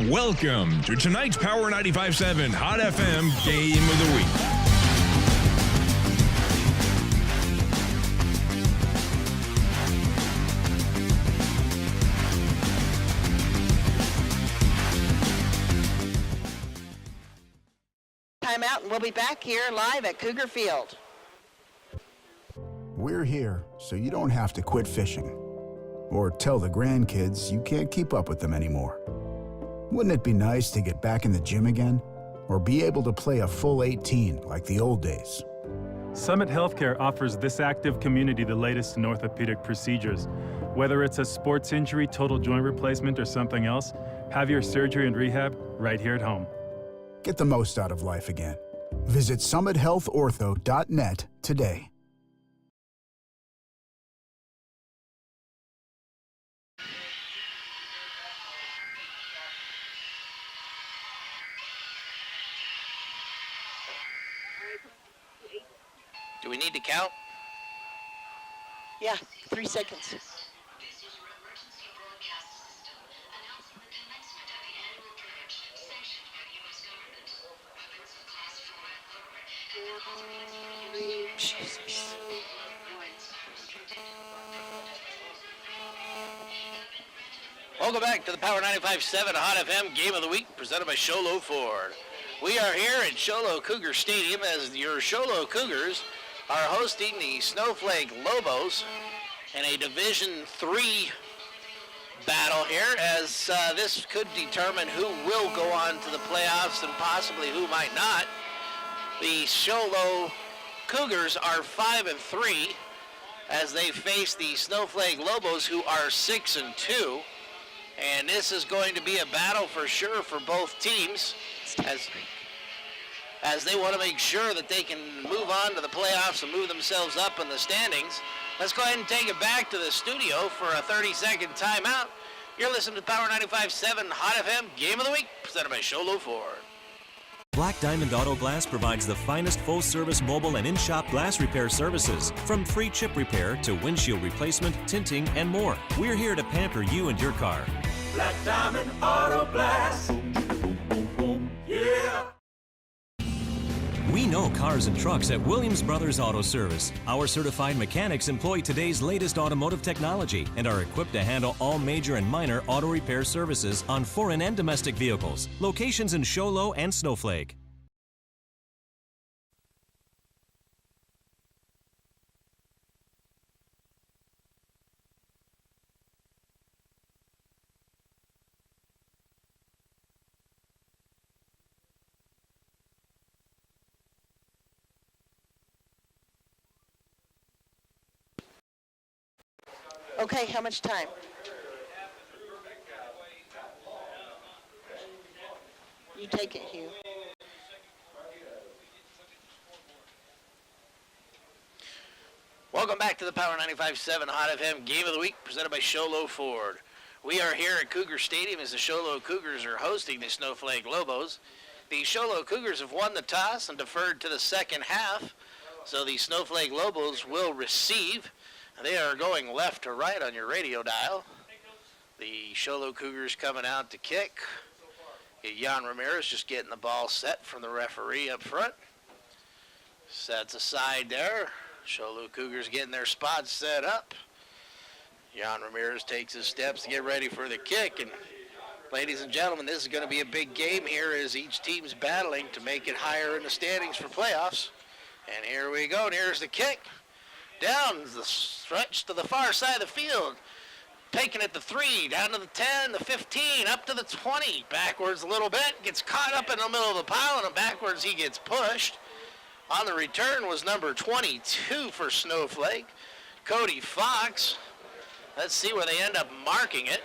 Welcome to tonight's Power 95.7 Hot FM Game of the Week. Timeout, and we'll be back here live at Cougar Field. We're here so you don't have to quit fishing or tell the grandkids you can't keep up with them anymore. Wouldn't it be nice to get back in the gym again or be able to play a full 18 like the old days? Summit Healthcare offers this active community the latest in orthopedic procedures. Whether it's a sports injury, total joint replacement, or something else, have your surgery and rehab right here at home. Get the most out of life again. Visit summithealthortho.net today. Do we need to count? Yeah, 3 seconds. Jesus. Welcome back to the Power 95.7 Hot FM Game of the Week, presented by Sholo Ford. We are here at Sholo Cougar Stadium as your Sholo Cougars are hosting the Snowflake Lobos in a Division III battle here, as this could determine who will go on to the playoffs and possibly who might not. The Sholo Cougars are 5-3 as they face the Snowflake Lobos, who are 6-2. And this is going to be a battle for sure for both teams as they want to make sure that they can move on to the playoffs and move themselves up in the standings. Let's go ahead and take it back to the studio for a 30-second timeout. You're listening to Power 95.7 Hot FM Game of the Week, presented by Sholo Ford. Black Diamond Auto Glass provides the finest full-service mobile and in-shop glass repair services, from free chip repair to windshield replacement, tinting, and more. We're here to pamper you and your car. Black Diamond Auto Glass. Yeah. We know cars and trucks at Williams Brothers Auto Service. Our certified mechanics employ today's latest automotive technology and are equipped to handle all major and minor auto repair services on foreign and domestic vehicles. Locations in Sholo and Snowflake. Okay, how much time? You take it, Hugh. Welcome back to the Power 95.7 Hot FM Game of the Week, presented by Sholo Ford. We are here at Cougar Stadium as the Sholo Cougars are hosting the Snowflake Lobos. The Sholo Cougars have won the toss and deferred to the second half, so the Snowflake Lobos will receive. They are going left to right on your radio dial. The Sholo Cougars coming out to kick. Jan Ramirez just getting the ball set from the referee up front. Sets aside there. Sholo Cougars getting their spots set up. Jan Ramirez takes his steps to get ready for the kick. And ladies and gentlemen, this is going to be a big game here as each team's battling to make it higher in the standings for playoffs. And here we go. And here's the kick. Down the stretch to the far side of the field. Taking it to 3, down to the 10, the 15, up to the 20. Backwards a little bit. Gets caught up in the middle of the pile, and backwards he gets pushed. On the return was number 22 for Snowflake, Cody Fox. Let's see where they end up marking it.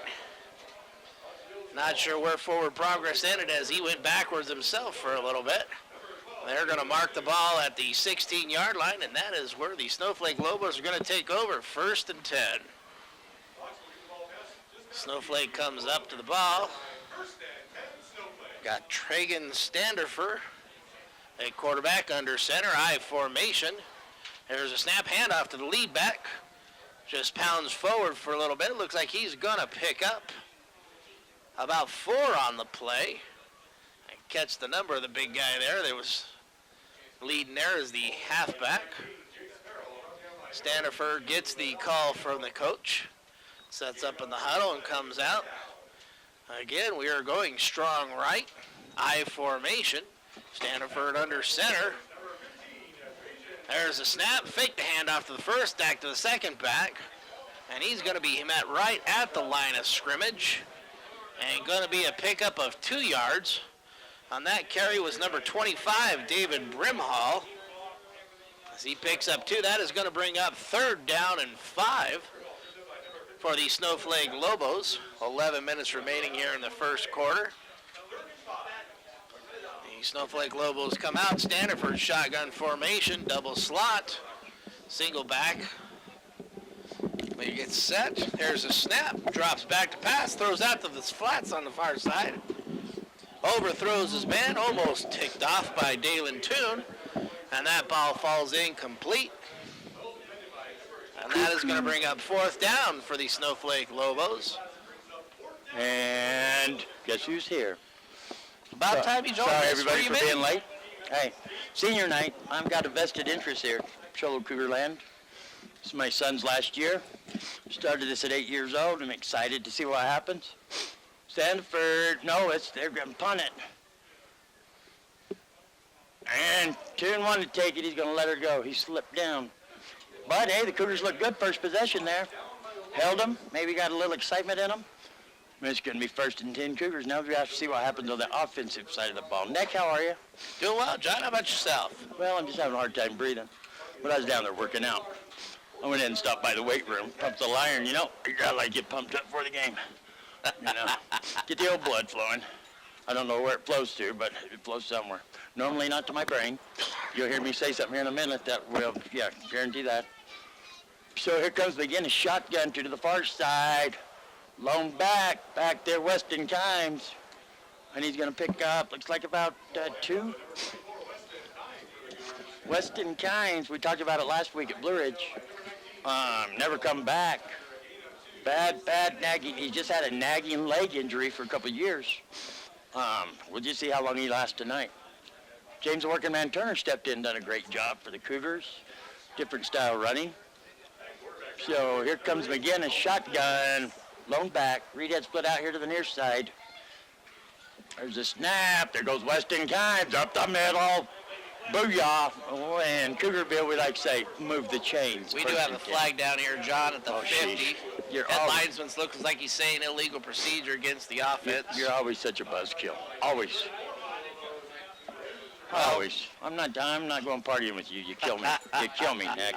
Not sure where forward progress ended as he went backwards himself for a little bit. They're going to mark the ball at the 16-yard line, and that is where the Snowflake Lobos are going to take over, 1st and 10. Snowflake comes up to the ball. Got Tragan Standerfer, a quarterback under center, I formation. There's a snap handoff to the lead back. Just pounds forward for a little bit. It looks like he's going to pick up About 4 on the play. And catch the number of the big guy there. There was leading there is the halfback. Standiford gets the call from the coach. Sets up in the huddle and comes out. Again, we are going strong right. I formation. Standiford under center. There's a snap. Fake the handoff to the first back to the second back. And he's going to be met right at the line of scrimmage. And going to be a pickup of 2 yards. On that carry was number 25, David Brimhall. As he picks up 2, that is going to bring up 3rd down and 5 for the Snowflake Lobos. 11 minutes remaining here in the first quarter. The Snowflake Lobos come out, Standiford shotgun formation, double slot, single back. When he gets set, there's a snap, drops back to pass, throws out to the flats on the far side. Overthrows his man, almost ticked off by Dalen Toon, and that ball falls incomplete. And that is going to bring up 4th down for the Snowflake Lobos. And guess who's here? About time you joined us. Sorry, everybody, Where for you being been? late. Hey, senior night. I've got a vested interest here, Show Cougar Land. This is my son's last year. Started this at 8 years old. I'm excited to see what happens. Standiford, no, they're going to punt it. And Toon wanted to take it. He's going to let her go. He slipped down. But, hey, the Cougars look good first possession there. Held them. Maybe got a little excitement in them. It's going to be 1st and 10 Cougars. Now we have to see what happens on the offensive side of the ball. Nick, how are you? Doing well, John. How about yourself? Well, I'm just having a hard time breathing. But I was down there working out. I went in and stopped by the weight room, pumped the iron. You know, you got to like get pumped up for the game. You know, get the old blood flowing. I don't know where it flows to, but it flows somewhere. Normally not to my brain. You'll hear me say something here in a minute that will, yeah, guarantee that. So here comes again a shotgun to the far side. Lone back there, Weston Kimes. And he's going to pick up, looks like about 2. Weston Kimes, we talked about it last week at Blue Ridge. Never come back. Bad nagging. He just had a nagging leg injury for a couple of years. We'll just see how long he lasts tonight. James the Working Man Turner stepped in, done a great job for the Cougars. Different style running. So here comes McGinn, a shotgun. Lone back. Reed had split out here to the near side. There's a snap. There goes Weston Kimes up the middle. Booyah. Oh, and Cougarville, we like to say, move the chains. We do have a flag down here, John, at the 50. Sheesh. That linesman's looks like he's saying illegal procedure against the offense. You're always such a buzzkill. Always. Always. I'm not going partying with you. You kill me. You kill me, Nick.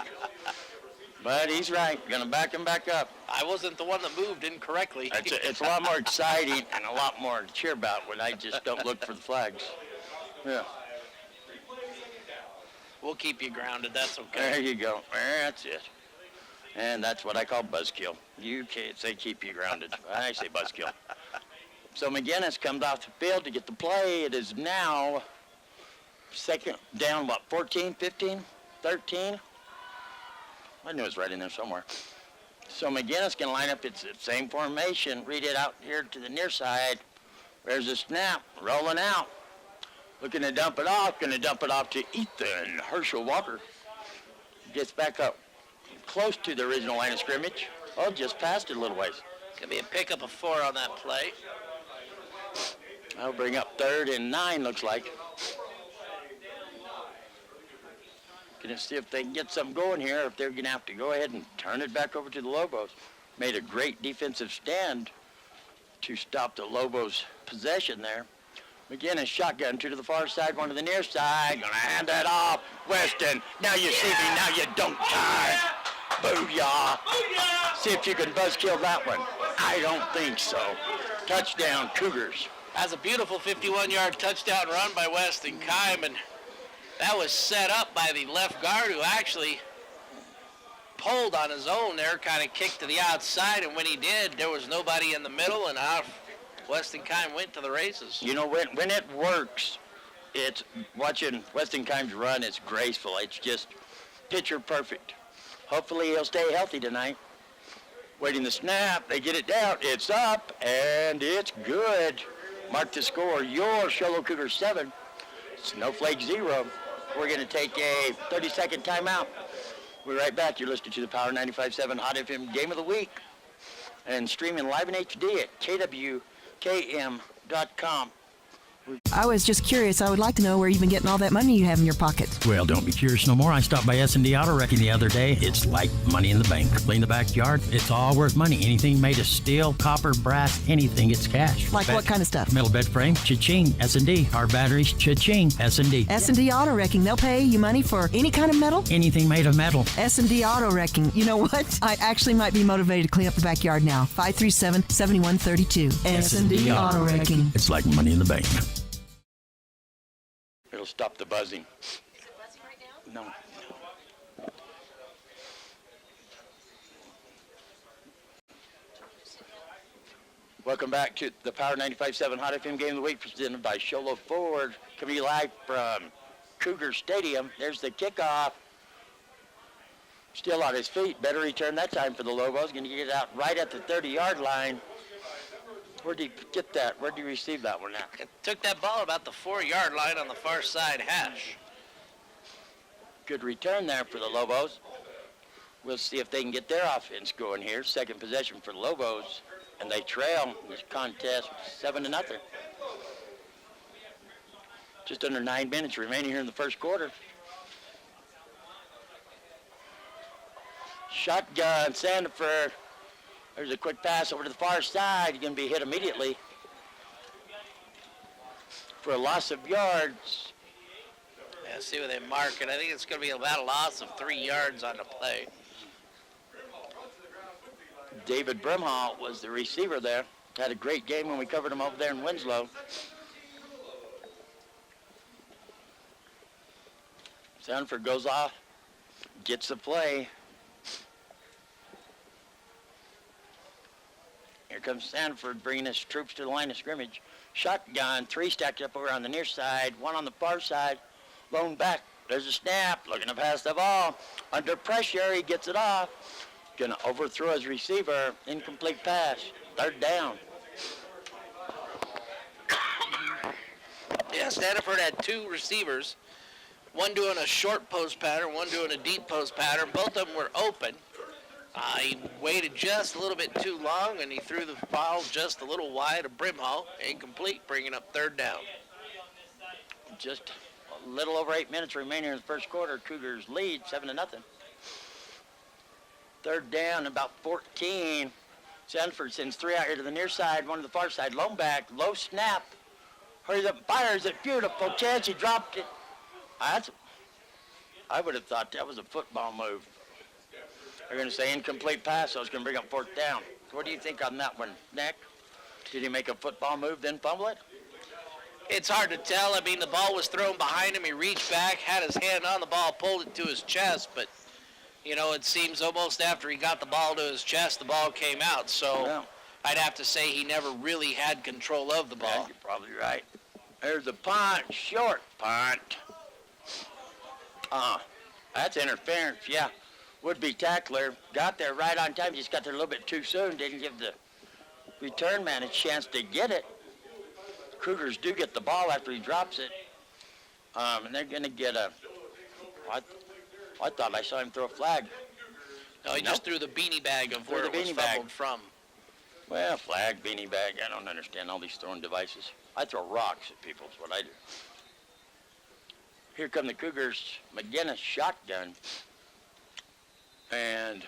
But he's right. Gonna back him back up. I wasn't the one that moved incorrectly. It's a lot more exciting and a lot more to cheer about when I just don't look for the flags. Yeah. We'll keep you grounded. That's okay. There you go. That's it. And that's what I call buzzkill. You can't say keep you grounded. I say buzzkill. So McGinnis comes off the field to get the play. It is now second down, 14, 15, 13? I knew it was right in there somewhere. So McGinnis can line up its same formation, read it out here to the near side. There's a snap, rolling out. Looking to dump it off, going to dump it off to Ethan Herschel Walker. Gets back up close to the original line of scrimmage. Oh, just passed it a little ways. Going to be a pickup of 4 on that play. That'll bring up 3rd and 9, looks like. Gonna see if they can get something going here, if they're gonna have to go ahead and turn it back over to the Lobos. Made a great defensive stand to stop the Lobos' possession there. McGinnis shotgun, 2 to the far side, 1 to the near side. Gonna hand that off. Weston, now you see me, now you don't time. Booyah. See if you can buzzkill that one. I don't think so. Touchdown, Cougars. That's a beautiful 51-yard touchdown run by Weston Keim, and that was set up by the left guard who actually pulled on his own there, kind of kicked to the outside, and when he did, there was nobody in the middle, and out Weston Keim went to the races. You know, when it works, it's watching Weston Keim's run, it's graceful. It's just picture perfect. Hopefully he'll stay healthy tonight. Waiting the snap. They get it down. It's up, and it's good. Mark the score. Your Show Cougars 7, Snowflake 0. We're going to take a 30-second timeout. We're right back. You're listening to the Power 95.7 Hot FM Game of the Week and streaming live in HD at KWKM.com. I was just curious. I would like to know where you've been getting all that money you have in your pocket. Well, don't be curious no more. I stopped by S&D Auto Wrecking the other day. It's like money in the bank. Clean the backyard. It's all worth money. Anything made of steel, copper, brass, anything, it's cash. Like what kind of stuff? Metal bed frame, cha-ching. S&D. Our batteries, cha-ching. S&D. S&D Auto Wrecking. They'll pay you money for any kind of metal? Anything made of metal. S&D Auto Wrecking. You know what? I actually might be motivated to clean up the backyard now. 537-7132. S&D Auto Wrecking. It's like money in the bank. It'll stop the buzzing. Is it buzzing right now? No. Welcome back to the Power 95.7 Hot FM Game of the Week presented by Sholo Ford. Coming to you live from Cougar Stadium. There's the kickoff. Still on his feet. Better return that time for the Lobos. Going to get it out right at the 30-yard line. Where'd he get that? Where'd he receive that one at? Took that ball about the 4-yard line on the far side hash. Good return there for the Lobos. We'll see if they can get their offense going here. Second possession for the Lobos, and they trail this contest 7-0. Just under 9 minutes remaining here in the first quarter. Shotgun, Sandefur. There's a quick pass over to the far side. He's going to be hit immediately for a loss of yards. Yeah, see where they mark it. I think it's going to be about a loss of 3 yards on the play. David Brimhall was the receiver there. Had a great game when we covered him over there in Winslow. Sanford goes off, gets the play. Here comes Sanford bringing his troops to the line of scrimmage. Shotgun, 3 stacked up over on the near side, 1 on the far side. Lone back, there's a snap, looking to pass the ball. Under pressure, he gets it off. Gonna overthrow his receiver, incomplete pass, 3rd down. Yeah, Stanford had 2 receivers, one doing a short post pattern, one doing a deep post pattern. Both of them were open. He waited just a little bit too long, and he threw the ball just a little wide of Brimhall, incomplete, bringing up 3rd down. Just a little over 8 minutes remaining in the first quarter. Cougars lead 7-0. 3rd down, about 14. Sanford sends 3 out here to the near side, 1 to the far side. Lone back, low snap. Hurries up, fires it. Beautiful chance. He dropped it. I would have thought that was a football move. They're going to say incomplete pass, so it's going to bring up 4th down. What do you think on that one, Nick? Did he make a football move, then fumble it? It's hard to tell. I mean, the ball was thrown behind him. He reached back, had his hand on the ball, pulled it to his chest, but, you know, it seems almost after he got the ball to his chest, the ball came out. So yeah. I'd have to say he never really had control of the ball. Yeah, you're probably right. There's a punt, short punt. That's interference, yeah. Would-be tackler got there right on time, just got there a little bit too soon, didn't give the return man a chance to get it. Cougars do get the ball after he drops it, and they're going to get a, I thought I saw him throw a flag. No, he just threw the beanie bag of where it was fumbled from. Well, flag, beanie bag, I don't understand all these throwing devices. I throw rocks at people, is what I do. Here come the Cougars, McGinnis shotgun. And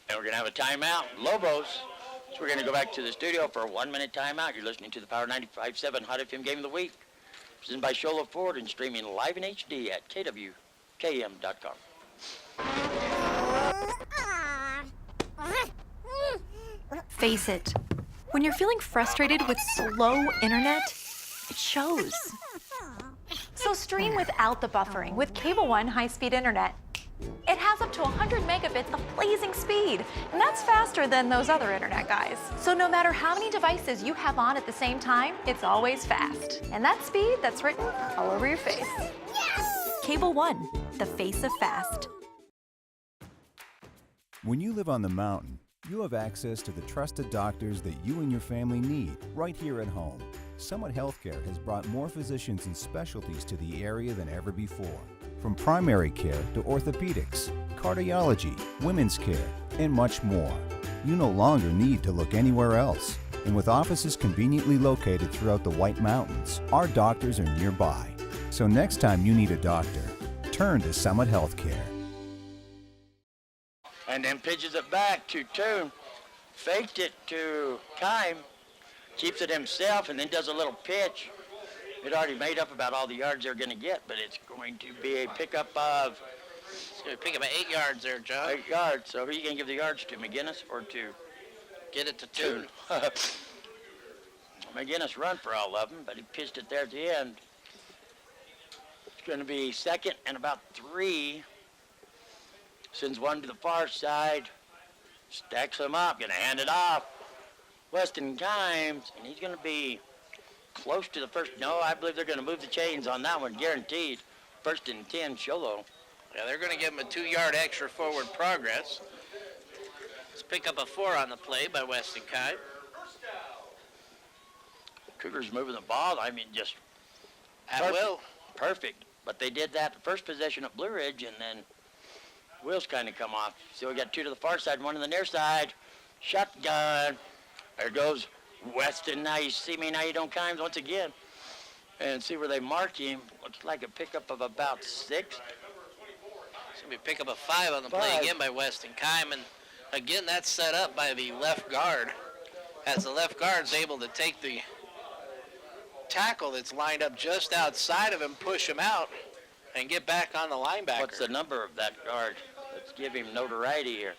we're going to have a timeout. Lobos. So we're going to go back to the studio for a 1-minute timeout. You're listening to the Power 95.7 Hot FM Game of the Week. Presented by Sholo Ford and streaming live in HD at KWKM.com. Face it. When you're feeling frustrated with slow internet, it shows. So stream without the buffering with Cable One high-speed internet. It has up to 100 megabits of blazing speed, and that's faster than those other internet guys. So no matter how many devices you have on at the same time, it's always fast. And that's speed that's written all over your face. Yes! Cable One, the face of fast. When you live on the mountain, you have access to the trusted doctors that you and your family need right here at home. Summit Healthcare has brought more physicians and specialties to the area than ever before. From primary care to orthopedics, cardiology, women's care, and much more. You no longer need to look anywhere else. And with offices conveniently located throughout the White Mountains, our doctors are nearby. So next time you need a doctor, turn to Summit Healthcare. And then pitches it back to Toon. Faked it to Kime. Keeps it himself and then does a little pitch. It already made up about all the yards they're going to get, but it's going to be a pickup of... It's going to pick up 8 yards there, John. 8 yards. So who are you going to give the yards to, McGinnis or to... Get it to Toon. McGinnis run for all of them, but he pitched it there at the end. It's going to be second and about 3. Sends one to the far side. Stacks them up. Going to hand it off. Weston Kimes, and he's going to be close to the first. No, I believe they're going to move the chains on that one, guaranteed. 1st and 10, Sholo. Yeah, they're going to give him a 2-yard extra forward progress. Let's pick up a 4 on the play by Weston Kime. Cougars moving the ball. I mean, just at will. Perfect. But they did that the first possession at Blue Ridge, and then wheels kind of come off. So we got 2 to the far side, 1 on the near side. Shotgun. There goes Weston. Now you see me, now you don't Kimes once again. And see where they mark him. Looks like a pickup of about 6. It's going to be a pickup of 5 on the play again by Weston Kime. And again, that's set up by the left guard. As the left guard's able to take the tackle that's lined up just outside of him, push him out, and get back on the linebacker. What's the number of that guard? Let's give him notoriety here.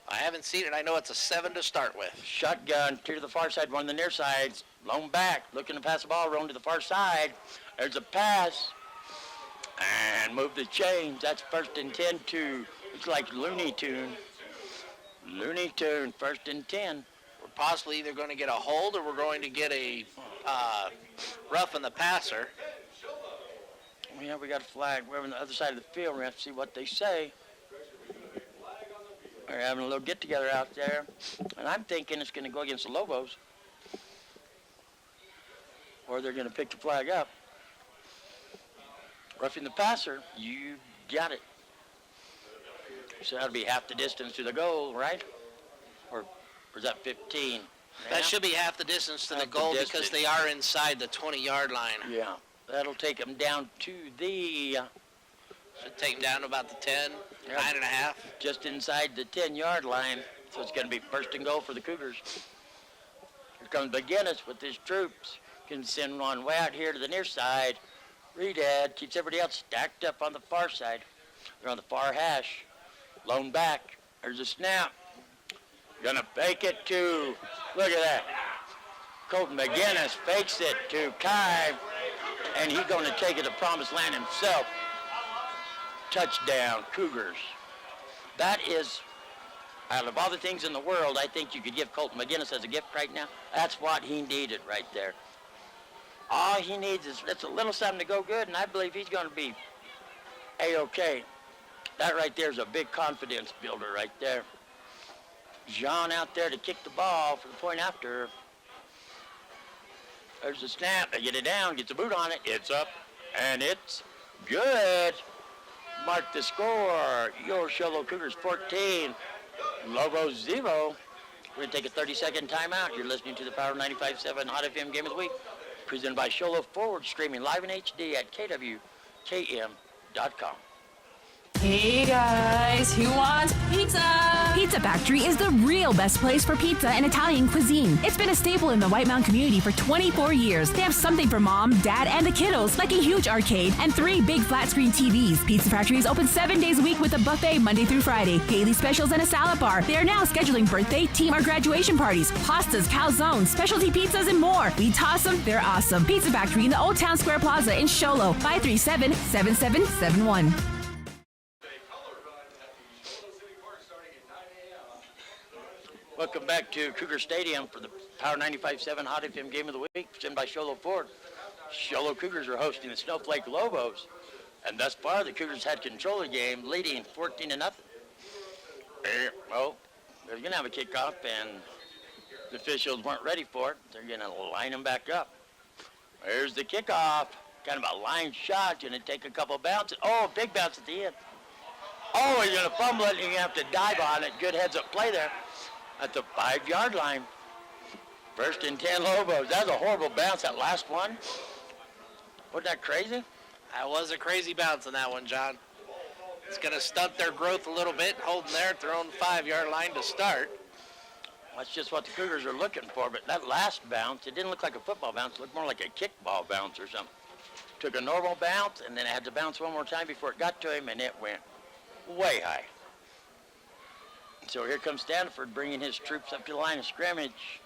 I haven't seen it. I know it's a 7 to start with. Shotgun, 2 to the far side, 1 on the near side. Lone back, looking to pass the ball, rolling to the far side. There's a pass. And move the chains. That's 1st and 10 to, looks like Looney Tune. Looney Tune, 1st and 10. We're possibly either going to get a hold or we're going to get a roughing the passer. Yeah, we got a flag. We're on the other side of the field. We have to see what they say. They're having a little get-together out there. And I'm thinking it's going to go against the Lobos. Or they're going to pick the flag up. Roughing the passer, you got it. So that'll be half the distance to the goal, right? Or is that 15? That should be half the distance to the goal because they are inside the 20-yard line. Yeah, that'll take them down to the... Should take them down to about the 10, 9.5. Just inside the 10-yard line. So it's going to be 1st and goal for the Cougars. Here comes McGinnis with his troops. Can send one way out here to the near side. Reedhead keeps everybody else stacked up on the far side. They're on the far hash. Lone back. There's a snap. Gonna fake it to, look at that. Colton McGinnis fakes it to Kai, and he's gonna take it to promised land himself. Touchdown, Cougars. That is, out of all the things in the world, I think you could give Colton McGinnis as a gift right now. That's what he needed right there. All he needs is just a little something to go good, and I believe he's gonna be A-okay. That right there is a big confidence builder right there. Jean out there to kick the ball for the point after. There's the snap. They get it down, gets a boot on it. It's up, and it's good. Mark the score. Your Sholo Cougars 14, Lobos 0. We're going to take a 30-second timeout. You're listening to the Power 95.7 Hot FM Game of the Week, presented by Sholo Forward, streaming live in HD at KWKM.com. Hey guys, who wants pizza? Pizza Factory is the real best place for pizza and Italian cuisine. It's been a staple in the White Mountain community for 24 years. They have something for mom, dad, and the kiddos, like a huge arcade and 3 big flat screen TVs. Pizza Factory is open 7 days a week with a buffet Monday through Friday, daily specials, and a salad bar. They are now scheduling birthday, team, or graduation parties, pastas, calzones, specialty pizzas, and more. We toss them, they're awesome. Pizza Factory in the Old Town Square Plaza in Sholo, 537-7771. Welcome back to Cougar Stadium for the Power 95.7 Hot FM Game of the Week, presented by Sholo Ford. Sholo Cougars are hosting the Snowflake Lobos, and thus far the Cougars had control of the game, leading 14-0. Well, they're going to have a kickoff, and the officials weren't ready for it. They're going to line them back up. There's the kickoff. Kind of a line shot. Going to take a couple bounces. Oh, big bounce at the end. Oh, he's going to fumble it, and you're going to have to dive on it. Good heads-up play there at the 5-yard line. 1st and 10 Lobos. That was a horrible bounce, that last one. Wasn't that crazy? That was a crazy bounce on that one, John. It's going to stunt their growth a little bit, holding there at their own 5-yard line to start. That's just what the Cougars are looking for, but that last bounce, it didn't look like a football bounce. It looked more like a kickball bounce or something. Took a normal bounce, and then it had to bounce one more time before it got to him, and it went way high. So here comes Stanford bringing his troops up to the line of scrimmage,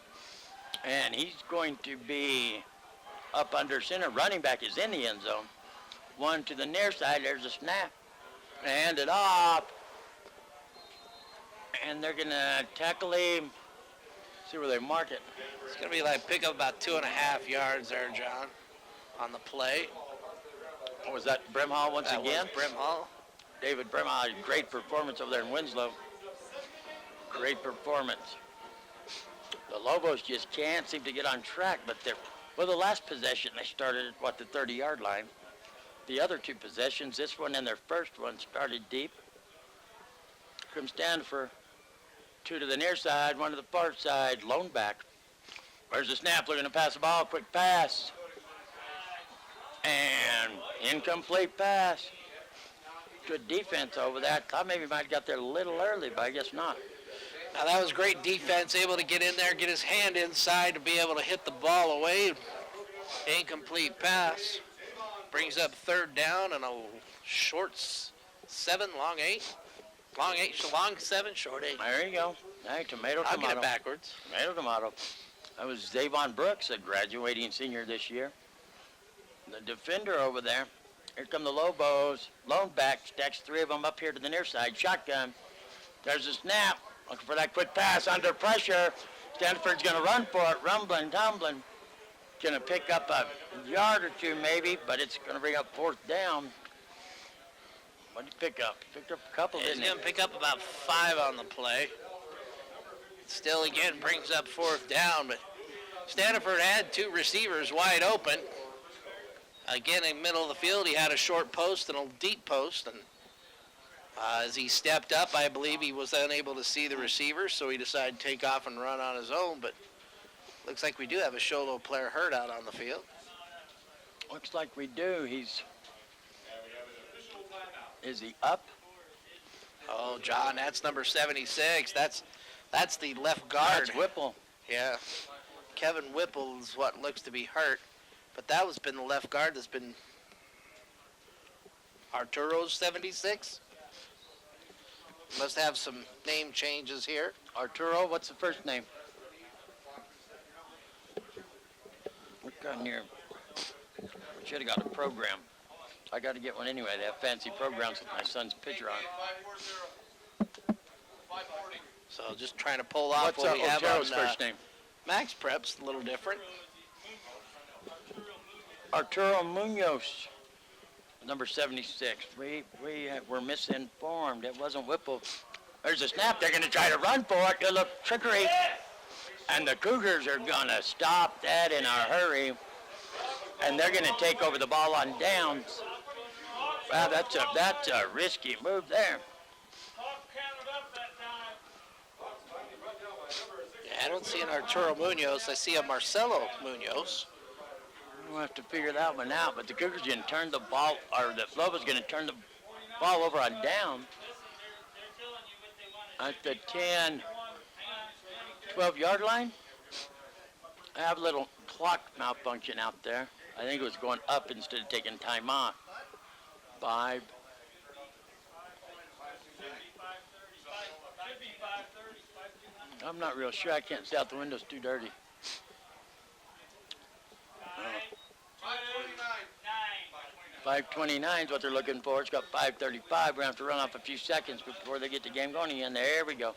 and he's going to be up under center. Running back is in the end zone. One to the near side, there's a snap. Hand it off. And they're going to tackle him. See where they mark it. It's going to be like pick up about 2.5 yards there, John, on the play. Was that Brimhall once again? That was Brimhall. David Brimhall had a great performance over there in Winslow. Great performance. The Lobos just can't seem to get on track, but the last possession, they started at, the 30-yard line. The other two possessions, this one and their first one, started deep. From Stanford, 2 to the near side, 1 to the far side, lone back. Where's the snap? Looking to pass the ball, quick pass. And incomplete pass. Good defense over that. Thought maybe he might have got there a little early, but I guess not. Now that was great defense, able to get in there, get his hand inside to be able to hit the ball away. Incomplete pass. Brings up 3rd down and a short 7, long 8. Long 8, long 7, short 8. There you go. Hey, tomato. I'll get it backwards. Tomato. That was Zavon Brooks, a graduating senior this year. The defender over there. Here come the Lobos. Lone back, stacks 3 of them up here to the near side. Shotgun. There's a snap. Looking for that quick pass under pressure. Stanford's going to run for it. Rumbling, tumbling. Going to pick up a yard or 2 maybe, but it's going to bring up 4th down. What did he pick up? He picked up a couple, didn't he? He's going to pick up about 5 on the play. Still, again, brings up 4th down, but Stanford had 2 receivers wide open. Again, in the middle of the field, he had a short post and a deep post, and as he stepped up, I believe he was unable to see the receiver, so he decided to take off and run on his own, but looks like we do have a Sholo player hurt out on the field. Looks like we do. Is he up? Oh, John, that's number 76. That's the left guard. That's Whipple. Yeah. Kevin Whipple is what looks to be hurt, but that has been the left guard that's been Arturo's 76. Must have some name changes here. Arturo, what's the first name? Look on here. We should have got a program. I got to get one anyway. They have fancy programs with my son's picture on. So just trying to pull off what we have Otero's on first name? Max Prep's a little different. Arturo Munoz, number 76. We were misinformed. It wasn't Whipple. There's a snap. They're going to try to run for it. Good look, trickery. And the Cougars are going to stop that in a hurry. And they're going to take over the ball on downs. Wow, that's a risky move there. Yeah, I don't see an Arturo Munoz. I see a Marcelo Munoz. We'll have to figure that one out. But the Cougars are going to turn the ball, or the Lobos going to turn the ball over on down at the 10, 12-yard line. I have a little clock malfunction out there. I think it was going up instead of taking time off. 5. I'm not real sure. I can't see out the window. It's too dirty. 5:29 is what they're looking for. It's got 5:35. We're going to have to run off a few seconds before they get the game going again. There we go.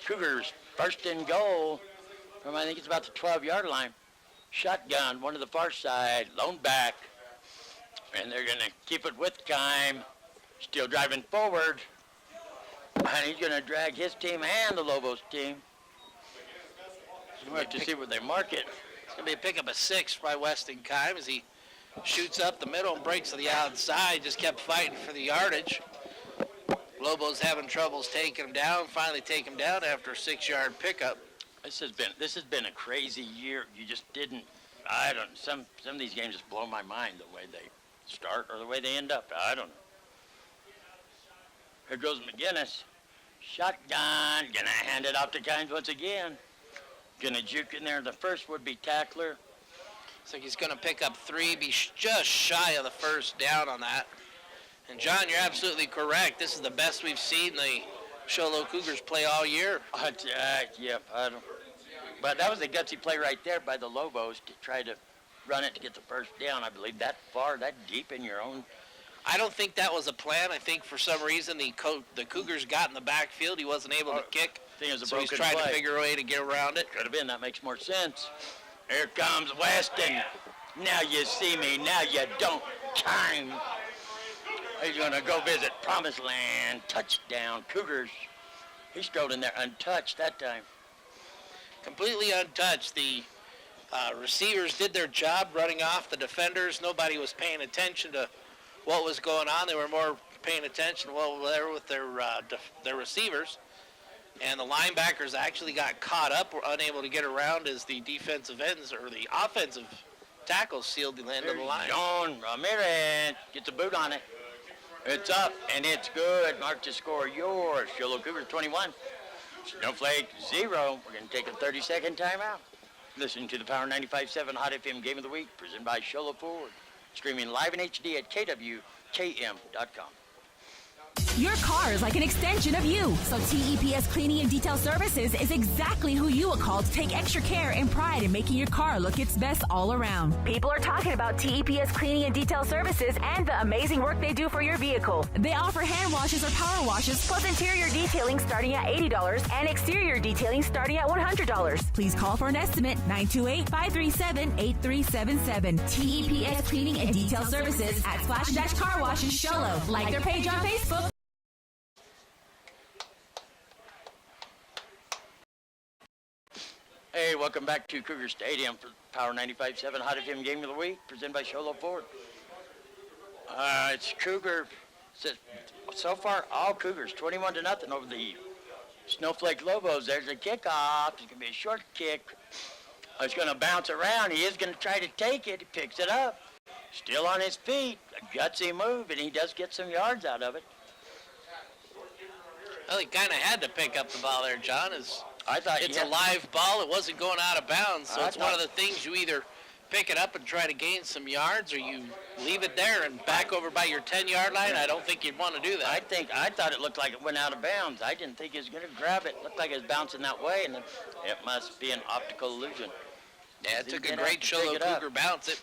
Cougars first and goal from, I think it's about the 12-yard line. Shotgun, one to the far side, lone back. And they're going to keep it with time. Still driving forward. And he's going to drag his team and the Lobos team. We'll have to see where they mark it. It's going to be a pickup of 6 by Weston Kime as he shoots up the middle and breaks to the outside. Just kept fighting for the yardage. Lobos having troubles taking him down. Finally take him down after a 6-yard pickup. This has been a crazy year. You just didn't. Some of these games just blow my mind the way they start or the way they end up. I don't know. Here goes McGinnis. Shotgun. Gonna hand it off to Kynes once again. Gonna juke in there. The first would-be tackler. Looks like he's gonna pick up 3, be just shy of the first down on that. And John, you're absolutely correct. This is the best we've seen the Show Cougars play all year. Yeah, I don't. But that was a gutsy play right there by the Lobos to try to run it to get the first down. I believe that far, that deep in your own. I don't think that was a plan. I think for some reason the Cougars got in the backfield. He wasn't able to kick, so he's trying to figure a way to get around it. Could have been. That makes more sense. Here comes Weston. Now you see me. Now you don't. Time. He's going to go visit Promised Land. Touchdown, Cougars. He strode in there untouched that time. Completely untouched. The receivers did their job running off the defenders. Nobody was paying attention to what was going on. They were more paying attention to what was there with their receivers. And the linebackers actually got caught up, were unable to get around as the defensive ends or the offensive tackles sealed the end of the line. John Ramirez gets a boot on it. It's up, and it's good. Mark to score yours. Show Cougars 21. Snowflake 0. We're going to take a 30-second timeout. Listen to the Power 95.7 Hot FM Game of the Week, presented by Show Ford. Streaming live in HD at KWKM.com. Your car is like an extension of you, so TEPS Cleaning and Detail Services is exactly who you would call to take extra care and pride in making your car look its best all around. People are talking about TEPS Cleaning and Detail Services and the amazing work they do for your vehicle. They offer hand washes or power washes, plus interior detailing starting at $80 and exterior detailing starting at $100. Please call for an estimate, 928-537-8377. TEPS Cleaning and Detail Services at Splash Dash Car Wash in Sholo. Like their page on Facebook. Hey, welcome back to Cougar Stadium for Power 95.7 Hot FM Game of the Week, presented by Show Ford. It's Cougar. So far, all Cougars, 21-0 over the Snowflake Lobos. There's a kickoff. It's going to be a short kick. It's going to bounce around. He is going to try to take it. He picks it up. Still on his feet. A gutsy move, and he does get some yards out of it. Well, he kind of had to pick up the ball there, John. It's a live ball. It wasn't going out of bounds, so it's one of the things you either pick it up and try to gain some yards, or you leave it there and back over by your 10-yard line. I don't think you'd want to do that. I thought it looked like it went out of bounds. I didn't think he was going to grab it. It looked like it was bouncing that way, and it must be an optical illusion. Yeah, it took a great Show Cougar bounce. It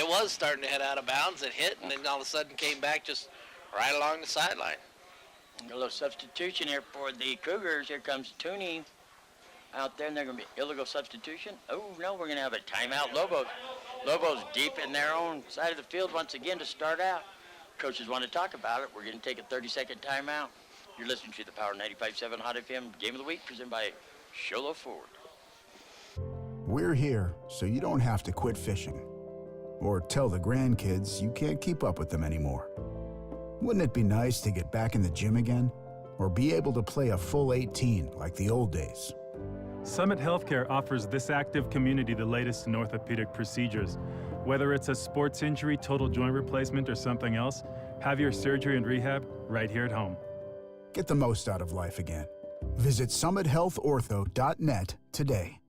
was starting to head out of bounds. It hit, and then all of a sudden came back just right along the sideline. A little substitution here for the Cougars. Here comes Tooney out there, and they're going to be illegal substitution. Oh, no, we're going to have a timeout. Lobos deep in their own side of the field once again to start out. Coaches want to talk about it. We're going to take a 30-second timeout. You're listening to the Power 95.7 Hot FM Game of the Week, presented by Show Ford. We're here so you don't have to quit fishing or tell the grandkids you can't keep up with them anymore. Wouldn't it be nice to get back in the gym again or be able to play a full 18 like the old days? Summit Healthcare offers this active community the latest in orthopedic procedures. Whether it's a sports injury, total joint replacement, or something else, have your surgery and rehab right here at home. Get the most out of life again. Visit summithealthortho.net today.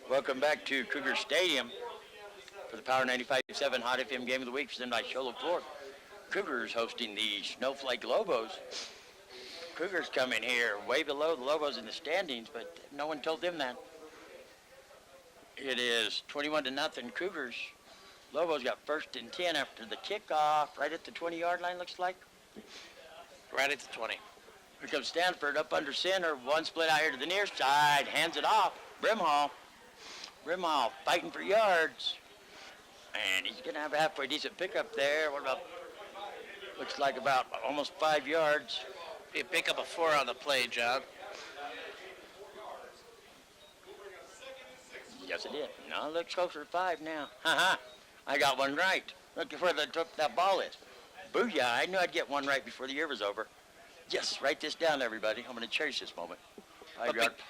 Welcome back to Cougar Stadium for the Power 95.7 Hot FM Game of the Week, presented by Show Ford. Cougars hosting the Snowflake Lobos. Cougars come in here way below the Lobos in the standings, but no one told them that. It is 21-0 Cougars. Lobos got 1st and 10 after the kickoff, right at the 20-yard line, looks like. Right at the 20. Here comes Stanford up under center. One split out here to the near side. Hands it off. Brimhall fighting for yards. And he's going to have a halfway decent pickup there. What about, looks like about almost 5 yards. Be a pickup of 4 on the play, John. Yes, it did. No, it looks closer to 5 now. Ha-ha. I got one right. Look where that ball is. Booyah. I knew I'd get one right before the year was over. Yes, write this down, everybody. I'm going to cherish this moment.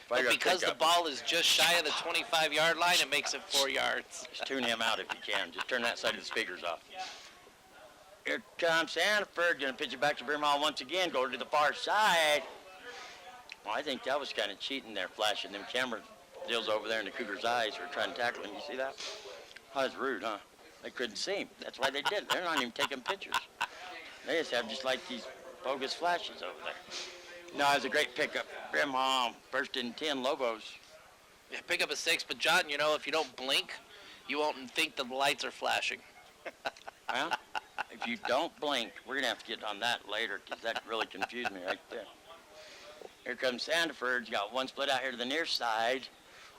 But because the ball is just shy of the 25-yard line, it makes it 4 yards. Just tune him out if you can. Just turn that side of the speakers off. Here comes Sanford. Going to pitch it back to Brimhall once again. Go to the far side. Well, I think that was kind of cheating there, flashing them camera deals over there in the Cougars' eyes for trying to tackle him. You see that? Oh, that's rude, huh? They couldn't see him. That's why they did it. They're not even taking pictures. They just have just like these bogus flashes over there. No, it was a great pickup. Brimhall, 1st and 10, Lobos. Yeah, pick up a 6, but John, you know, if you don't blink, you won't think that the lights are flashing. Well, if you don't blink, we're going to have to get on that later because that really confused me right there. Here comes Sandiford. Got one split out here to the near side.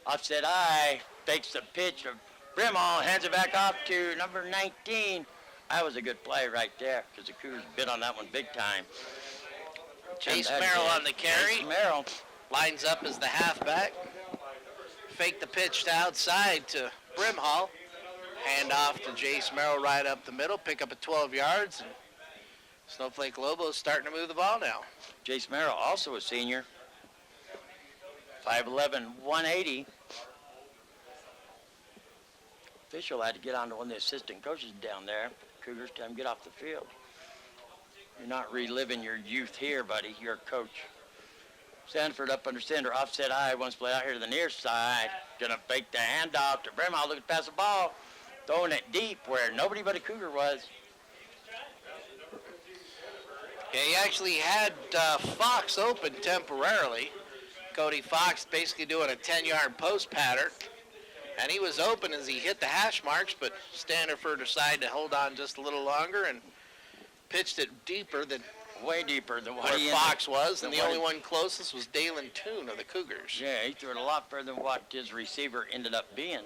Offset eye, fakes the pitch of Brimhall, hands it back off to number 19. That was a good play right there because the Cougars bit on that one big time. Chase Merrill on the carry. Chase Merrill lines up as the halfback. Fake the pitch to outside to Brimhall. Hand off to Jace Merrill right up the middle. Pick up at 12 yards. And Snowflake Lobos starting to move the ball now. Jace Merrill, also a senior. 5'11", 180. Official had to get on to one of the assistant coaches down there. Cougars tell him get off the field. You're not reliving your youth here, buddy. You're a coach. Sanford up under center, offset eye, one split out here to the near side. Gonna fake the handoff to Brimhall, looking to pass the ball. Throwing it deep where nobody but a Cougar was. Yeah, he actually had Fox open temporarily. Cody Fox basically doing a 10-yard post pattern. And he was open as he hit the hash marks, but Standiford decided to hold on just a little longer and pitched it deeper than way deeper than where Fox was, and the only one closest was Dalen Toon of the Cougars. Yeah, he threw it a lot further than what his receiver ended up being.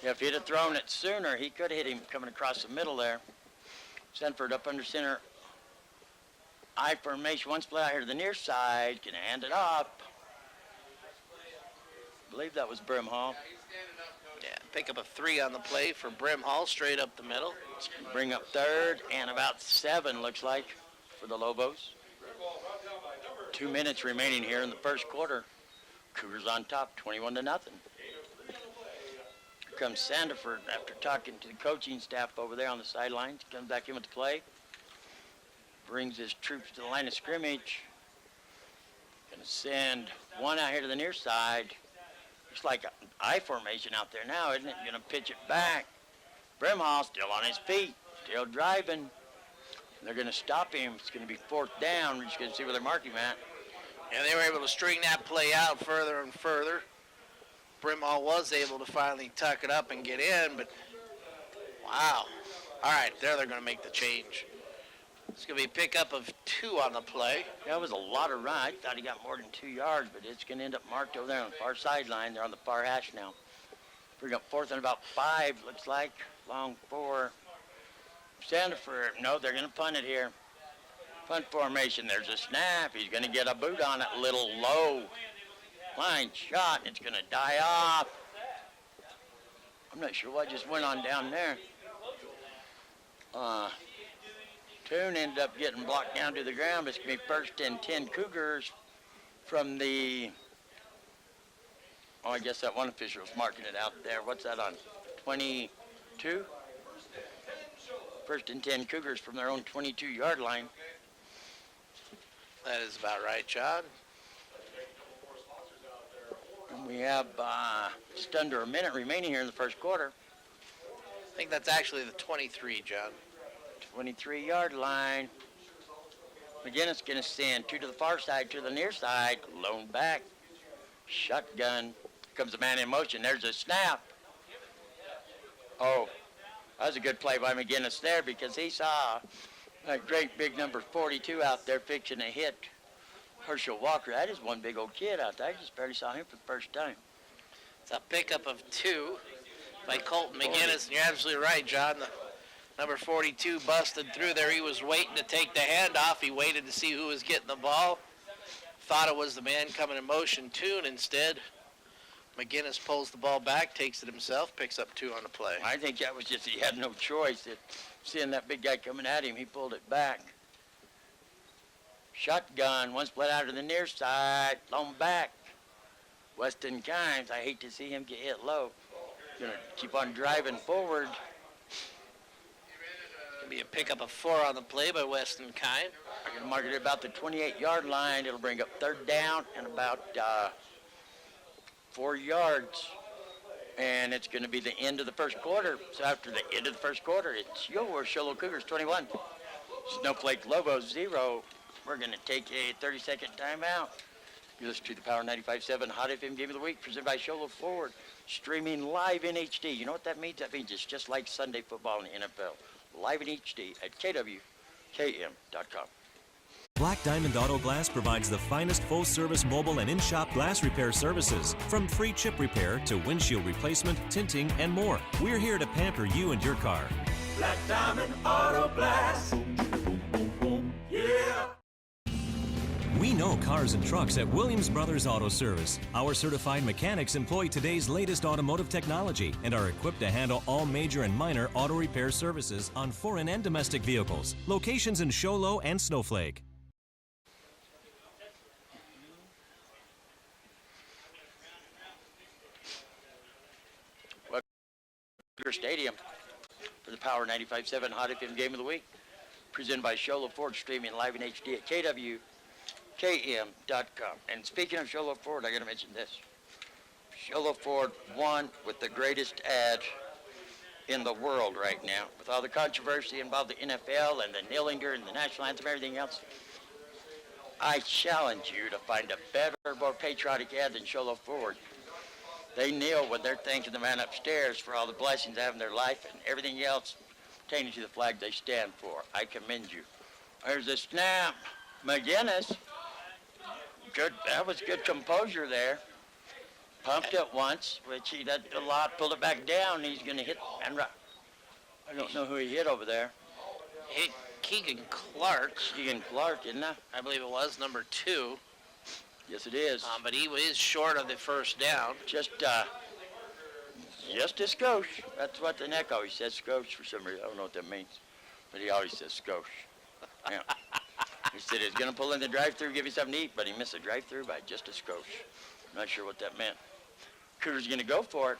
If he'd have thrown it sooner, he could have hit him coming across the middle there. Sanford up under center. I formation, one split out here to the near side. Can hand it off. I believe that was Brimhall. Yeah, pick up a 3 on the play for Brimhall, straight up the middle. Bring up 3rd and about 7, looks like, for the Lobos. 2 minutes remaining here in the first quarter. Cougars on top, 21-0. Here comes Sandiford after talking to the coaching staff over there on the sidelines. Comes back in with the play. Brings his troops to the line of scrimmage. Gonna send one out here to the near side. Looks like an I formation out there now, isn't it? Gonna pitch it back. Brimhall still on his feet, still driving. They're gonna stop him. It's gonna be 4th down. We're just gonna see where they're marking him at. And they were able to string that play out further and further. Brimhall was able to finally tuck it up and get in, but wow. All right, there they're gonna make the change. It's going to be a pickup of 2 on the play. That was a lot of run. I thought he got more than 2 yards, but it's going to end up marked over there on the far sideline. They're on the far hash now. Bring up 4th and about 5, looks like. Long 4. Sandiford, no, they're going to punt it here. Punt formation, there's a snap. He's going to get a boot on it, a little low. Line shot, and it's going to die off. I'm not sure what just went on down there. Toon ended up getting blocked down to the ground. It's going to be 1st and 10 Cougars from the, I guess that one official's marking it out there. What's that on, 22? 1st and 10 Cougars from their own 22-yard line. That is about right, John. And we have just under a minute remaining here in the first quarter. I think that's actually the 23, John. 23-yard line. Again, it's going to send 2 to the far side, to the near side. Lone back. Shotgun. Here comes the man in motion. There's a snap. Oh, that was a good play by McGinnis there because he saw that great big number 42 out there fixing a hit. Herschel Walker, that is one big old kid out there. I just barely saw him for the first time. It's a pickup of 2. by Colton McGinnis. And you're absolutely right, John. The number 42 busted through there. He was waiting to take the handoff. He waited to see who was getting the ball. Thought it was the man coming in motion two, and instead McGinnis pulls the ball back, takes it himself, picks up 2 on the play. I think that was just, he had no choice. Seeing that big guy coming at him, he pulled it back. Shotgun, one split out to the near side, long back. Weston Kimes, I hate to see him get hit low. Gonna keep on driving forward. Gonna be a pickup of 4 on the play by Weston Kimes. I'm gonna mark it at about the 28-yard line. It'll bring up 3rd down and about 4 yards. And it's gonna be the end of the first quarter. So after the end of the first quarter, it's your Show Low Cougars 21. Snowflake Lobos 0. We're gonna take a 30-second timeout. You listen to the Power 95.7 Hot FM Game of the Week, presented by Show Low Forward, streaming live in HD. You know what that means? That means it's just like Sunday football in the NFL. Live in HD at KWKM.com. Black Diamond Auto Glass provides the finest full-service mobile and in-shop glass repair services. From free chip repair to windshield replacement, tinting, and more. We're here to pamper you and your car. Black Diamond Auto Glass. Yeah. We know cars and trucks at Williams Brothers Auto Service. Our certified mechanics employ today's latest automotive technology and are equipped to handle all major and minor auto repair services on foreign and domestic vehicles. Locations in Show Low and Snowflake. Stadium for the Power 95.7 Hot FM Game of the Week, presented by Show Low Ford, streaming live in HD at KWKM.com. And speaking of Show Low Ford, I got to mention this. Show Low Ford won with the greatest ad in the world right now, with all the controversy involved the NFL and the kneeling during the national anthem, everything else. I challenge you to find a better, more patriotic ad than Show Low Ford. They kneel when they're thanking the man upstairs for all the blessings they have in their life and everything else pertaining to the flag they stand for. I commend you. There's a snap. McGinnis. Good. That was good composure there. Pumped it once, which he did a lot, pulled it back down. He's going to hit. And I don't know who he hit over there. Hit Keegan Clark. Keegan Clark, isn't it? I believe it was number 2. Yes, it is. But he was short of the first down. Just a skosh. That's what the neck always says, skosh, for some reason. I don't know what that means, but he always says skosh. Yeah. He said he was going to pull in the drive-thru, give you something to eat, but he missed the drive-thru by just a skosh. I'm not sure what that meant. Cougars going to go for it.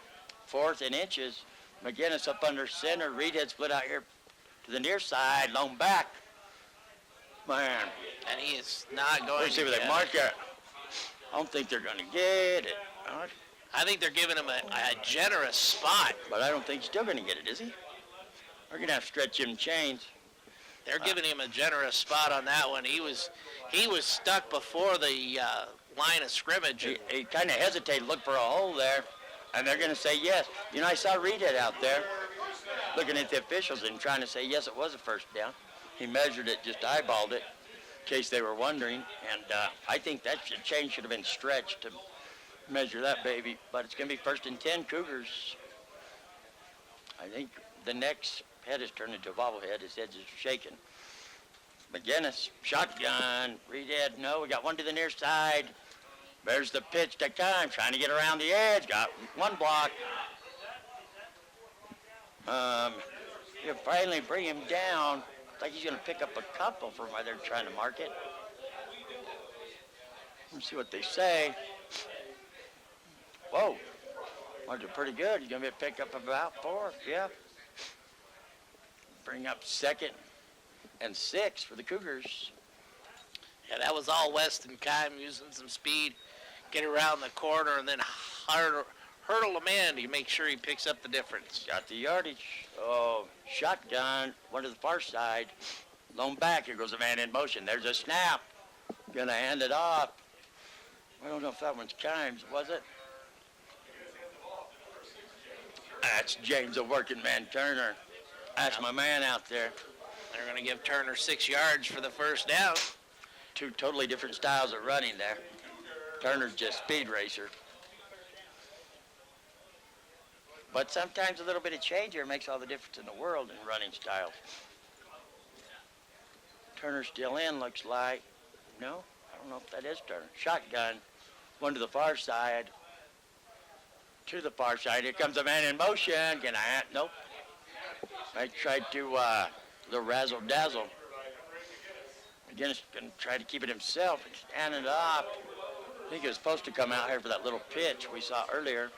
4th and inches. McGinnis up under center. Reed had split out here to the near side, long back. Man. And he is not going Let's see where they mark it. I don't think they're going to get it. I think they're giving him a generous spot. But I don't think he's still going to get it, is he? We're going to have to stretch him chains. They're giving him a generous spot on that one. He was stuck before the line of scrimmage. He kind of hesitated, looked for a hole there, and they're going to say yes. You know, I saw Reed out there looking at the officials and trying to say yes, it was a first down. He measured it, just eyeballed it, in case they were wondering, and I think that chain should have been stretched to measure that baby, but it's going to be 1st and 10 Cougars. I think the next head is turned into a bobblehead. His head is shaking. McGinnis, shotgun, Reed, no, we got one to the near side. There's the pitch to Kime, trying to get around the edge, got one block. He'll finally bring him down. Looks like he's going to pick up a couple from where they're trying to mark it. Let's see what they say. Whoa, marked it pretty good. He's going to be a pickup of about 4, yeah. Bring up 2nd and 6 for the Cougars. Yeah, that was all Weston Kime using some speed, get around the corner, and then hurdle him in to make sure he picks up the difference. Got the yardage. Oh, shotgun, one to the far side. Lone back, here goes a man in motion. There's a snap. Gonna hand it off. I don't know if that one's Kimes, was it? That's James, a working man, Turner. That's my man out there. They're going to give Turner 6 yards for the first down. 2 totally different styles of running there. Turner's just speed racer. But sometimes a little bit of change here makes all the difference in the world in running styles. Turner's still in, looks like. No, I don't know if that is Turner. Shotgun, one to the far side. To the far side, here comes a man in motion. Can I? Nope. I tried to the razzle dazzle. Again, he's going to try to keep it himself and stand it off. I think he was supposed to come out here for that little pitch we saw earlier.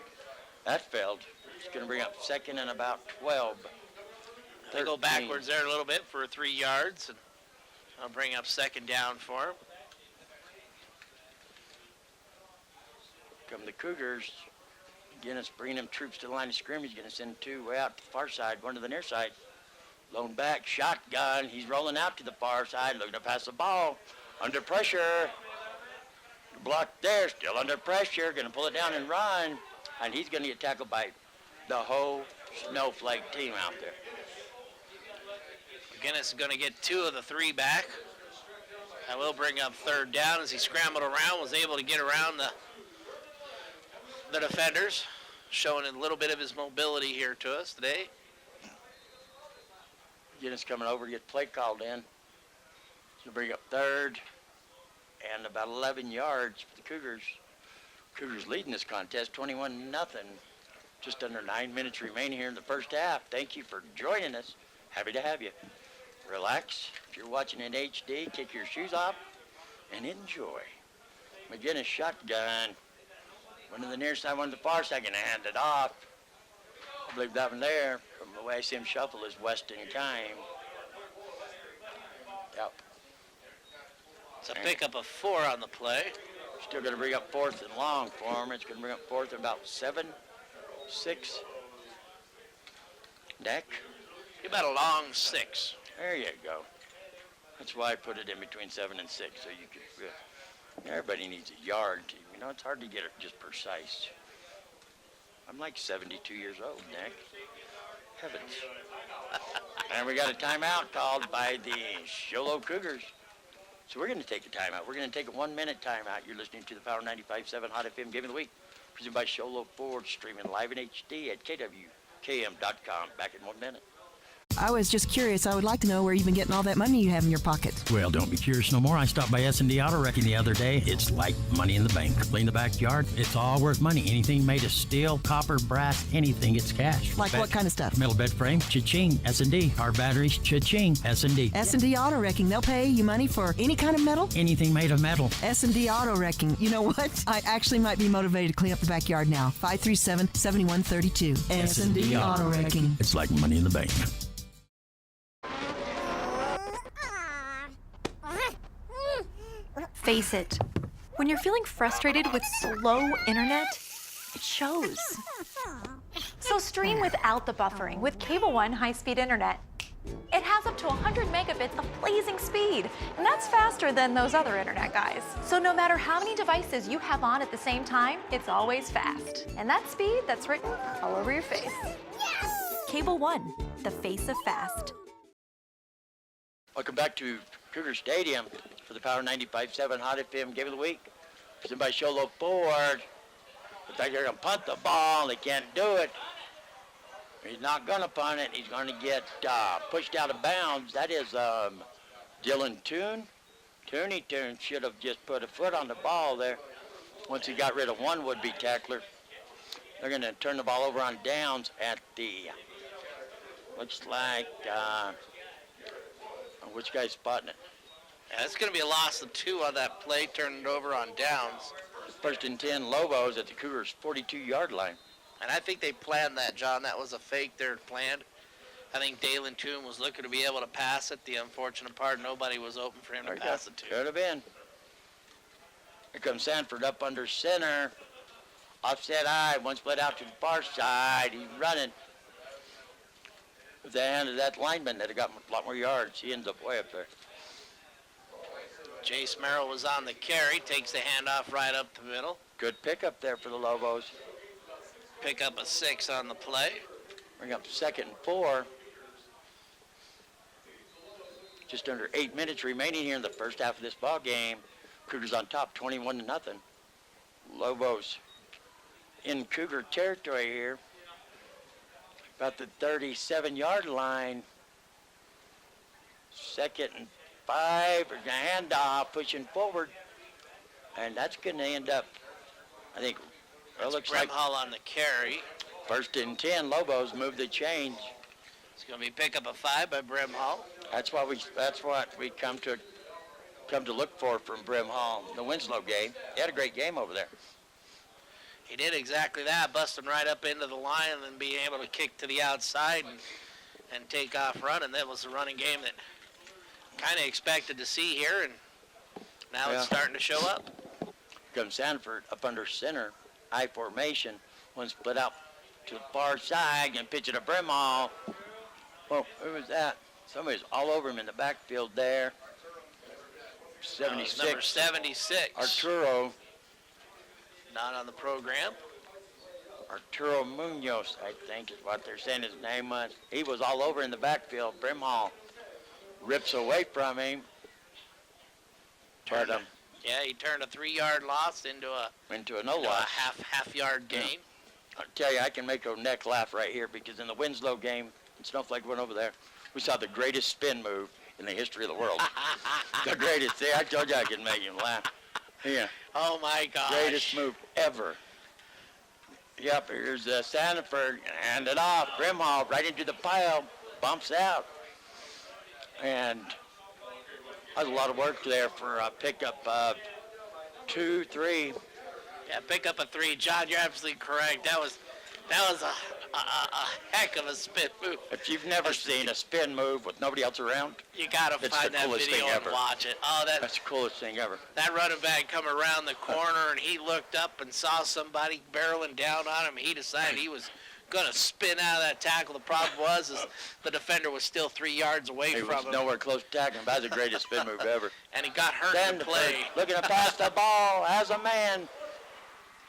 That failed. He's going to bring up second and about 12. They go backwards there a little bit for 3 yards, and I'll bring up second down for him. Come the Cougars. Again, it's bringing them troops to the line of scrimmage. Going to send two way out to the far side, one to the near side. Lone back, shotgun. He's rolling out to the far side, looking to pass the ball. Under pressure. Blocked there, still under pressure. Going to pull it down and run. And he's going to get tackled by the whole Snowflake team out there. McGinnis is going to get 2 of the 3 back. I will bring up third down as he scrambled around, was able to get around the defenders, showing a little bit of his mobility here to us today. McGinnis coming over to get play called in. So bring up third and about 11 yards for the Cougars. Cougars leading this contest 21-0. Just under 9 minutes remaining here in the first half. Thank you for joining us. Happy to have you. Relax. If you're watching in HD, kick your shoes off and enjoy. McGinnis shotgun. One to the near side, one to the far side. Going to hand it off. I believe that one there, from the way I see him shuffle, is Weston Kime. Yep. It's a pickup of 4 on the play. Still going to bring up 4th and long for him. It's going to bring up 4th and about 7, 6. Deck. About a long 6. There you go. That's why I put it in between 7 and 6, so you could. Everybody needs a yard. You know, it's hard to get it just precise. I'm like 72 years old, Nick. Heavens. And we got a timeout called by the Sholo Cougars. So we're going to take a timeout. We're going to take a 1-minute timeout. You're listening to the Power 95.7 Hot FM Game of the Week, presented by Sholo Ford, streaming live in HD at KWKM.com. Back in 1 minute. I was just curious. I would like to know where you've been getting all that money you have in your pocket. Well, don't be curious no more. I stopped by S&D Auto Wrecking the other day. It's like money in the bank. Clean the backyard. It's all worth money. Anything made of steel, copper, brass, anything, it's cash. Like what kind of stuff? Metal bed frame, cha-ching. S&D. Car batteries, cha-ching. S&D. S&D Auto Wrecking. They'll pay you money for any kind of metal? Anything made of metal. S&D Auto Wrecking. You know what? I actually might be motivated to clean up the backyard now. 537-7132. S&D Auto Wrecking. It's like money in the bank. Face it. When you're feeling frustrated with slow internet, it shows. So stream without the buffering with Cable One high-speed internet. It has up to 100 megabits of blazing speed, and that's faster than those other internet guys. So no matter how many devices you have on at the same time, it's always fast. And that speed, that's written all over your face. Cable One, the face of fast. Welcome back to Cougar Stadium for the Power 95.7 Hot FM Game of the Week, presented by Sholo Ford. Looks like they're going to punt the ball. They can't do it. He's not going to punt it. He's going to get pushed out of bounds. That is Dylan Toon. Toon should have just put a foot on the ball there once he got rid of one would-be tackler. They're going to turn the ball over on downs at the, looks like, which guy's spotting it? Yeah, it's going to be a loss of 2 on that play, turning it over on downs. First and 10, Lobos at the Cougars' 42-yard line. And I think they planned that, John. That was a fake they planned. I think Dalen Toon was looking to be able to pass it. The unfortunate part, nobody was open for him to pass it to. Could have been. Here comes Sanford up under center. Offset eye, one split out to the far side. He's running. With the hand of that lineman that had got a lot more yards, he ends up way up there. Jace Merrill was on the carry, takes the handoff right up the middle. Good pickup there for the Lobos. Pick up a 6 on the play. Bring up 2nd and 4. Just under 8 minutes remaining here in the first half of this ball game. Cougars on top, 21-0. Lobos in Cougar territory here. about the 37-yard line. 2nd and 5, we're gonna hand off, pushing forward, and that's gonna end up, I think, it looks like Brimhall on the carry. 1st and 10. Lobos move the chains. It's going to be pick up a 5 by Brimhall. That's what we come to look for from Brimhall. The Winslow game. He had a great game over there. He did exactly that, busting right up into the line and then being able to kick to the outside and take off running. That was the running game that kind of expected to see here, and now it's starting to show up. Comes Sanford up under center, I formation, one split out to the far side and pitch it to Brimhall. Well, who was that? Somebody's all over him in the backfield there. 76. Number 76. Arturo. Not on the program. Arturo Munoz, I think is what they're saying his name was. He was all over in the backfield. Brimhall rips away from him. He turned a 3-yard loss into a no loss. A half-yard gain. Yeah. I'll tell you, I can make a neck laugh right here because in the Winslow game, Snowflake went over there, we saw the greatest spin move in the history of the world. The greatest. See, I told you I could make him laugh. Yeah. Oh, my gosh. Greatest move ever. Yep, here's Sanford, hand it off. Brimhall right into the pile, bumps out. And that was a lot of work there for a pickup 2, 3. Yeah, pick up a 3. John, you're absolutely correct. That was a heck of a spin move. If you've never seen a spin move with nobody else around, you got to find that video and watch it. Oh, that's the coolest thing ever. That running back come around the corner, and he looked up and saw somebody barreling down on him. He decided he was going to spin out of that tackle. The problem was is the defender was still 3 yards away from him. He was nowhere close to tackling. That's the greatest spin move ever. And he got hurt in the play. Looking to pass the ball as a man.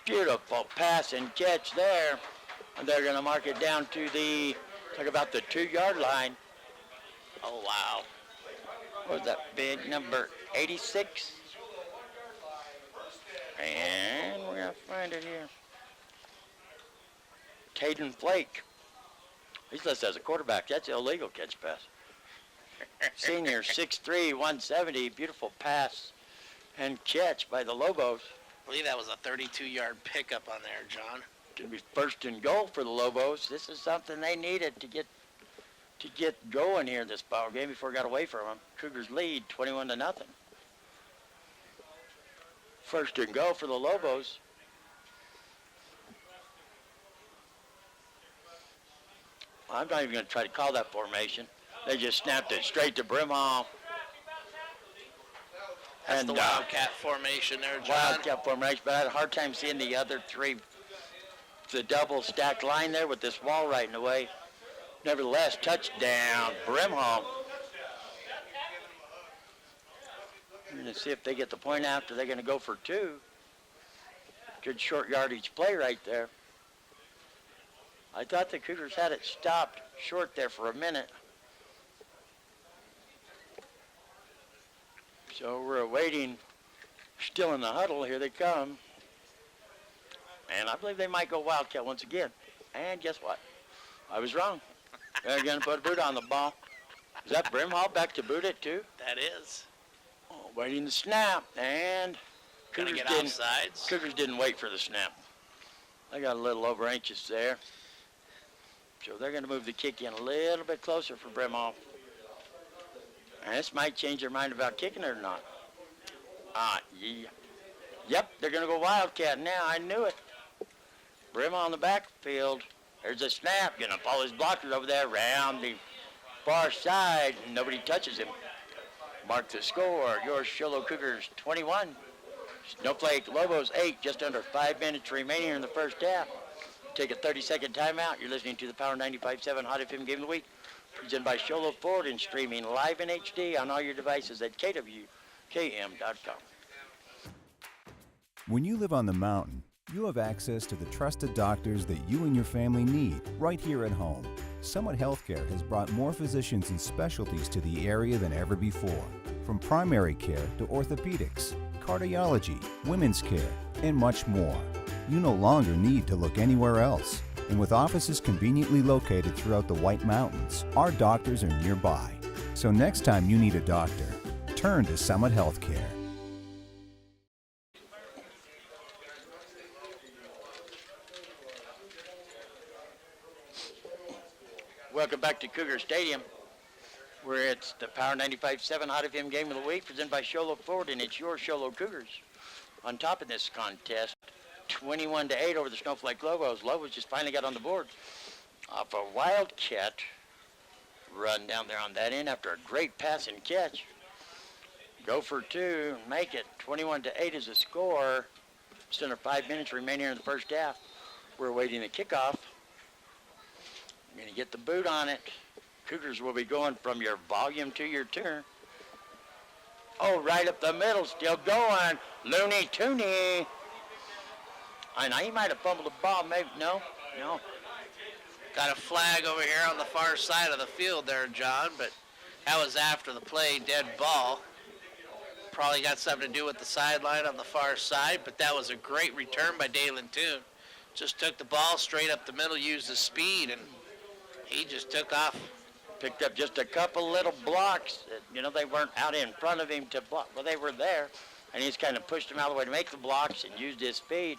Beautiful pass and catch there. And they're going to mark it down to about the 2-yard line. Oh, wow. What was that big number? 86? And we're going to find it here. Caden Flake. He's listed as a quarterback. That's illegal catch pass. Senior, 6'3", 170. Beautiful pass and catch by the Lobos. I believe that was a 32-yard pickup on there, John. Going to be 1st and goal for the Lobos. This is something they needed to get going here in this ball game before it got away from them. Cougars lead 21-0. 1st and goal for the Lobos. I'm not even going to try to call that formation. They just snapped it straight to Brimhall. That's the Wildcat formation there, John. Wildcat formation, but I had a hard time seeing the other 3. The double stacked line there with this wall right in the way. Nevertheless, touchdown, Brimhall. We're going to see if they get the point after. They're going to go for 2. Good short yardage play right there. I thought the Cougars had it stopped short there for a minute. So we're awaiting, still in the huddle. Here they come. And I believe they might go Wildcat once again. And guess what? I was wrong. They're going to put a boot on the ball. Is that Brimhall back to boot it too? That is. Oh, waiting the snap. And Cougars didn't wait for the snap. They got a little over anxious there. So they're going to move the kick in a little bit closer for Brimhall. And this might change their mind about kicking it or not. Yeah. Yep, they're going to go Wildcat now. I knew it. Brimhall on the backfield. There's a snap. Going to follow his blockers over there around the far side. Nobody touches him. Mark the score. Your Shiloh Cougars 21. Snowflake Lobos 8. Just under 5 minutes remaining in the first half. Take a 30-second timeout. You're listening to the Power 95.7 Hot FM Game of the Week. Presented by Shiloh Ford and streaming live in HD on all your devices at KWKM.com. When you live on the mountain, you have access to the trusted doctors that you and your family need right here at home. Summit Healthcare has brought more physicians and specialties to the area than ever before. From primary care to orthopedics, cardiology, women's care, and much more. You no longer need to look anywhere else. And with offices conveniently located throughout the White Mountains, our doctors are nearby. So next time you need a doctor, turn to Summit Healthcare. Welcome back to Cougar Stadium, where it's the Power 95.7 Hot FM Game of the Week, presented by Sholo Ford, and it's your Sholo Cougars. On top of this contest, 21-8 over the Snowflake Lobos. Lobos just finally got on the board off a wildcat run down there on that end after a great pass and catch. Go for two and make it. 21-8 is the score. Just under 5 minutes remaining in the first half. We're awaiting the kickoff. You're going to get the boot on it. Cougars will be going from your volume to your tuner. Oh, right up the middle, still going. Looney Tooney. I know he might have fumbled the ball, maybe. No. Got a flag over here on the far side of the field there, John, but that was after the play, dead ball. Probably got something to do with the sideline on the far side, but that was a great return by Dalen Toon. Just took the ball straight up the middle, used his speed, and he just took off. Picked up just a couple little blocks. They weren't out in front of him to block. Well, they were there, and he's kind of pushed him out of the way to make the blocks and used his speed.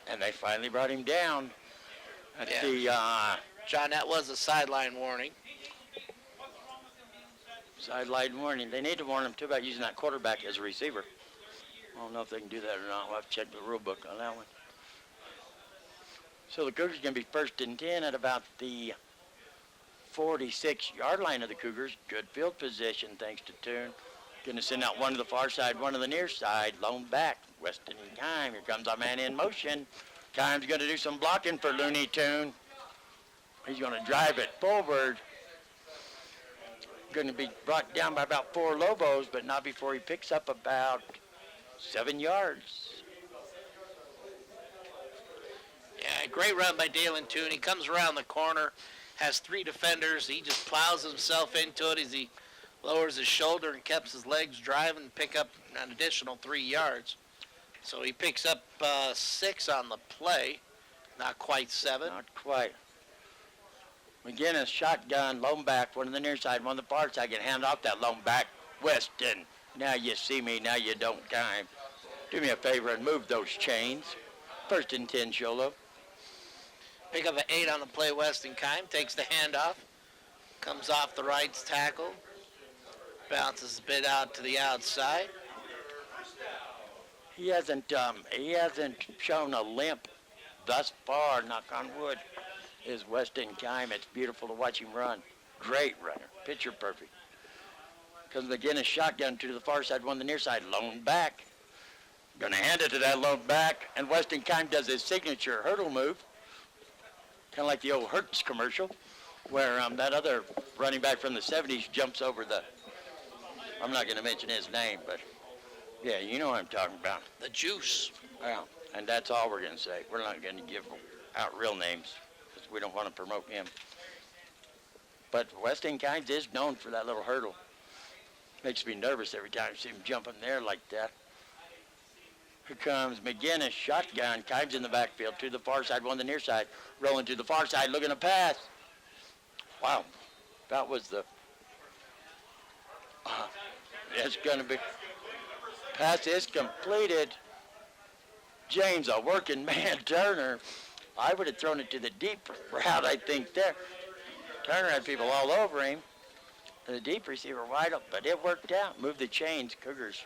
And they finally brought him down. John, that was a sideline warning. Sideline warning. They need to warn him, too, about using that quarterback as a receiver. I don't know if they can do that or not. We'll have to check the rule book on that one. So the Cougars are going to be 1st and 10 at about the 46-yard line of the Cougars. Good field position, thanks to Toon. Going to send out one to the far side, one to the near side. Lone back, Weston Kime. Here comes our man in motion. Kime's going to do some blocking for Looney Toon. He's going to drive it forward. Going to be brought down by about 4 Lobos, but not before he picks up about 7 yards. Yeah, great run by Dalen Toon. He comes around the corner, has 3 defenders. He just plows himself into it as he lowers his shoulder and keeps his legs driving and pick up an additional 3 yards. So he picks up 6 on the play. Not quite 7. Not quite. McGinnis, shotgun, lone back, one on the near side, one on the far side. Can hand off that lone back. Weston, now you see me, now you don't, Kime. Do me a favor and move those chains. 1st and 10, Sholo. Pick up an 8 on the play. Weston Kime takes the handoff. Comes off the right tackle. Bounces a bit out to the outside. He hasn't shown a limp thus far, knock on wood, is Weston Kime. It's beautiful to watch him run. Great runner, picture perfect. Comes McGinnis, shotgun to the far side, one on the near side, lone back. Gonna hand it to that lone back, and Weston Kime does his signature hurdle move, kind of like the old Hertz commercial, where that other running back from the 70s jumps over the, I'm not gonna mention his name, but yeah, you know what I'm talking about. The juice. Yeah, and that's all we're gonna say. We're not gonna give out real names because we don't want to promote him. But Weston Kime is known for that little hurdle. Makes me nervous every time I see him jumping there like that. Here comes McGinnis, shotgun. Kime's in the backfield to the far side, one on the near side. Rolling to the far side, looking to pass. Wow, that was the, it's gonna be, pass is completed. James, a working man, Turner. I would have thrown it to the deep route, I think, there. Turner had people all over him. The deep receiver wide open, but it worked out. Move the chains, Cougars.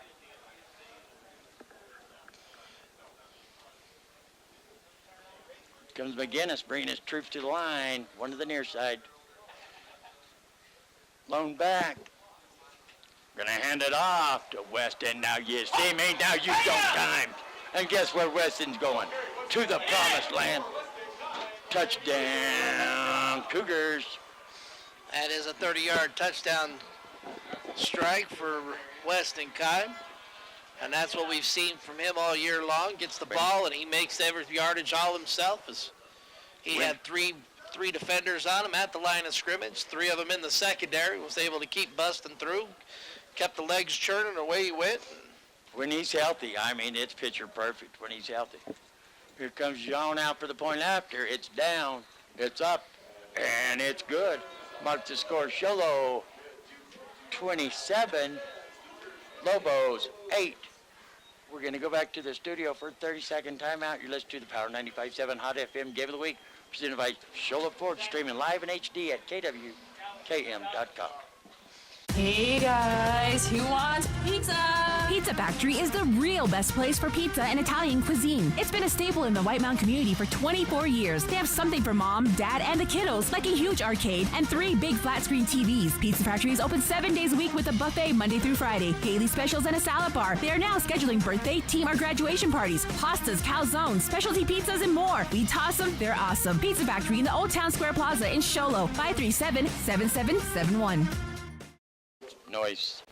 Comes McGinnis, bringing his troops to the line. One to the near side. Lone back. Gonna hand it off to Weston. Now you see me, now you don't time. And guess where Weston's going? To the promised land. Touchdown, Cougars. That is a 30-yard touchdown strike for Weston Kime. And that's what we've seen from him all year long. Gets the ball, and he makes every yardage all himself. As he had three defenders on him at the line of scrimmage, 3 of them in the secondary, was able to keep busting through, kept the legs churning, away he went. When he's healthy, I mean, it's picture perfect when he's healthy. Here comes Jean out for the point after. It's down, it's up, and it's good. Mark the score, Sholo 27, Lobos 8. We're going to go back to the studio for a 30-second timeout. You're listening to the Power 95.7 Hot FM Game of the Week, presented by Sholo Ford, streaming live in HD at KWKM.com. Hey guys, who wants pizza? Pizza Factory is the real best place for pizza and Italian cuisine. It's been a staple in the White Mountain community for 24 years. They have something for mom, dad, and the kiddos, like a huge arcade and 3 big flat screen TVs. Pizza Factory is open 7 days a week with a buffet Monday through Friday, daily specials, and a salad bar. They are now scheduling birthday, team, or graduation parties, pastas, calzones, specialty pizzas, and more. We toss them, they're awesome. Pizza Factory in the Old Town Square Plaza in Sholo, 537-7771. Noise.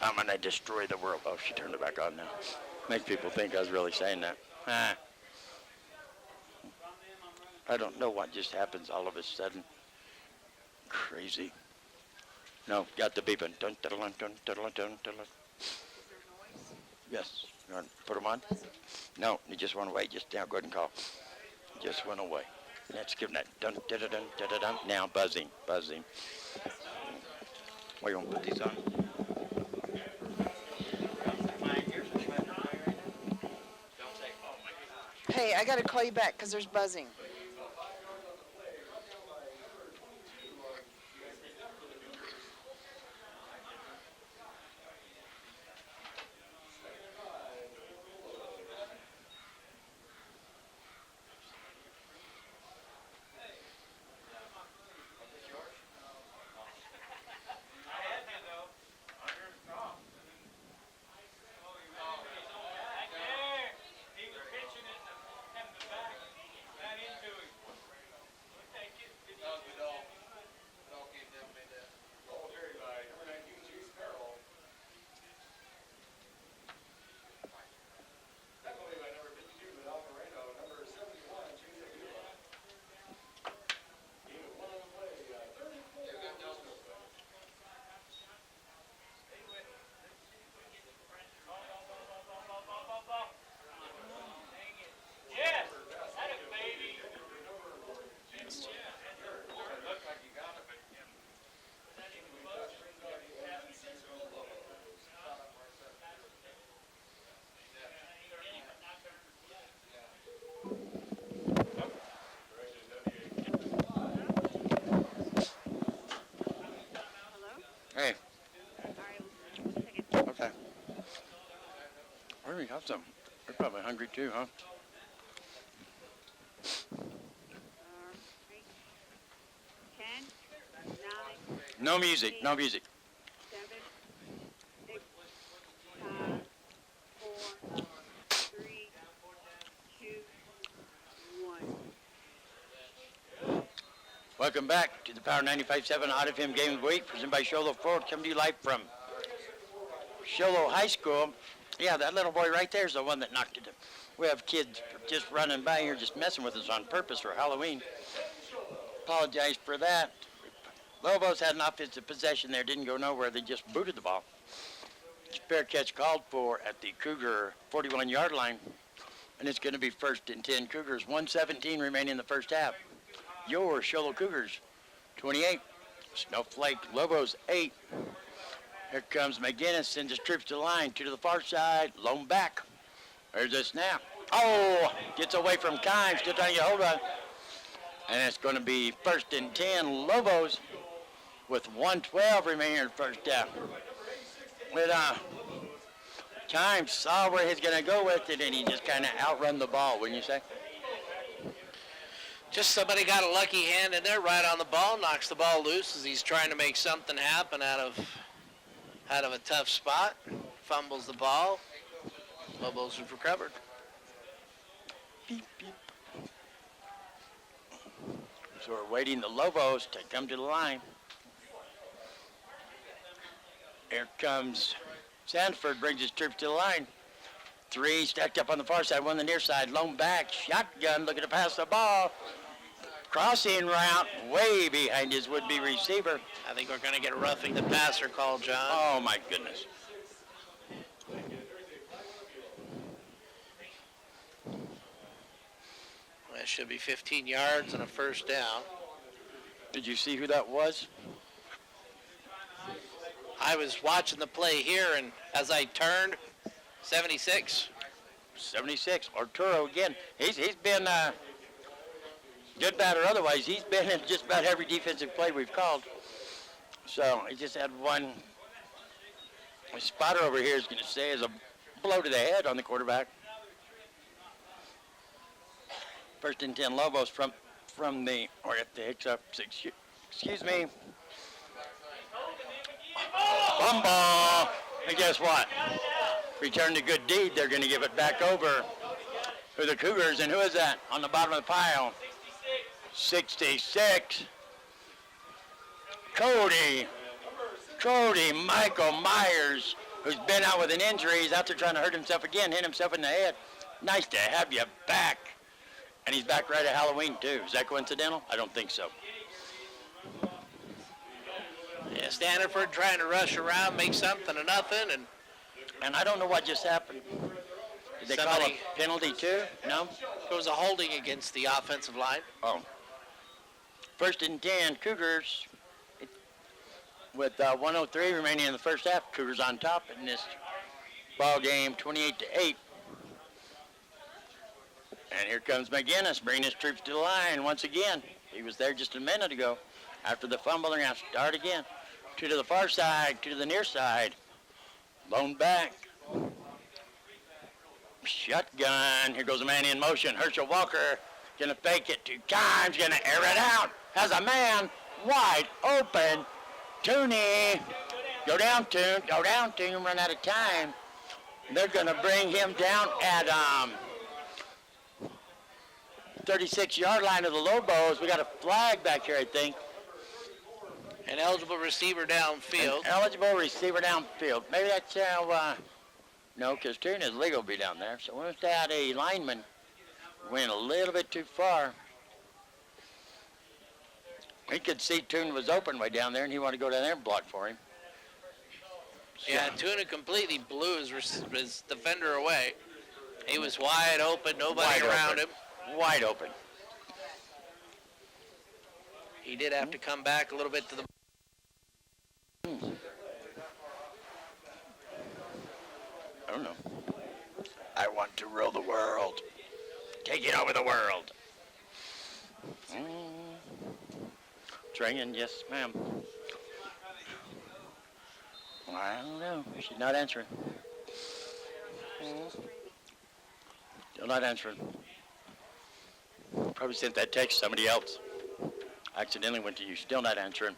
I'm going to destroy the world. Oh, she turned it back on now. Makes people think I was really saying that. I don't know what just happens all of a sudden. Crazy. No, got the beeping. Dun, dun, dun, dun, dun, dun, dun, dun. Yes. You want to put them on? No, he just went away. Just now, go ahead and call. Just went away. Let's give him that. Dun, dun, dun, dun, dun, dun. Now, buzzing. Why you want to put these on? Hey, I gotta call you back because there's buzzing. Hey. Okay. Where do we have some? They're probably hungry too, huh? 10, 9. No music. 7, 6, 5, 4, 3, 2, 1. Welcome back to the Power 95.7 Hot FM Game of the Week, presented by Sholo Ford, coming to you live from Sholo High School. Yeah, that little boy right there is the one that knocked it. We have kids just running by here, just messing with us on purpose for Halloween. Apologize for that. Lobos had an offensive possession there, didn't go nowhere. They just booted the ball. Fair catch called for at the Cougar 41-yard line, and it's going to be 1st and 10 Cougars. 1:17 remaining in the first half. Your Sholo Cougars 28, Snowflake Lobos 8. Here comes McGinnis, sends his troops to the line, 2 to the far side, lone back. There's a snap. Oh, gets away from Kime, still trying to get hold of it. And it's going to be 1st and 10 Lobos with 1:12 remaining in the first half. with time, saw where he's going to go with it, and he just kind of outrun the ball, wouldn't you say? Just somebody got a lucky hand in there right on the ball, knocks the ball loose as he's trying to make something happen out of a tough spot. Fumbles the ball. Lobos have recovered. Beep, beep. So we're waiting the Lobos to come to the line. Here comes Sanford, brings his troops to the line. 3 stacked up on the far side, 1 on the near side, lone back, shotgun, looking to pass the ball. Crossing route, way behind his would-be receiver. I think we're going to get a roughing the passer call, John. Oh, my goodness. That should be 15 yards and a first down. Did you see who that was? I was watching the play here, and as I turned, 76. 76, Arturo again. He's been good, bad, or otherwise. He's been in just about every defensive play we've called. So he just had one. A spotter over here is going to say is a blow to the head on the quarterback. 1st and 10 Lobos from the, or if the hicks up, excuse me. Bumble. And guess what? Return to good deed. They're going to give it back over to the Cougars. And who is that on the bottom of the pile? 66. Cody Michael Myers, who's been out with an injury. He's out there trying to hurt himself again, hit himself in the head. Nice to have you back. And he's back right at Halloween, too. Is that coincidental? I don't think so. Yeah, Stanford trying to rush around, make something of nothing, and I don't know what just happened. Did they call a penalty, too? No? It was a holding against the offensive line. Oh. 1st and 10, Cougars. With 1:03 remaining in the first half, Cougars on top in this ball game, 28-8. And here comes McGinnis, bringing his troops to the line once again. He was there just a minute ago. After the fumble, they're going to start again. 2 to the far side, 2 to the near side. Lone back. Shotgun. Here goes a man in motion. Herschel Walker going to fake it 2 times, going to air it out. Has a man wide open. Tooney. Go down, Toon. Go down, Toon. Run out of time. They're going to bring him down at 36-yard line of the Lobos. We got a flag back here, I think. An eligible receiver downfield. An eligible receiver downfield. Maybe that's how, no, because Toon is legal to be down there. So once that a lineman went a little bit too far. He could see Toon was open way down there, and he wanted to go down there and block for him. So. Yeah, Tuna completely blew his defender away. He was wide open, nobody around him. Wide open. He did have to come back a little bit to the... I don't know. I want to rule the world. Taking over the world. It's ringing, yes, ma'am. I don't know. She's not answering. Still not answering. Probably sent that text to somebody else. Accidentally went to you. Still not answering.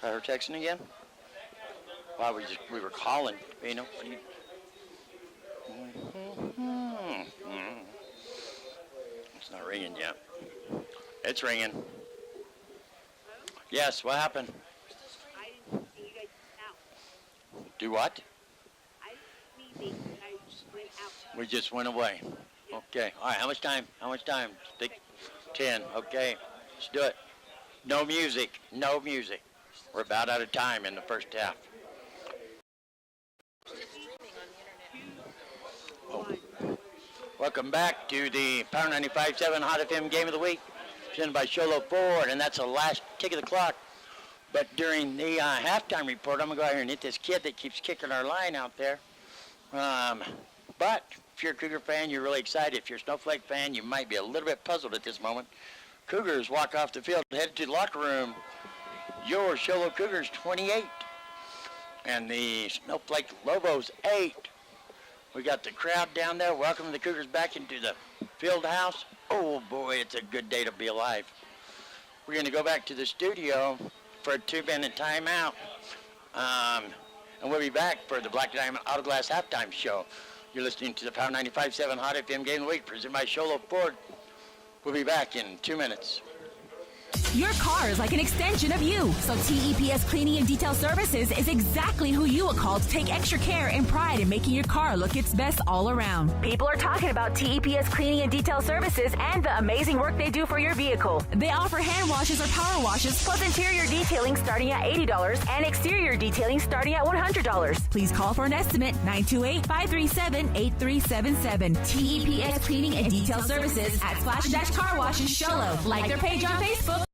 Her texting again? Wow, we were calling, you know. It's not ringing yet. It's ringing. Yes, what happened? I didn't see you guys out. Do what? I didn't see you guys went out. We just went away. Okay. All right, how much time? How much time? Stick 10. Okay. Let's do it. No music. No music. We're about out of time in the first half. Oh. Welcome back to the Power 95.7 Hot FM Game of the Week, presented by Sholo Ford, and that's the last tick of the clock. But during the halftime report, I'm going to go out here and hit this kid that keeps kicking our line out there. But if you're a Cougar fan, you're really excited. If you're a Snowflake fan, you might be a little bit puzzled at this moment. Cougars walk off the field, headed to the locker room. Your Show Cougars 28. And the Snowflake Lobos 8. We got the crowd down there. Welcome the Cougars back into the field house. Oh boy, it's a good day to be alive. We're going to go back to the studio for a 2-minute timeout. And we'll be back for the Black Diamond Auto Glass halftime show. You're listening to the Power 95.7 Hot FM Game of the Week, presented by Sholo Ford. We'll be back in 2 minutes. Your car is like an extension of you, so TEPS Cleaning and Detail Services is exactly who you would call to take extra care and pride in making your car look its best all around. People are talking about TEPS Cleaning and Detail Services and the amazing work they do for your vehicle. They offer hand washes or power washes, plus interior detailing starting at $80 and exterior detailing starting at $100. Please call for an estimate, 928-537-8377. TEPS Cleaning and Detail Services at Splash Dash Car Wash in Sholo. Like their page on Facebook.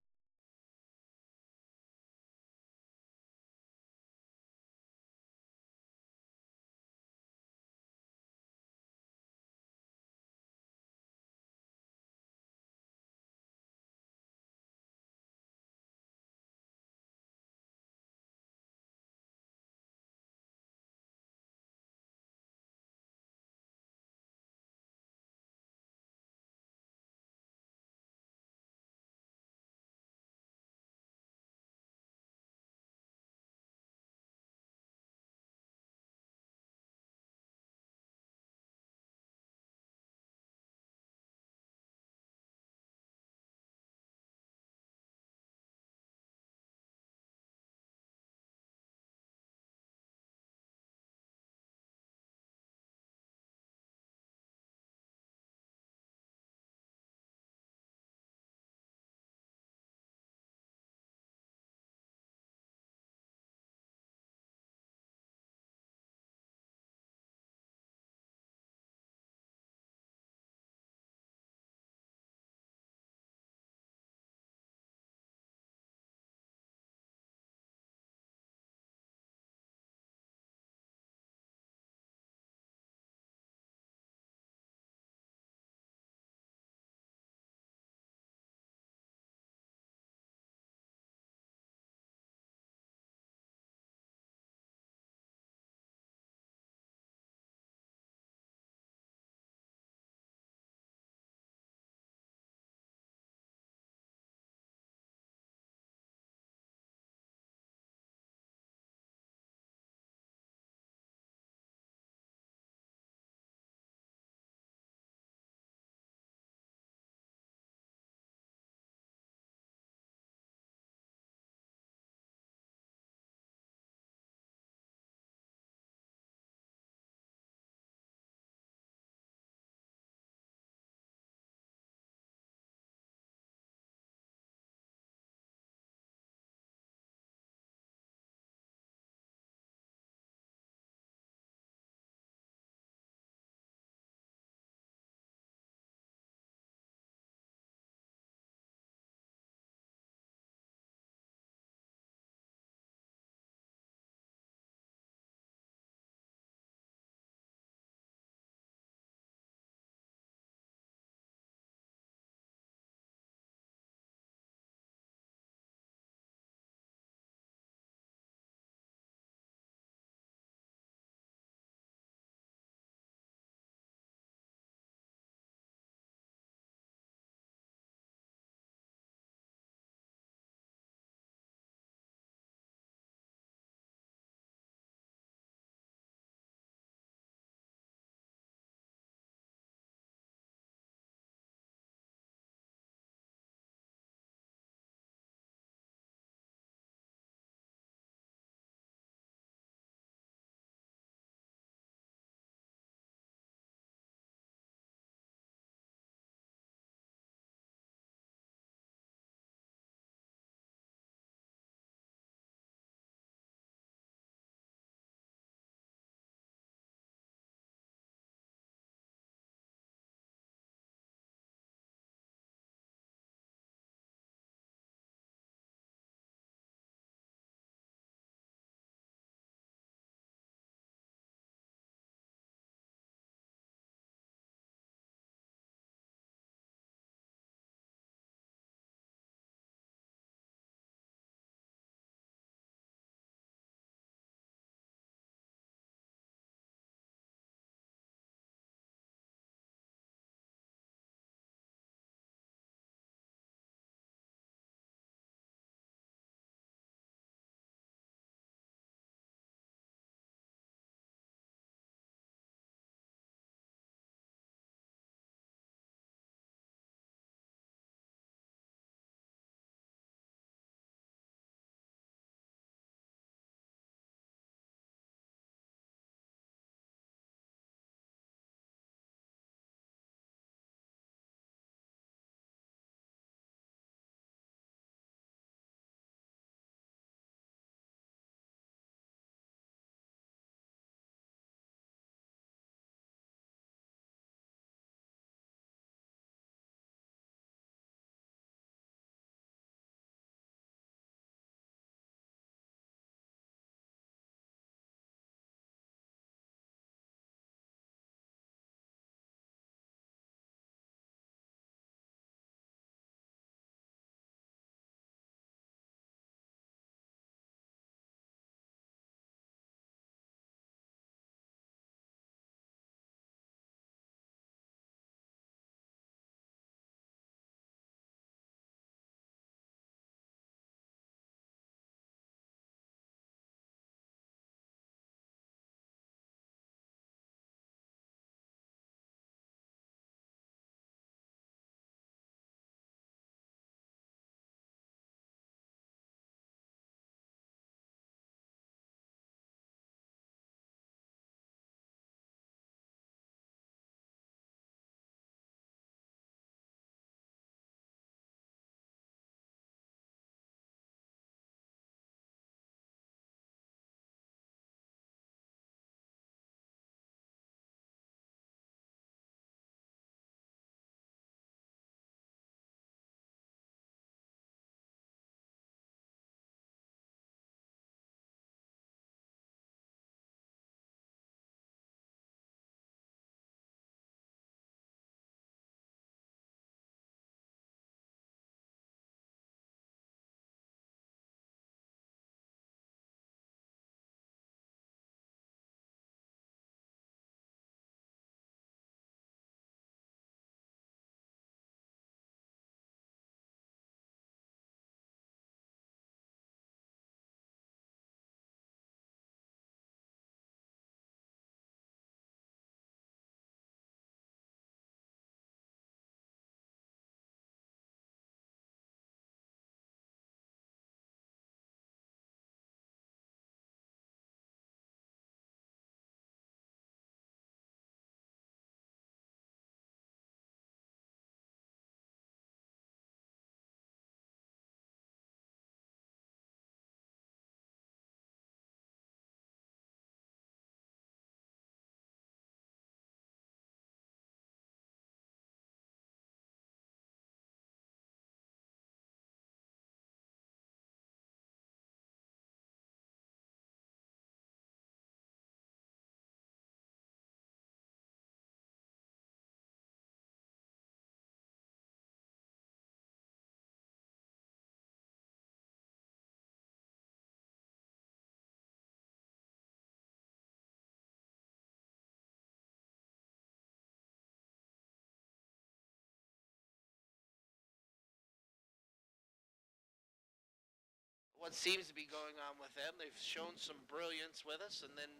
what seems to be going on with them. They've shown some brilliance with us, and then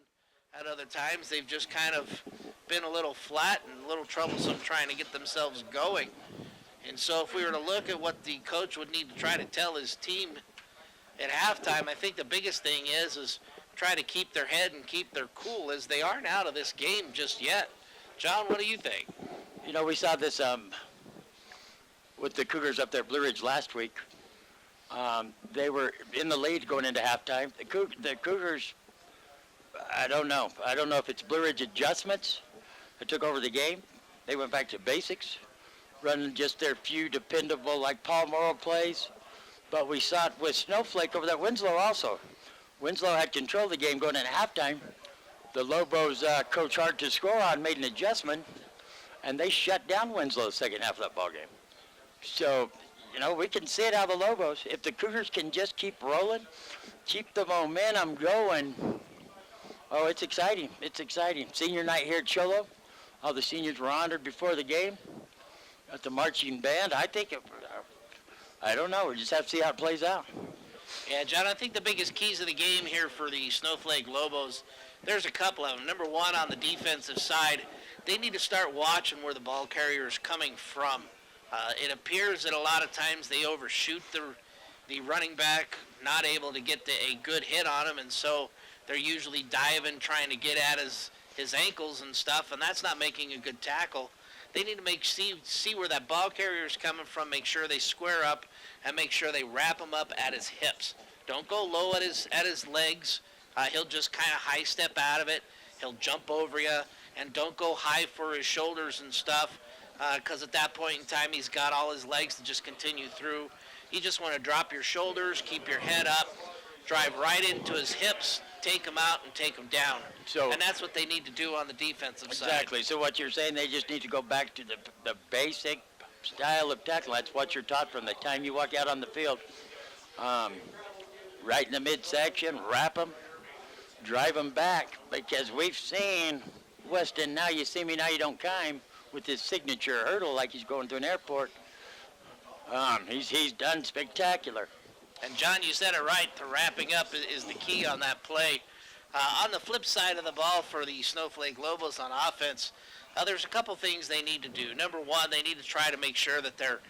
at other times they've just kind of been a little flat and a little troublesome trying to get themselves going. And so if we were to look at what the coach would need to try to tell his team at halftime, I think the biggest thing is try to keep their head and keep their cool, as they aren't out of this game just yet. John, what do you think? You know, we saw this with the Cougars up there at Blue Ridge last week. They were in the lead going into halftime. The Cougars, I don't know. I don't know if it's Blue Ridge adjustments that took over the game. They went back to basics, running just their few dependable, like Paul Morrow plays. But we saw it with Snowflake over there. Winslow also. Winslow had control of the game going into halftime. The Lobos coach hard to score on made an adjustment, and they shut down Winslow the second half of that ball game. So, you know, we can see it out of the Lobos. If the Cougars can just keep rolling, keep the momentum going, oh, it's exciting. It's exciting. Senior night here at Cholo. All the seniors were honored before the game. Got the marching band. I think, I don't know. We just have to see how it plays out. Yeah, John, I think the biggest keys of the game here for the Snowflake Lobos, there's a couple of them. Number one, on the defensive side, they need to start watching where the ball carrier is coming from. It appears that a lot of times they overshoot the running back, not able to get a good hit on him, and so they're usually diving, trying to get at his ankles and stuff, and that's not making a good tackle. They need to see where that ball carrier is coming from, make sure they square up, and make sure they wrap him up at his hips. Don't go low at his legs. He'll just kind of high step out of it. He'll jump over you, and don't go high for his shoulders and stuff, because at that point in time he's got all his legs to just continue through. You just want to drop your shoulders, keep your head up, drive right into his hips, take him out and take him down. And that's what they need to do on the defensive side. Exactly. So what you're saying, they just need to go back to the basic style of tackle. That's what you're taught from the time you walk out on the field. Right in the midsection, wrap them, drive them back, because we've seen Weston, now you see me, now you don't climb, with his signature hurdle like he's going through an airport. He's done spectacular. And John, you said it right, the wrapping up is the key on that play. On the flip side of the ball for the Snowflake Lobos on offense, there's a couple things they need to do. Number one, they need to try to make sure that they're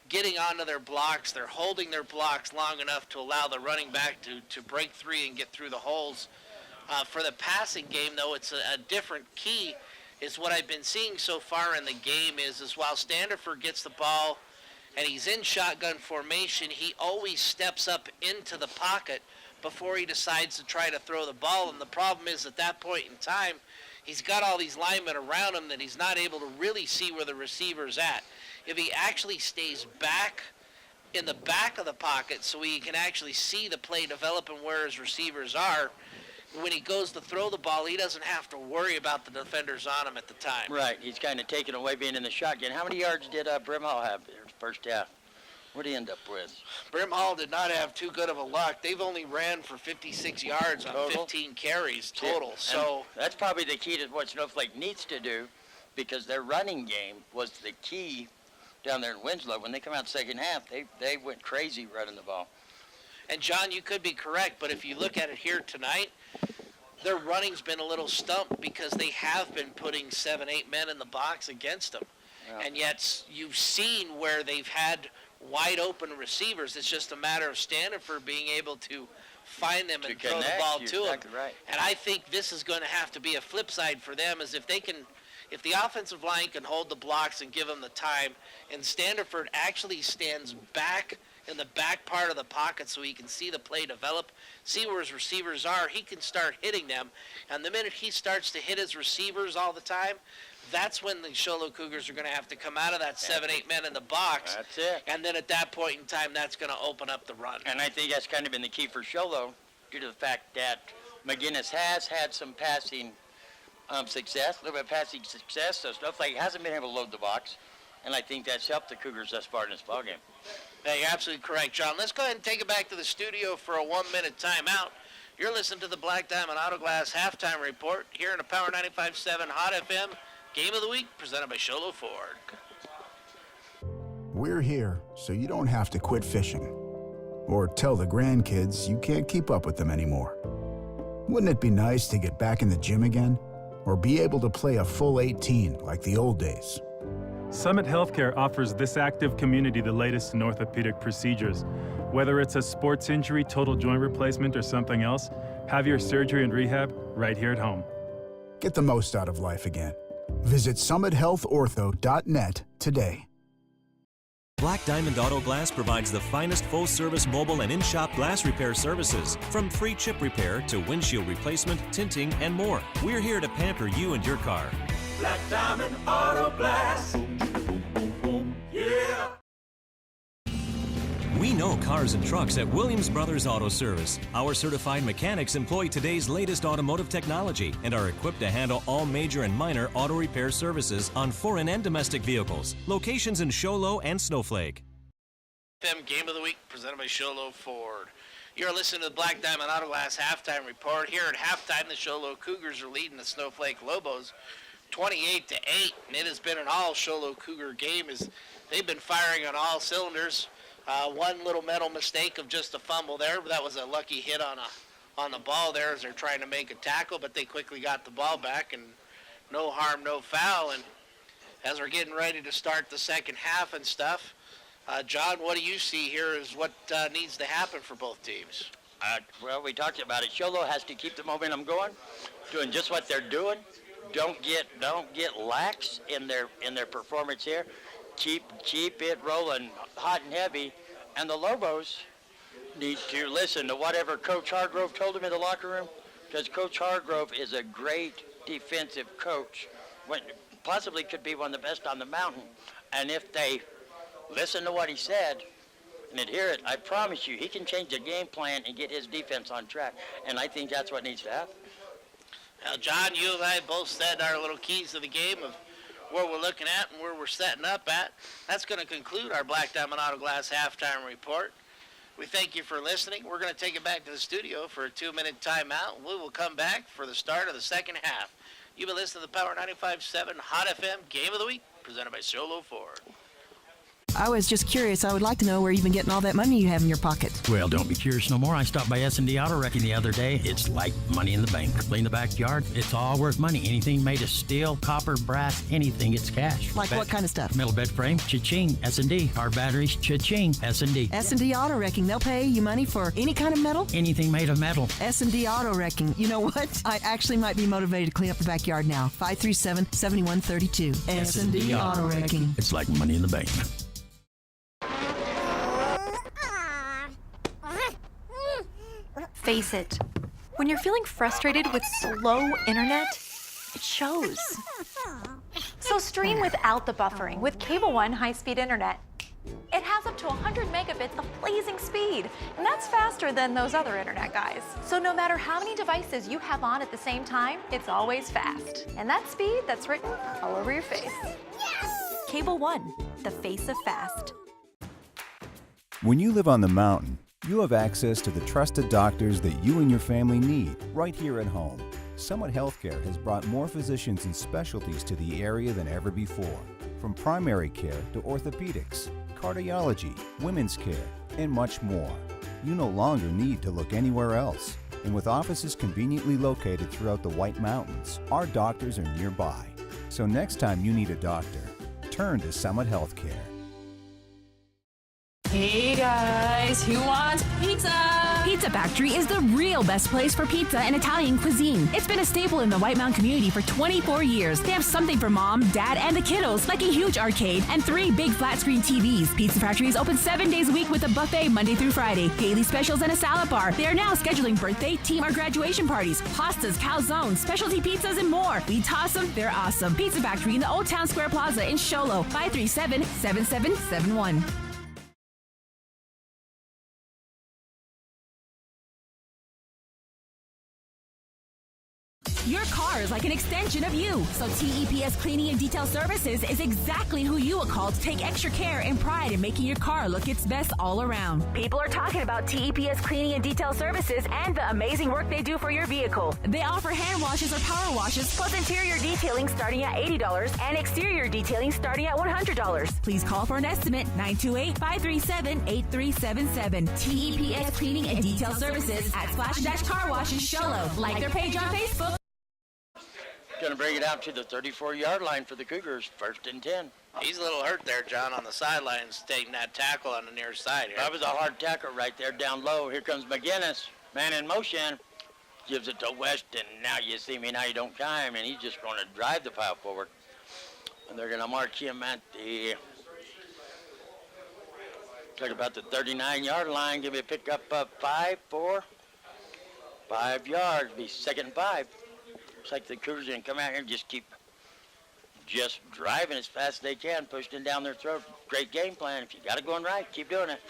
getting onto their blocks, they're holding their blocks long enough to allow the running back to break free and get through the holes. For the passing game, though, it's a different key. Is what I've been seeing so far in the game is while Standiford gets the ball and he's in shotgun formation, he always steps up into the pocket before he decides to try to throw the ball. And the problem is at that point in time, he's got all these linemen around him that he's not able to really see where the receiver's at. If he actually stays back in the back of the pocket so he can actually see the play develop and where his receivers are, when he goes to throw the ball, he doesn't have to worry about the defenders on him at the time. Right. He's kind of taken away being in the shotgun. How many yards did Brimhall have there first half? What did he end up with? Brimhall did not have too good of a luck. They've only ran for 56 yards on 15 carries total. So that's probably the key to what Snowflake needs to do, because their running game was the key down there in Winslow. When they come out second half, they went crazy running the ball. And John, you could be correct, but if you look at it here tonight, their running's been a little stumped because they have been putting 7-8 men in the box against them. Yeah. And yet you've seen where they've had wide open receivers. It's just a matter of Standiford being able to find them and throw the ball to them. Right. And I think this is going to have to be a flip side for them, is if the offensive line can hold the blocks and give them the time, and Standiford actually stands back in the back part of the pocket so he can see the play develop, see where his receivers are, he can start hitting them. And the minute he starts to hit his receivers all the time, that's when the Cholo Cougars are going to have to come out of that 7-8 men in the box. That's it. And then at that point in time, that's going to open up the run. And I think that's kind of been the key for Cholo, due to the fact that McGinnis has had some passing success, a little bit of passing success, so Snowflake hasn't been able to load the box. And I think that's helped the Cougars thus far in this ballgame. Hey, you're absolutely correct, John. Let's go ahead and take it back to the studio for a 1-minute timeout. You're listening to the Black Diamond Auto Glass Halftime Report here in the Power 95.7 Hot FM Game of the Week, presented by Cholo Ford. We're here so you don't have to quit fishing Or tell the grandkids you can't keep up with them anymore. Wouldn't it be nice to get back in the gym again? Or be able to play a full 18 like the old days? Summit Healthcare offers this active community the latest in orthopedic procedures. Whether it's a sports injury, total joint replacement, or something else, have your surgery and rehab right here at home. Get the most out of life again. Visit summithealthortho.net today. Black Diamond Auto Glass provides the finest full-service mobile and in-shop glass repair services. From free chip repair to windshield replacement, tinting, and more. We're here to pamper you and your car. Black Diamond Auto Glass. Yeah. We know cars and trucks at Williams Brothers Auto Service. Our certified mechanics employ today's latest automotive technology and are equipped to handle all major and minor auto repair services on foreign and domestic vehicles. Locations in Show Low and Snowflake. Game of the Week presented by Show Low Ford. You're listening to the Black Diamond Auto Glass halftime report. Here at halftime, the Show Low Cougars are leading the Snowflake Lobos 28-8, and it has been an all Show Low Cougar game as they've been firing on all cylinders. One little mental mistake of just a fumble there, but that was a lucky hit on the ball there as they're trying to make a tackle, but they quickly got the ball back, and no harm, no foul. And as we're getting ready to start the second half and stuff, John, what do you see here is what needs to happen for both teams? Well, we talked about it. Show Low has to keep the momentum going, doing just what they're doing. Don't get lax in their performance here. Keep it rolling hot and heavy, and the Lobos need to listen to whatever Coach Hargrove told them in the locker room, because Coach Hargrove is a great defensive coach, possibly could be one of the best on the mountain. And if they listen to what he said and adhere it, I promise you he can change the game plan and get his defense on track, and I think that's what needs to happen. Now, John, you and I both said our little keys to the game of where we're looking at and where we're setting up at. That's going to conclude our Black Diamond Auto Glass halftime report. We thank you for listening. We're going to take it back to the studio for a 2-minute timeout. We will come back for the start of the second half. You've been listening to the Power 95.7 Hot FM Game of the Week, presented by Show Low Ford. I was just curious. I would like to know where you've been getting all that money you have in your pocket. Well, don't be curious no more. I stopped by S&D Auto Wrecking the other day. It's like money in the bank. Clean the backyard. It's all worth money. Anything made of steel, copper, brass, anything, it's cash. Like what kind of stuff? Metal bed frame, cha-ching. S&D. Car batteries, cha-ching. S&D. S&D Auto Wrecking. They'll pay you money for any kind of metal? Anything made of metal. S&D Auto Wrecking. You know what? I actually might be motivated to clean up the backyard now. 537-7132. S&D Auto Wrecking. It's like money in the bank. Face it. When you're feeling frustrated with slow internet, it shows. So stream without the buffering with Cable One high-speed internet. It has up to 100 megabits of blazing speed, and that's faster than those other internet guys. So no matter how many devices you have on at the same time, it's always fast. And that speed, that's written all over your face. Cable One, the face of fast. When you live on the mountain, you have access to the trusted doctors that you and your family need right here at home. Summit Healthcare has brought more physicians and specialties to the area than ever before. From primary care to orthopedics, cardiology, women's care, and much more. You no longer need to look anywhere else. And with offices conveniently located throughout the White Mountains, our doctors are nearby. So next time you need a doctor, turn to Summit Healthcare. Hey guys, who wants pizza? Pizza Factory is the real best place for pizza and Italian cuisine. It's been a staple in the White Mountain community for 24 years. They have something for mom, dad, and the kiddos, like a huge arcade and 3 big flat screen TVs. Pizza Factory is open 7 days a week with a buffet Monday through Friday, daily specials, and a salad bar. They are now scheduling birthday, team, or graduation parties, pastas, calzones, specialty pizzas, and more. We toss them, they're awesome. Pizza Factory in the Old Town Square Plaza in Show Low, 537-7771. Your car car is like an extension of you. So TEPS Cleaning and Detail Services is exactly who you will call to take extra care and pride in making your car look its best all around. People are talking about TEPS Cleaning and Detail Services and the amazing work they do for your vehicle. They offer hand washes or power washes, plus interior detailing starting at $80 and exterior detailing starting at $100. Please call for an estimate, 928-537-8377. TEPS Cleaning and Detail Services at Splash Car Washes Sholo. Like their page on Facebook. Going to bring it out to the 34-yard line for the Cougars, 1st and 10. He's a little hurt there, John, on the sidelines, taking that tackle on the near side here. That was a hard tackle right there down low. Here comes McGinnis, man in motion. Gives it to Weston. Now you see me, now you don't time, and he's just going to drive the pile forward. And they're going to mark him at the, talk about the 39-yard line. Give me a pickup of 5 yards. Be 2nd and 5. Looks like the Cougars are going to come out here and just keep driving as fast as they can, pushing it down their throat. Great game plan. If you got it going right, keep doing it.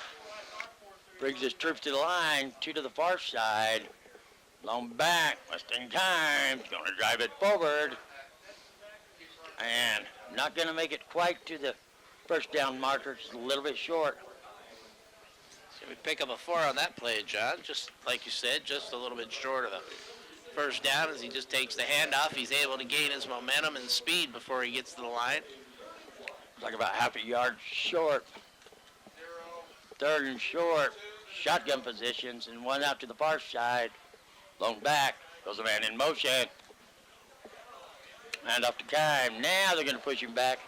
Brings his troops to the line, 2 to the far side. Long back, Weston Kimes going to drive it forward. And not going to make it quite to the first down marker. Just a little bit short. So we pick up a 4 on that play, John. Just like you said, just a little bit short of the first down as he just takes the handoff. He's able to gain his momentum and speed before he gets to the line. Like about half a yard short. 3rd and short. Shotgun positions and 1 out to the far side. Long back. Goes a man in motion. Hand off to Kime. Now they're going to push him back.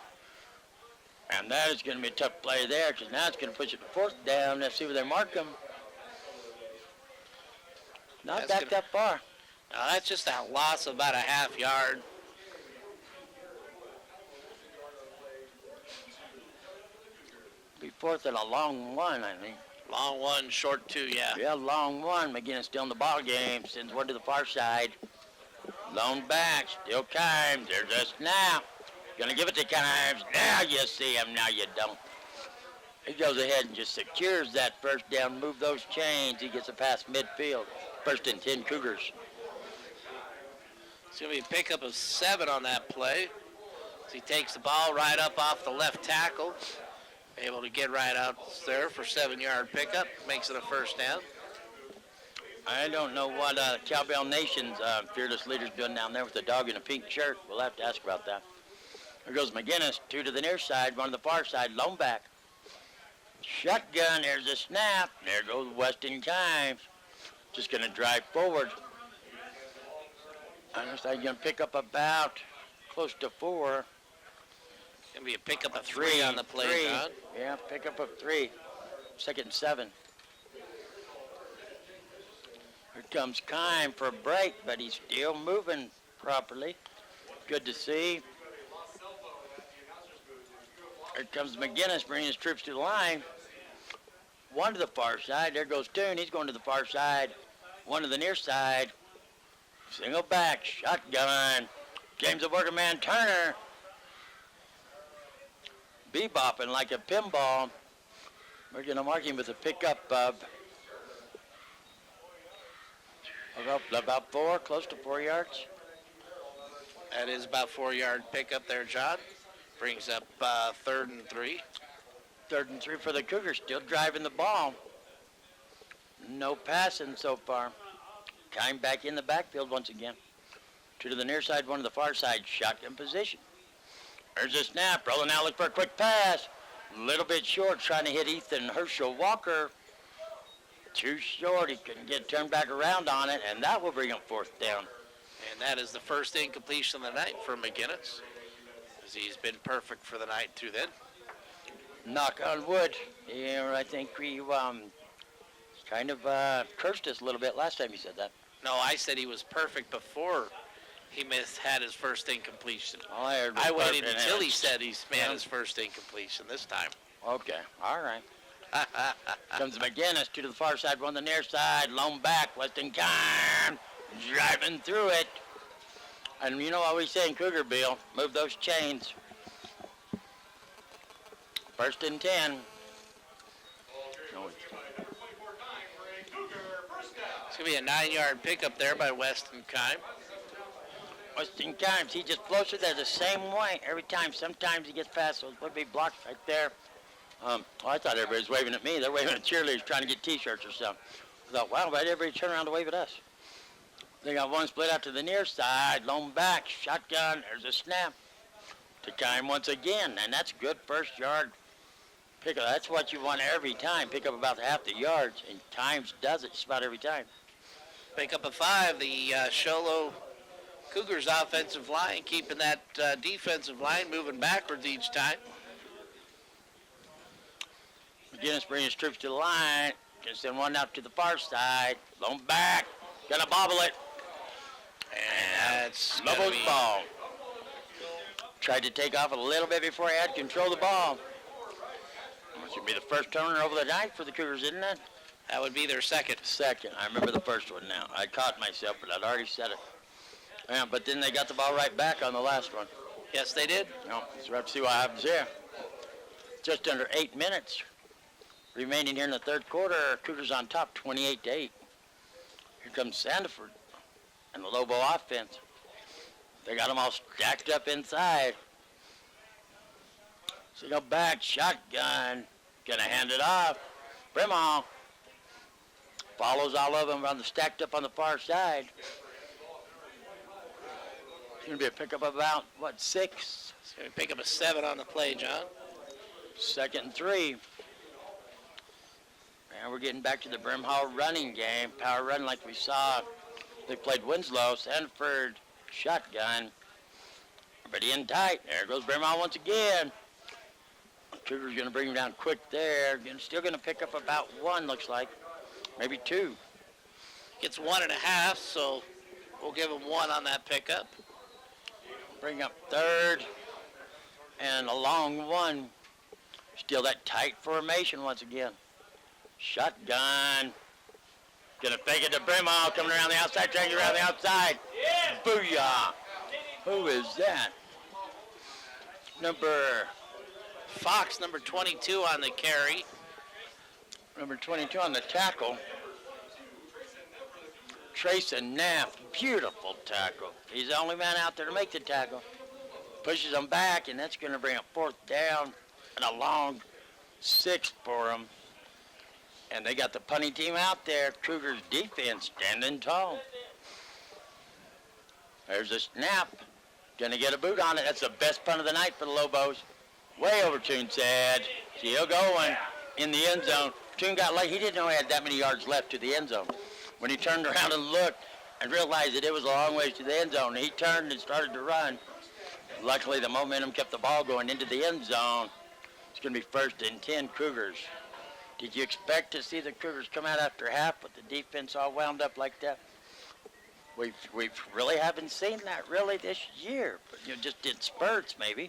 And that is going to be a tough play there because now it's going to push it to 4th down. Let's see where they mark him. Not back that far. Now that's just a loss of about a half yard. Be 4th and a long 1, I think. Long 1, short 2, yeah. Yeah, long 1. McGinnis still in the ball game. Sends 1 to the far side. Long back. Still Kimes. There's a snap. Gonna give it to Kimes. Now you see him. Now you don't. He goes ahead and just secures that first down. Move those chains. He gets it past midfield. 1st and 10 Cougars. It's going to be a pickup of 7 on that play. So he takes the ball right up off the left tackle. Able to get right out there for 7-yard pickup. Makes it a first down. I don't know what Cowbell Nation's fearless leader's doing down there with the dog in a pink shirt. We'll have to ask about that. There goes McGinnis, 2 to the near side, 1 to the far side, lone back. Shotgun, there's a snap. There goes Weston Kimes. Just going to drive forward. I guess I'm going to pick up about close to 4. Going to be a pickup of 3 on the play, John. Yeah, pickup of 3. 2nd and 7. Here comes Kime for a break, but he's still moving properly. Good to see. Here comes McGinnis bringing his troops to the line. 1 to the far side. There goes Toon. He's going to the far side. 1 to the near side. Single back. Shotgun. James the working man Turner. Bebopping like a pinball. We're going to mark him with a pickup of about 4, close to 4 yards. That is about 4-yard pickup there, John. Brings up 3rd and 3. 3rd and 3 for the Cougars. Still driving the ball. No passing so far. Kime back in the backfield once again. 2 to the near side, 1 to the far side. Shotgun position. There's a snap. Rolling out, look for a quick pass. A little bit short, trying to hit Ethan Herschel Walker. Too short. He couldn't get turned back around on it, and that will bring him 4th down. And that is the first incompletion of the night for McGinnis, as he's been perfect for the night through then. Knock on wood. Yeah, I think we kind of cursed us a little bit last time you said that. No, I said he was perfect before he had his first incompletion. All I heard was I waited perfect, until he said he's had his first incompletion this time. Okay, all right. Comes McGinnis, 2 to the far side, 1 to the near side, lone back, Weston Kime, driving through it. And you know what we say in Cougar Bill, move those chains. 1st and 10. It's going to be a 9-yard pickup there by Weston Kime. Weston Kimes, he just floats it there the same way every time. Sometimes he gets past those would-be blocks right there. I thought everybody was waving at me. They're waving at cheerleaders trying to get T-shirts or something. I thought, wow, why'd everybody turn around to wave at us? They got one split out to the near side, lone back, shotgun, there's a snap. To Kime once again, and that's good first yard pickup. That's what you want every time. Pick up about half the yards, and Kimes does it just about every time. Pick up a 5, the Sholo Cougars offensive line, keeping that defensive line moving backwards each time. McGinnis brings his troops to the line, just send one out to the far side, lone back, gonna bobble it. And that's Lobos ball. Tried to take off a little bit before he had control of the ball. That should be the first turner over the night for the Cougars, isn't it? That would be their second. Second. I remember the first one now. I caught myself, but I'd already said it. Yeah, but then they got the ball right back on the last one. Yes, they did. No, so we have to see what happens here. Just under 8 minutes remaining here in the third quarter. Cougars on top, 28-8. Here comes Sandiford and the Lobo offense. They got them all stacked up inside. Single back, shotgun. Gonna hand it off. Brimall follows all of them on the stacked up on the far side. It's gonna be a pickup of about, 6? It's gonna pick up a 7 on the play, John. 2nd and 3. And we're getting back to the Brimhall running game. Power run like we saw. They played Winslow, Sanford, shotgun. Everybody in tight. There goes Brimhall once again. Cougars going to bring him down quick there. Still going to pick up about 1, looks like. Maybe 2. Gets 1.5, so we'll give him 1 on that pickup. Bring up 3rd. And a long 1. Still that tight formation once again. Shotgun. Gonna fake it to Brimall, coming around the outside, trying to get around the outside. Yeah. Booyah! Who is that? Fox, number 22 on the carry. Number 22 on the tackle. Trayson Knapp, beautiful tackle. He's the only man out there to make the tackle. Pushes him back, and that's gonna bring a 4th down and a long 6 for him. And they got the punting team out there. Cougars defense standing tall. There's a snap. Gonna get a boot on it. That's the best punt of the night for the Lobos. Way over Toon's head. Still going in the end zone. Toon got late. He didn't know he had that many yards left to the end zone. When he turned around and looked and realized that it was a long ways to the end zone, he turned and started to run. Luckily, the momentum kept the ball going into the end zone. It's gonna be 1st and 10 Cougars. Did you expect to see the Cougars come out after half with the defense all wound up like that? We really haven't seen that really this year, but just in spurts maybe.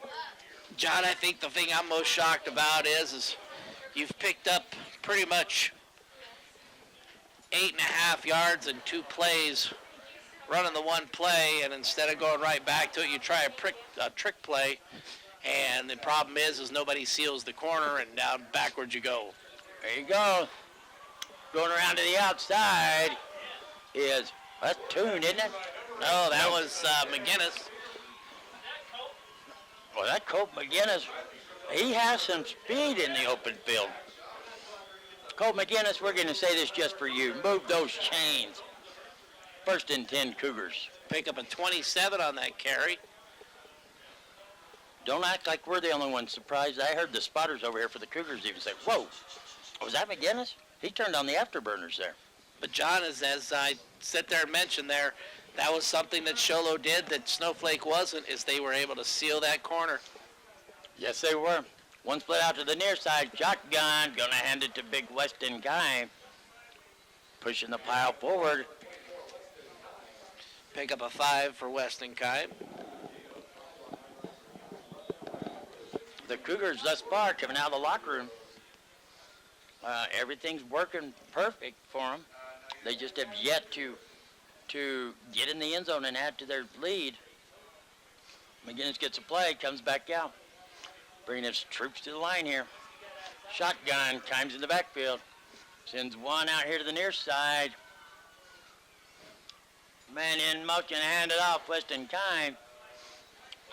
John, I think the thing I'm most shocked about is you've picked up pretty much 8.5 yards in 2 plays, running the 1 play, and instead of going right back to it, you try a trick play, and the problem is nobody seals the corner, and down backwards you go. There you go. Going around to the outside is, that's Toon, isn't it? No, that was McGinnis. Well, that Colt McGinnis, he has some speed in the open field. Colt McGinnis, we're going to say this just for you. Move those chains. 1st and 10 Cougars. Pick up a 27 on that carry. Don't act like we're the only ones surprised. I heard the spotters over here for the Cougars even say, whoa, was that McGinnis? He turned on the afterburners there. But John, as I sit there and mention there, that was something that Sholo did that Snowflake wasn't, is they were able to seal that corner. Yes, they were. 1 split out to the near side. Shotgun. Going to hand it to Big Weston Kime. Pushing the pile forward. Pick up a 5 for Weston Kime. The Cougars thus far coming out of the locker room. Everything's working perfect for them. They just have yet to get in the end zone and add to their lead. McGinnis gets a play, comes back out. Bringing his troops to the line here. Shotgun, Kimes in the backfield. Sends 1 out here to the near side. Man in motion, hand it off, Weston Kime.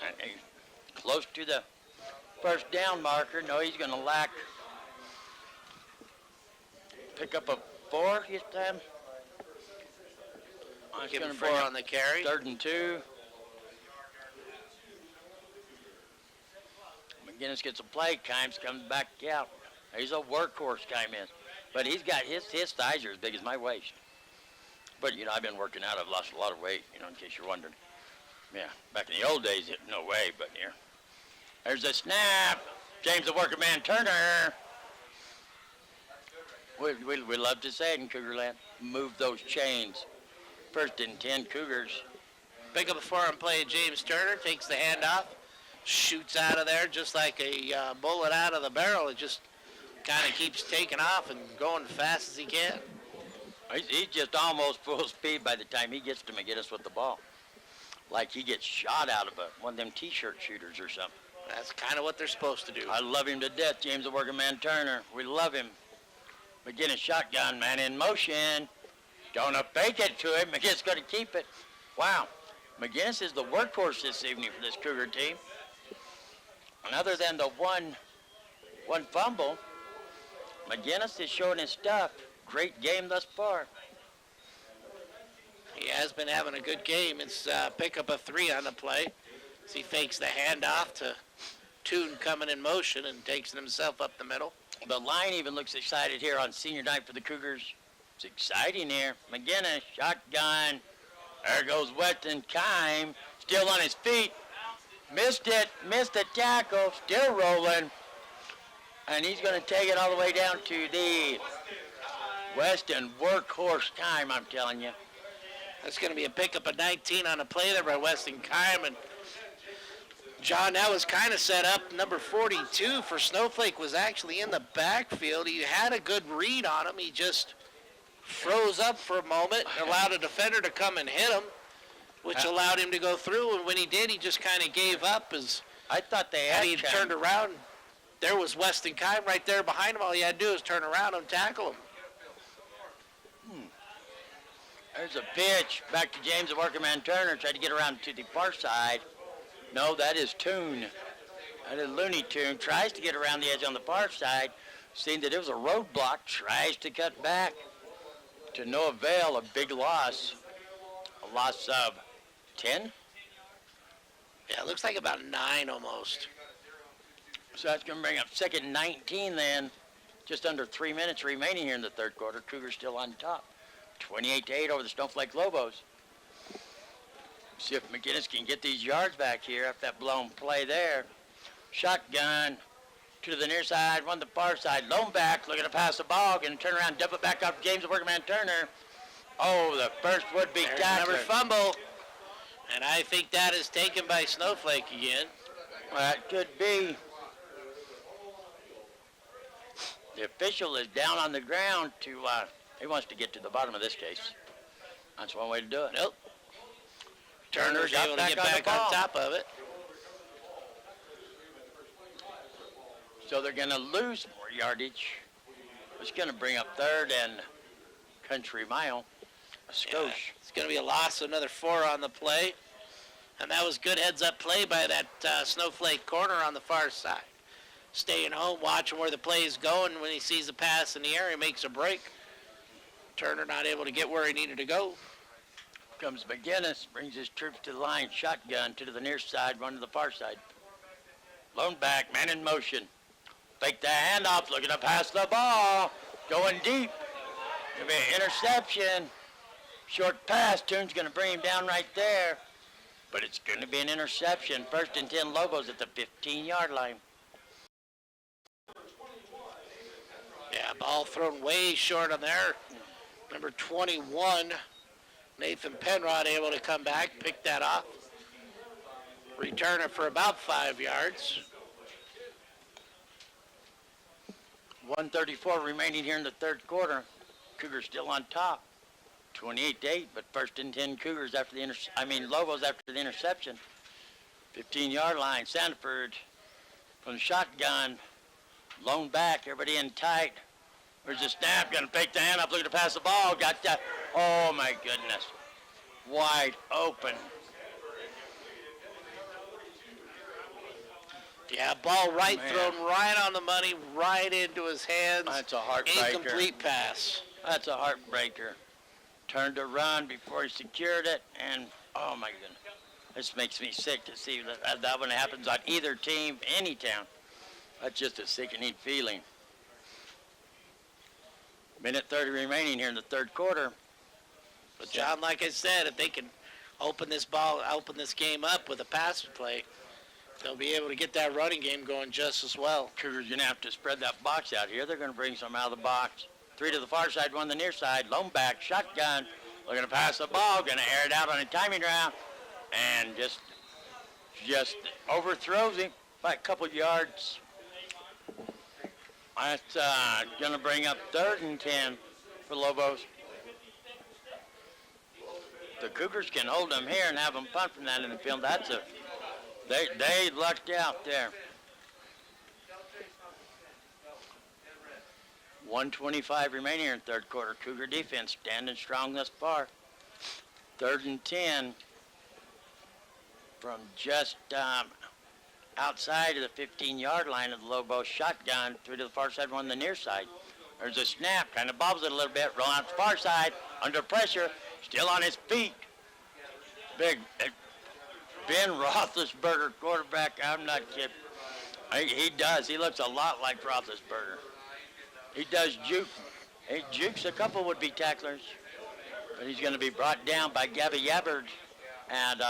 And he's close to the first down marker. No, he's going to lack. Pick up a 4 this time. Give him 4 on the carry. 3rd and 2. McGinnis gets a play. Kimes comes back out. He's a workhorse, Kime is. But he's got his thighs are as big as my waist. But, you know, I've been working out. I've lost a lot of weight, you know, in case you're wondering. Yeah, back in the old days, no way, but here. There's a snap. James the working man Turner. We love to say it in Cougarland. Move those chains. 1st and 10 Cougars. Pick up a 4 on play. James Turner takes the handoff, shoots out of there just like a bullet out of the barrel. It just kind of keeps taking off and going as fast as he can. He's just almost full speed by the time he gets to McGinnis with the ball. Like he gets shot out of one of them T-shirt shooters or something. That's kind of what they're supposed to do. I love him to death, James the working man Turner. We love him. McGinnis shotgun, man in motion. Don't fake it to him. McGinnis going to keep it. Wow. McGinnis is the workhorse this evening for this Cougar team. And other than the one fumble, McGinnis is showing his stuff. Great game thus far. He has been having a good game. It's pick up a 3 on the play. As he fakes the handoff to Toon coming in motion and takes it himself up the middle. The line even looks excited here on senior night for the Cougars. It's exciting here. McGinnis, shotgun. There goes Weston Kime, still on his feet. Missed the tackle, still rolling. And he's going to take it all the way down to the Weston workhorse Kime, I'm telling you. That's going to be a pickup of 19 on a play there by Weston Kime. And John, that was kind of set up. Number 42 for Snowflake was actually in the backfield. He had a good read on him. He just froze up for a moment, allowed a defender to come and hit him, which allowed him to go through. And when he did, he just kind of gave up. I thought they had he turned around. There was Weston Kime right there behind him. All he had to do was turn around and tackle him. There's a pitch back to James the working man Turner. Tried to get around to the far side. No, that is Toon. That is Looney Tune. Tries to get around the edge on the far side. Seeing that it was a roadblock. Tries to cut back. To no avail. A big loss. A loss of 10? Yeah, it looks like about 9 almost. So that's going to bring up 2nd and 19 then. Just under 3 minutes remaining here in the third quarter. Cougars still on top. 28-8 over the Snowflake Lobos. See if McGinnis can get these yards back here after that blown play there. Shotgun to the near side, one to the far side. Lone back, looking to pass the ball. Going to turn around, dump it back up to James the working man Turner. Oh, the first would-be tackler. Another fumble. And I think that is taken by Snowflake again. Well, that could be. The official is down on the ground to, he wants to get to the bottom of this case. That's one way to do it. Nope. Turner's able to get back on top of it. So they're going to lose more yardage. It's going to bring up 3rd and country mile. A skosh. Yeah, it's going to be a loss, another 4 on the play. And that was good heads-up play by that Snowflake corner on the far side. Staying home, watching where the play is going. When he sees the pass in the air, he makes a break. Turner not able to get where he needed to go. Comes McGinnis, brings his troops to the line, shotgun to the near side, run to the far side. Lone back, man in motion. Fake the handoff, looking to pass the ball. Going deep. Gonna be an interception. Short pass, Toon's gonna bring him down right there. But it's gonna be an interception. 1st and 10 Lobos at the 15-yard line. Yeah, ball thrown way short on there. Number 21, Nathan Penrod, able to come back, pick that off. Return it for about 5 yards. 1:34 remaining here in the third quarter. Cougars still on top. 28-8, but 1st and 10 Cougars after the Lobos after the interception. 15-yard line. Sanford from the shotgun. Lone back, everybody in tight. There's a snap, gonna fake the hand up, looking to pass the ball. Got that. Oh my goodness. wide open. Yeah, ball thrown right on the money, right into his hands. That's a heartbreaker. Incomplete pass. That's a heartbreaker. Turned to run before he secured it, and oh my goodness. This makes me sick to see that when it happens on either team, any town. That's just a sickening feeling. Minute 30 remaining here in the third quarter. But John, like I said, if they can open this game up with a pass play, they'll be able to get that running game going just as well. Cougars going to have to spread that box out here. They're going to bring some out of the box. 3 to the far side, 1 to the near side. Lone back, shotgun. They're going to pass the ball, going to air it out on a timing round, and just overthrows him by a couple yards. That's going to bring up 3rd and 10 for Lobos. The Cougars can hold them here and have them punt from that in the field. They lucked out there. 1:25 remaining here in third quarter. Cougar defense standing strong thus far. 3rd and 10 from just outside of the 15-yard line of the Lobos. Shotgun through to the far side, 1 to the near side. There's a snap, kind of bobbles it a little bit, rolling out to the far side, under pressure, still on his feet. Big Ben Roethlisberger, quarterback. I'm not kidding. He does. He looks a lot like Roethlisberger. He does juke. He jukes a couple would-be tacklers, but he's going to be brought down by Gabby Yabbard, and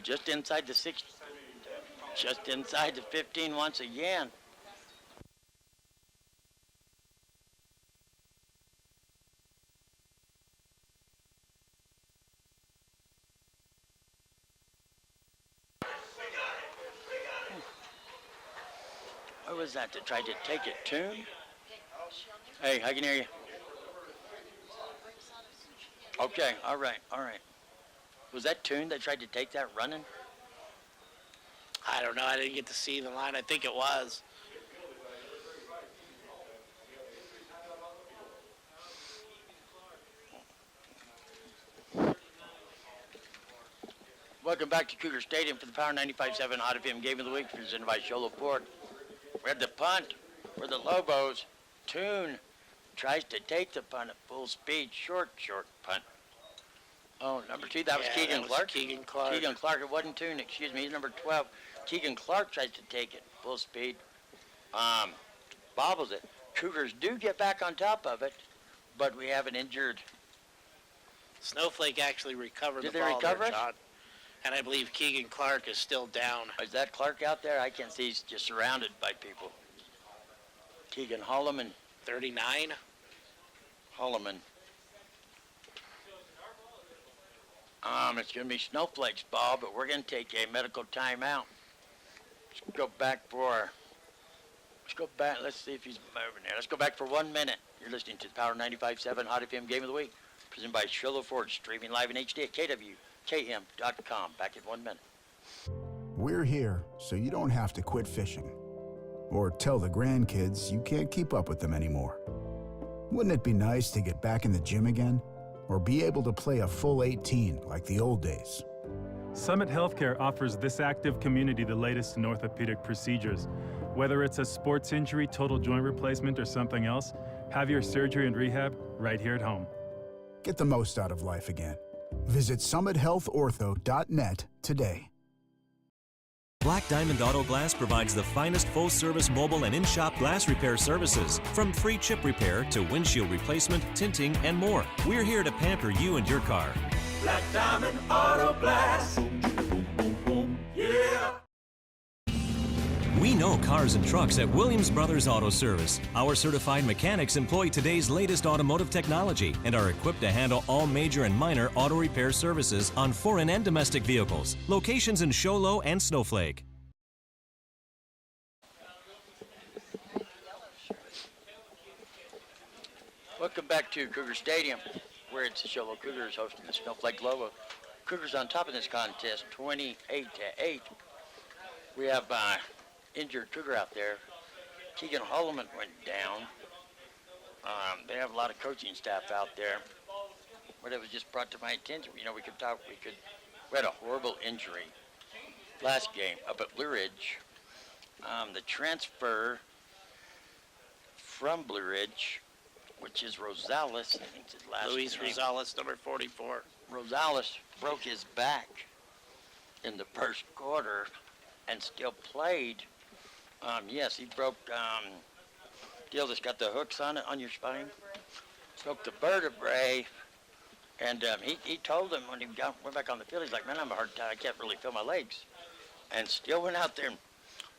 just inside the 6, just inside the 15 once again. What was that that tried to take it? Tune? Hey, I can hear you. Okay, all right. Was that Tune that tried to take that running? I don't know. I didn't get to see the line. I think it was. Welcome back to Cougar Stadium for the Power 95.7 Hot FM Game of the Week, presented by Sholo Ford. We had the punt for the Lobos. Tune tries to take the punt at full speed. Short punt. Oh, number 2, that was Keegan Clark. Keegan Clark. Keegan Clark, it wasn't Tune, excuse me. He's number 12. Keegan Clark tries to take it full speed. Bobbles it. Cougars do get back on top of it, but we have an injured. Snowflake actually recovered Did the they ball recover there, it? John. And I believe Keegan Clark is still down. Is that Clark out there? I can't see. He's just surrounded by people. Keegan Holloman. 39. Holloman. It's going to be Snowflake's ball, but we're going to take a medical timeout. Let's go back. Let's see if he's moving there. Let's go back for 1 minute. You're listening to the Power 95.7 Hot FM Game of the Week, presented by Sholo Ford, streaming live in HD at KWKM.com. Back in 1 minute. We're here so you don't have to quit fishing or tell the grandkids you can't keep up with them anymore. Wouldn't it be nice to get back in the gym again or be able to play a full 18 like the old days? Summit Healthcare offers this active community the latest in orthopedic procedures. Whether it's a sports injury, total joint replacement, or something else, have your surgery and rehab right here at home. Get the most out of life again. Visit summithealthortho.net today. Black Diamond Auto Glass provides the finest full-service mobile and in-shop glass repair services. From free chip repair to windshield replacement, tinting, and more. We're here to pamper you and your car. Black Diamond Auto Glass. Yeah. We know cars and trucks at Williams Brothers Auto Service. Our certified mechanics employ today's latest automotive technology and are equipped to handle all major and minor auto repair services on foreign and domestic vehicles. Locations in Sholo and Snowflake. Welcome back to Cougar Stadium, where it's the Sholo Cougars hosting the Snowflake Lobos. Cougars on top of this contest, 28-8. We have injured Cougar out there. Keegan Holloman went down. They have a lot of coaching staff out there. but it was just brought to my attention. We had a horrible injury last game up at Blue Ridge. The transfer from Blue Ridge, which is Rosales, I think it's his last Luis name. Rosales, number 44. Rosales broke his back in the first quarter and still played. Yes, he broke, deal that's got the hooks on it, on your spine. Broke the vertebrae. And he told him when he went back on the field, he's like, man, I'm a hard time. I can't really feel my legs. And still went out there.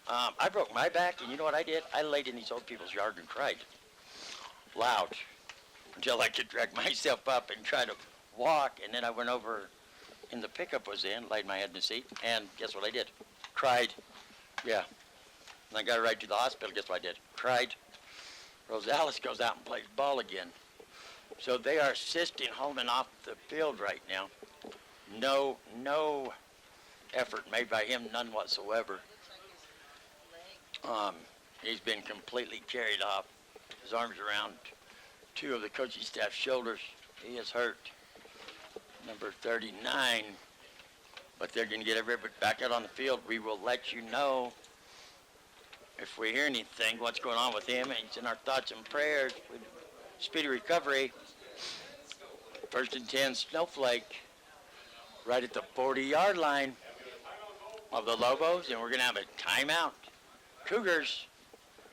I broke my back, and you know what I did? I laid in these old people's yard and cried loud until I could drag myself up and try to walk. And then I went over in the pickup was in, laid my head in the seat, and guess what I did? Cried. Yeah. And I got right to the hospital. Guess what I did? Cried. Rosales goes out and plays ball again. So they are assisting Holman off the field right now. No effort made by him, none whatsoever. He's been completely carried off. His arms around two of the coaching staff's shoulders. He is hurt. Number 39. But they're going to get everybody back out on the field. We will let you know if we hear anything, what's going on with him. He's in our thoughts and prayers with speedy recovery. 1st and 10, Snowflake, right at the 40-yard line of the Lobos, and we're going to have a timeout. Cougars.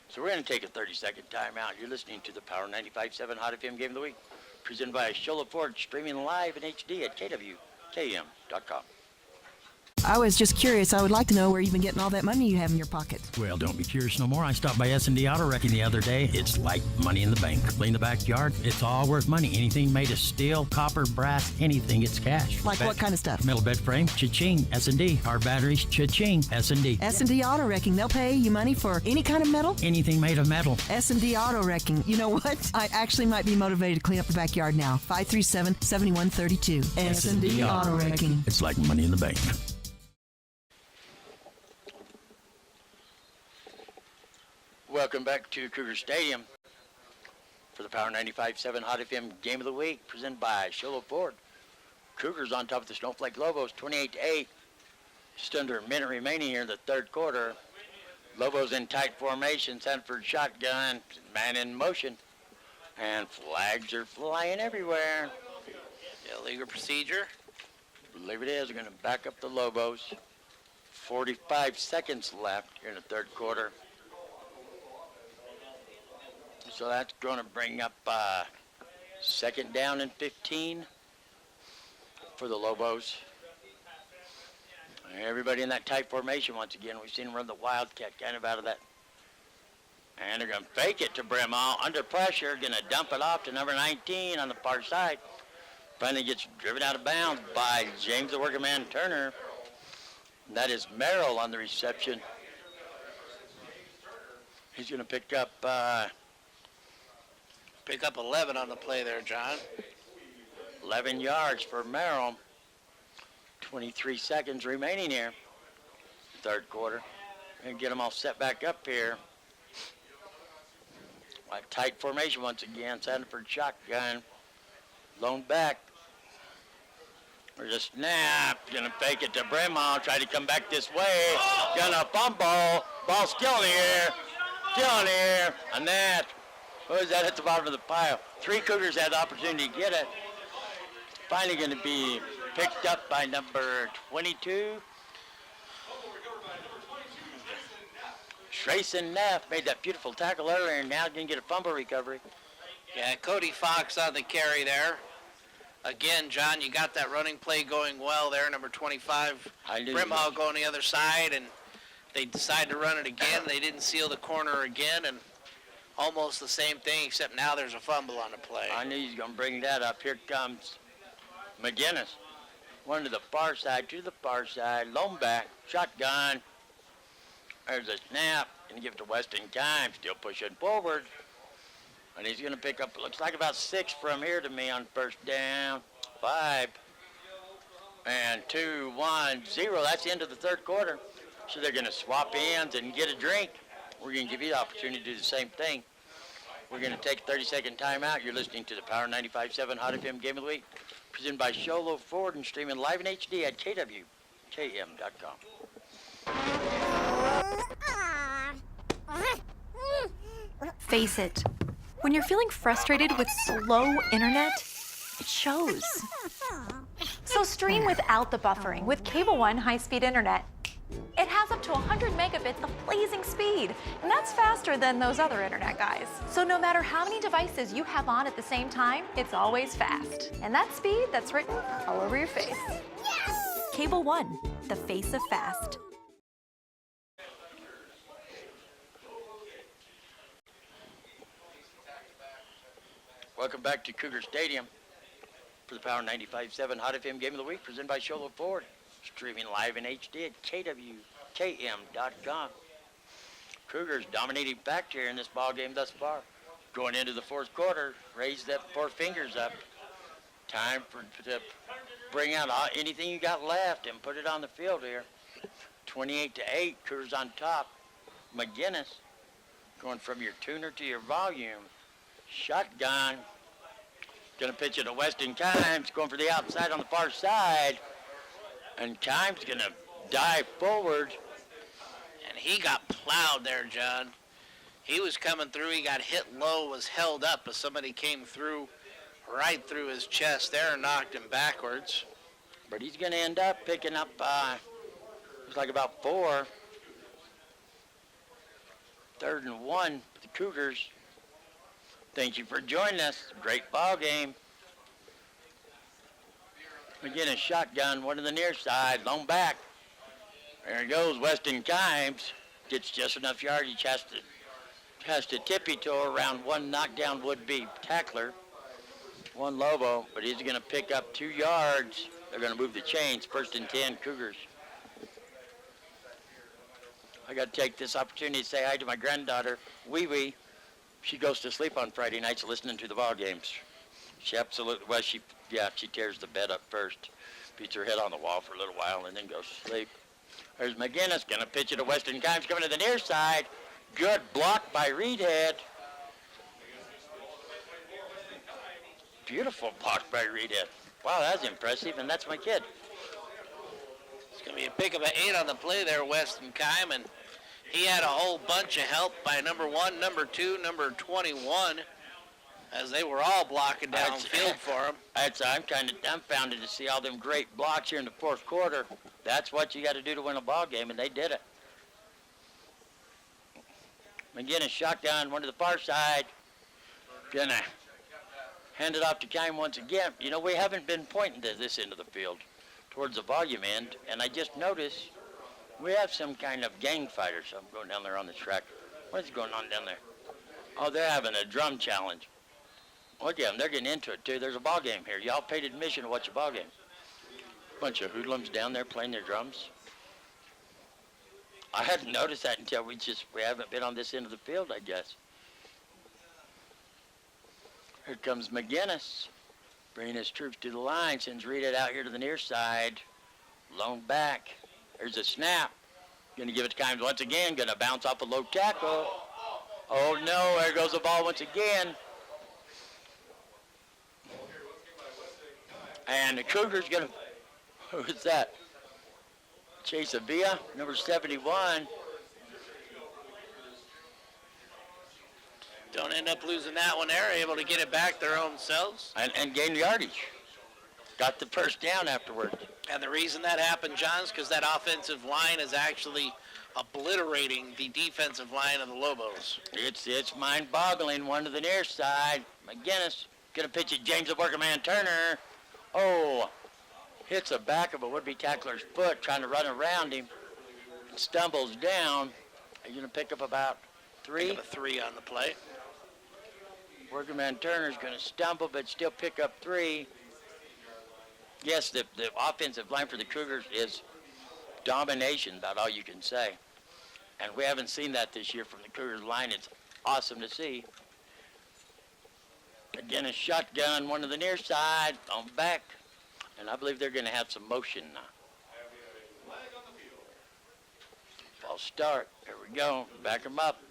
So we're going to take a 30-second timeout. You're listening to the Power 95.7 Hot FM Game of the Week, presented by Shola Ford, streaming live in HD at KWKM.com. I was just curious. I would like to know where you've been getting all that money you have in your pocket. Well, don't be curious no more. I stopped by S&D Auto Wrecking the other day. It's like money in the bank. Clean the backyard. It's all worth money. Anything made of steel, copper, brass, anything, it's cash. Like what kind of stuff? Metal bed frame, cha-ching. S&D. Our batteries, cha-ching. S&D. S&D Auto Wrecking. They'll pay you money for any kind of metal? Anything made of metal. S&D Auto Wrecking. You know what? I actually might be motivated to clean up the backyard now. 537-7132. S&D Auto Wrecking. It's like money in the bank. Welcome back to Cougar Stadium for the Power 95.7 Hot FM Game of the Week, presented by Shola Ford. Cougars on top of the Snowflake Lobos, 28-8. Just under a minute remaining here in the third quarter. Lobos in tight formation, Sanford shotgun, man in motion, and flags are flying everywhere. Illegal procedure. I believe it is. We're going to back up the Lobos. 45 seconds left here in the third quarter. So that's going to bring up second down and 15 for the Lobos. Everybody in that tight formation once again. We've seen them run the Wildcat kind of out of that. And they're going to fake it to Brimall. Under pressure, going to dump it off to number 19 on the far side. Finally gets driven out of bounds by James the Working Man Turner. And that is Merrill on the reception. He's going to pick up 11 on the play there, John. 11 yards for Merrill. 23 seconds remaining here. Third quarter. And get them all set back up here. Like tight formation once again. Sanford shotgun. Lone back. There's a snap. Gonna fake it to Brimall. Try to come back this way. Gonna fumble. Ball still in the air. Still in the air. And that. Who is that at the bottom of the pile? Three Cougars had the opportunity to get it. Finally going to be picked up by number 22. Trayson Neff made that beautiful tackle earlier and now going to get a fumble recovery. Yeah, Cody Fox on the carry there. Again, John, you got that running play going well there. Number 25, Brimall going the other side, and they decided to run it again. They didn't seal the corner again, and almost the same thing, except now there's a fumble on the play. I knew he was going to bring that up. Here comes McGinnis. One to the far side, lone back, shotgun. There's a snap, and give it to Weston Kimes, still pushing forward. And he's going to pick up, looks like about 6 from here to me on first down. 5. And 2, 1, 0. That's the end of the third quarter. So they're going to swap ends and get a drink. We're going to give you the opportunity to do the same thing. We're going to take a 30-second timeout. You're listening to the Power 95.7 Hot FM Game of the Week, presented by Sholo Ford and streaming live in HD at KWKM.com. Face it. When you're feeling frustrated with slow internet, it shows. So stream without the buffering with Cable One high-speed internet. It has up to 100 megabits of blazing speed, and that's faster than those other internet guys. So no matter how many devices you have on at the same time, it's always fast. And that speed, that's written all over your face. Cable One, the face of fast. Welcome back to Cougar Stadium for the Power 95.7 Hot FM Game of the Week, presented by Sholo Ford, streaming live in HD at KWKM.com. Cougars dominating factor in this ball game thus far. Going into the fourth quarter, raise that four fingers up. Time to bring out anything you got left and put it on the field here. 28-8, Cougars on top. McGinnis going from your tuner to your volume. Shotgun. Going to pitch it to Weston Kimes, going for the outside on the far side. And Kimes going to dive forward. And he got plowed there, John. He was coming through. He got hit low, was held up as somebody came through right through his chest there and knocked him backwards. But he's going to end up picking up, looks like about 4. 3rd and 1 for the Cougars. Thank you for joining us. Great ball game. Again, a shotgun, one to the near side, long back. There he goes, Weston Kimes. Gets just enough yardage, has to tippy-toe around one knockdown would-be tackler. One Lobo, but he's going to pick up 2 yards. They're going to move the chains. 1st and 10, Cougars. I got to take this opportunity to say hi to my granddaughter, Wee Wee. She goes to sleep on Friday nights listening to the ball games. She absolutely, well, she tears the bed up first, beats her head on the wall for a little while, and then goes to sleep. There's McGinnis, going to pitch it to Weston Kimes, coming to the near side. Good block by Reedhead. Beautiful block by Reedhead. Wow, that's impressive, and that's my kid. It's going to be a pick of an 8 on the play there, Weston Kime, and he had a whole bunch of help by number 1, number 2, number 21, as they were all blocking downfield for him. I'm kind of dumbfounded to see all them great blocks here in the fourth quarter. That's what you got to do to win a ball game, and they did it. McGinnis shotgun, one to the far side. Gonna hand it off to Kime once again. You know, we haven't been pointing to this end of the field, towards the volume end, and I just noticed we have some kind of gang fight or something going down there on the track. What is going on down there? Oh, they're having a drum challenge. Look at them, they're getting into it too. There's a ball game here. Y'all paid admission to watch a ball game. Bunch of hoodlums down there playing their drums. I hadn't noticed that until we haven't been on this end of the field, I guess. Here comes McGinnis, bringing his troops to the line, sends Reed out here to the near side. Lone back. There's a snap. Going to give it to Kimes once again. Going to bounce off a low tackle. Oh, no. There goes the ball once again. And the Cougars going to... Who's that? Chase Avila, number 71. Don't end up losing that one there. Able to get it back their own selves. And gain yardage. Got the first down afterwards. And the reason that happened, John, is because that offensive line is actually obliterating the defensive line of the Lobos. It's mind-boggling. One to the near side. McGinnis going to pitch it. James the working man Turner. Oh, hits the back of a would-be tackler's foot trying to run around him. Stumbles down. Are you going to pick up about 3? Pick up a 3 on the play. Working man Turner's going to stumble but still pick up 3. Yes, the offensive line for the Cougars is domination, about all you can say. And we haven't seen that this year from the Cougars line. It's awesome to see. Again, a shotgun, one to the near side, on back. And I believe they're going to have some motion now. False start. There we go. Back them up.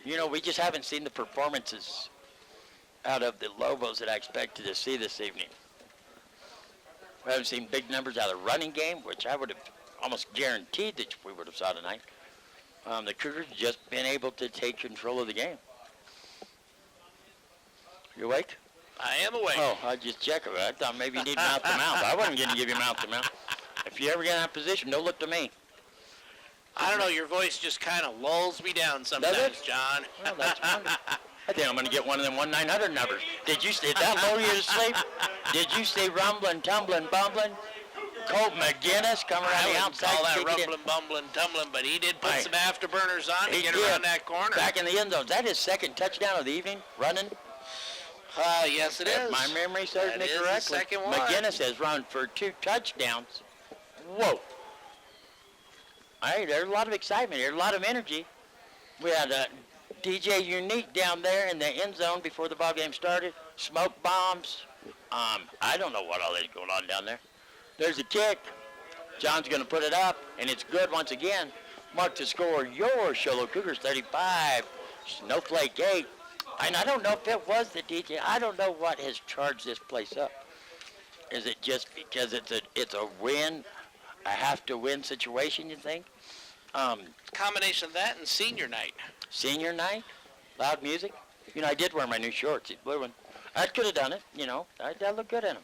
You know, we just haven't seen the performances out of the Lobos that I expected to see this evening. We haven't seen big numbers out of the running game, which I would have almost guaranteed that we would have saw tonight. The Cougars just been able to take control of the game. You awake? I am awake. Oh, I just checked it. I thought maybe you need mouth to mouth. I wasn't going to give you mouth to mouth. If you ever get in that position, don't look to me. I don't know, your voice just kind of lulls me down sometimes, John. Well, that's wonderful. I think I'm going to get one of them 1-900 numbers. Did that lull you to sleep? Did you see rumbling, tumbling, bumbling? Colt McGinnis come around the outside. I wouldn't call that rumbling, bumbling, tumbling, but he did put some afterburners on to get around that corner. Back in the end zone. Is that his second touchdown of the evening, running? Yes, it is. If my memory serves me correctly. The second one. McGinnis has run for 2 touchdowns. Whoa. Hey, there's a lot of excitement. There's a lot of energy. We had DJ Unique down there in the end zone before the ball game started. Smoke bombs. I don't know what all is going on down there. There's a kick. John's going to put it up, and it's good once again. Mark the score, your Show Low Cougars 35, Snowflake 8. And I don't know if it was the DJ. I don't know what has charged this place up. Is it just because it's a win, a have-to-win situation, you think? Combination of that and senior night. Senior night? Loud music? You know, I did wear my new shorts, the blue one. I could have done it, you know. I look good in them.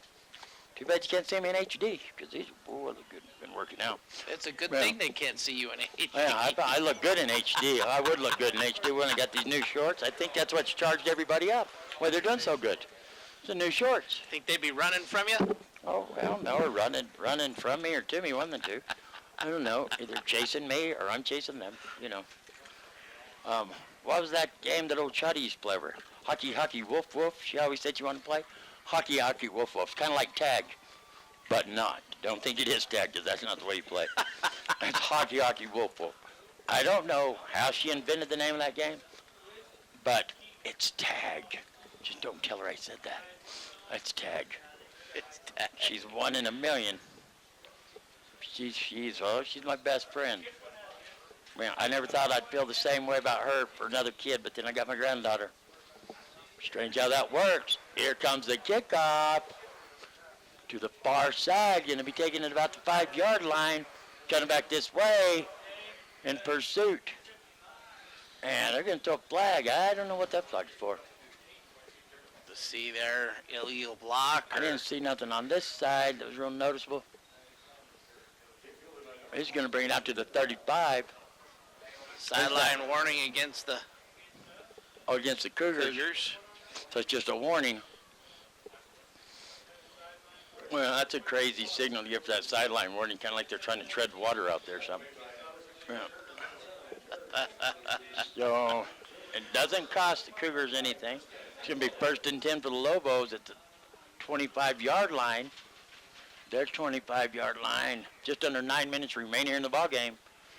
Too bad you can't see me in HD, because these look good. Been working out. It's a good thing they can't see you in HD. Yeah, I look good in HD. I would look good in HD when I got these new shorts. I think that's what's charged everybody up. Why they're doing so good. It's the new shorts. Think they'd be running from you? Oh, well, no, or running from me or to me, one of the two. I don't know. Either chasing me or I'm chasing them, you know. What was that game that old Chuddy used to play over? Hockey, hockey, woof, woof. She always said you want to play? Hockey, hockey, woof, woof. It's kind of like tag, but not. Don't think it is tag, because that's not the way you play. It's hockey, hockey, woof, woof. I don't know how she invented the name of that game, but it's tag. Just don't tell her I said that. It's tag. It's tag. She's 1 in a million. She's my best friend. Man, I never thought I'd feel the same way about her for another kid, but then I got my granddaughter. Strange how that works. Here comes the kickoff to the far side. Going to be taking it about the 5-yard line. Coming back this way in pursuit. And they're going to throw a flag. I don't know what that flag's for. To see their illegal block. I didn't see nothing on this side that was real noticeable. He's going to bring it out to the 35. Sideline warning against the against the Cougars. So it's just a warning. Well, that's a crazy signal to give for that sideline warning, kind of like they're trying to tread water out there or something. Yeah. So it doesn't cost the Cougars anything. It's going to be 1st and 10 for the Lobos at the 25-yard line. Their 25-yard line. Just under 9 minutes remaining in the ballgame.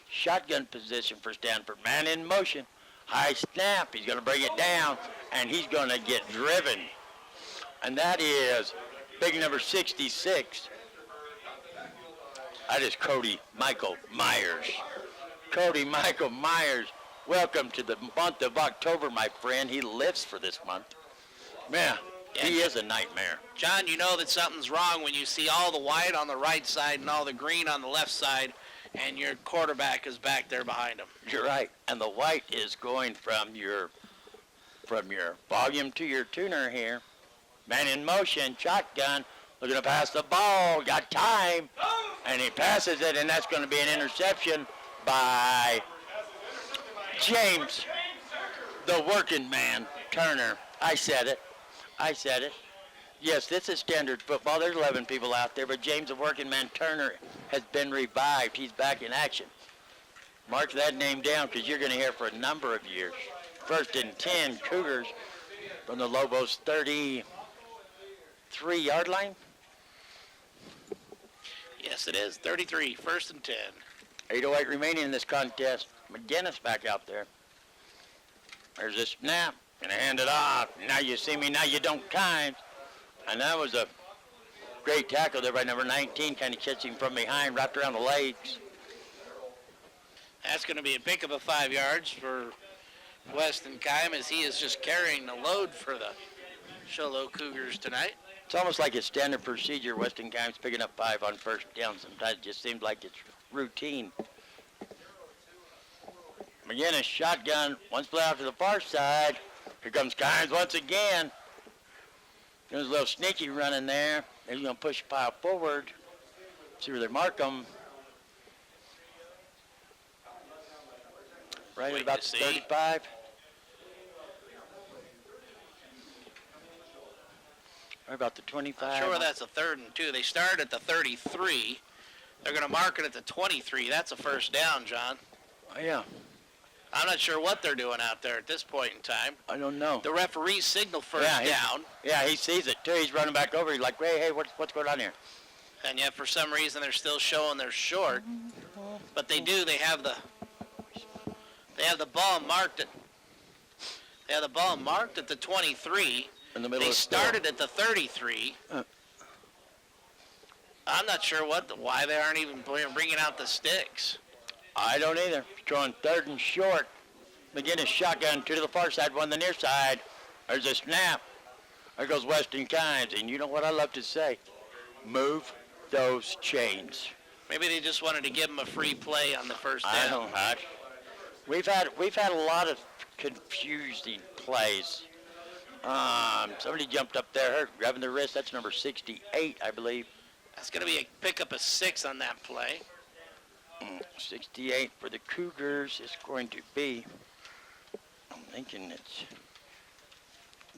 Shotgun position for Stanford. Man in motion. High snap. He's going to bring it down, and he's going to get driven. And that is big number 66. That is Cody Michael Myers. Cody Michael Myers, welcome to the month of October, my friend. He lives for this month. Man, he is a nightmare. John, you know that something's wrong when you see all the white on the right side and all the green on the left side, and your quarterback is back there behind him. You're right. And the white is going from your volume to your tuner here. Man in motion, shotgun, looking to pass the ball, got time, and he passes it, and that's going to be an interception by James, the working man, Turner. I said it. Yes, this is standard football. There's 11 people out there, but James, the working man, Turner, has been revived. He's back in action. Mark that name down because you're going to hear it for a number of years. 1st and 10, Cougars from the Lobos 33-yard line. Yes, it is. 33, 1st and 10. 8:08 remaining in this contest. McGinnis back out there. There's a snap. Gonna hand it off. Now you see me, now you don't times. And that was a great tackle there by number 19, kind of catching from behind, wrapped around the legs. That's going to be a pick of 5 yards for Weston Keim as he is just carrying the load for the Show Low Cougars tonight. It's almost like it's standard procedure. Weston County's picking up 5 on first down. Sometimes it just seems like it's routine. McGinnis, shotgun, one split out to the far side. Here comes Kynes once again. There's a little sneaky run in there. He's going to push the pile forward. See where they mark them. Right at about the 35. Right about the 25. I'm sure that's a 3rd and 2. They start at the 33. They're going to mark it at the 23. That's a first down, John. Oh, yeah. I'm not sure what they're doing out there at this point in time. I don't know. The referee signaled first down. Yeah, he sees it, too. He's running back over. He's like, hey, what's going on here? And yet, for some reason, they're still showing they're short. But they do. They have the ball marked at. They have the ball marked at the 23. In the middle they of started at the 33. I'm not sure why they aren't even bringing out the sticks. I don't either. Throwing 3rd and short. McGinnis shotgun, 2 to the far side, 1 to the near side. There's a snap. There goes Weston Kynes. And you know what I love to say? Move those chains. Maybe they just wanted to give them a free play on the first down. I don't know. We've had a lot of confusing plays. Somebody jumped up there, grabbing the wrist. That's number 68, I believe. That's going to be a pickup of 6 on that play. 68 for the Cougars is going to be, I'm thinking it's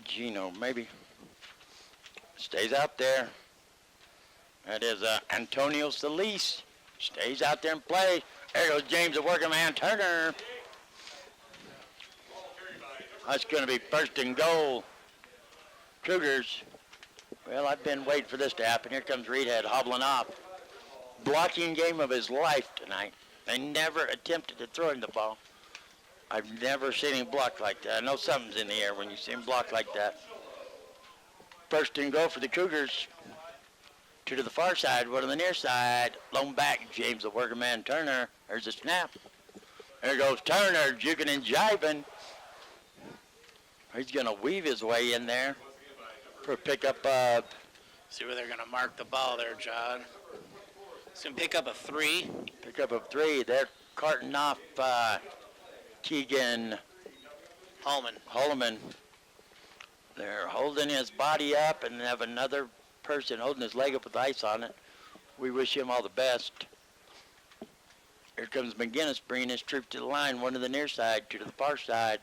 Gino, maybe. Stays out there. That is Antonio Solis. Stays out there and plays. There goes James, the working man, Turner. That's going to be 1st and goal. Cougars. Well, I've been waiting for this to happen. Here comes Reedhead hobbling off. Blocking game of his life tonight. They never attempted to throw him the ball. I've never seen him block like that. I know something's in the air when you see him block like that. 1st and goal for the Cougars. 2 to the far side, 1 to the near side. Lone back, James the working man, Turner. There's a snap. There goes Turner, juking and jiving. He's going to weave his way in there for a pickup of... See where they're going to mark the ball there, John. It's going to pick up a 3. Pickup of 3. They're carting off Keegan Holloman. They're holding his body up and have another person holding his leg up with ice on it. We wish him all the best. Here comes McGinnis bringing his troop to the line. 1 to the near side, 2 to the far side.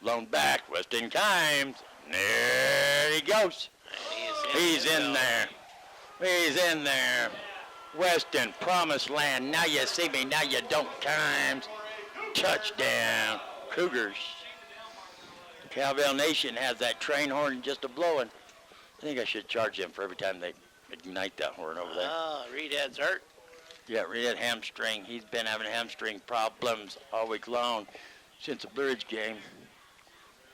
Lone back, Weston Kymes. There he goes. He's in there. He's in there. Weston, promised land. Now you see me, now you don't. Kymes. Touchdown. Cougars. Cowbell Nation has that train horn just a-blowing. I think I should charge them for every time they ignite that horn over there. Oh, Reedhead's hurt. Yeah, Reedhead hamstring. He's been having hamstring problems all week long since the Blue Ridge game.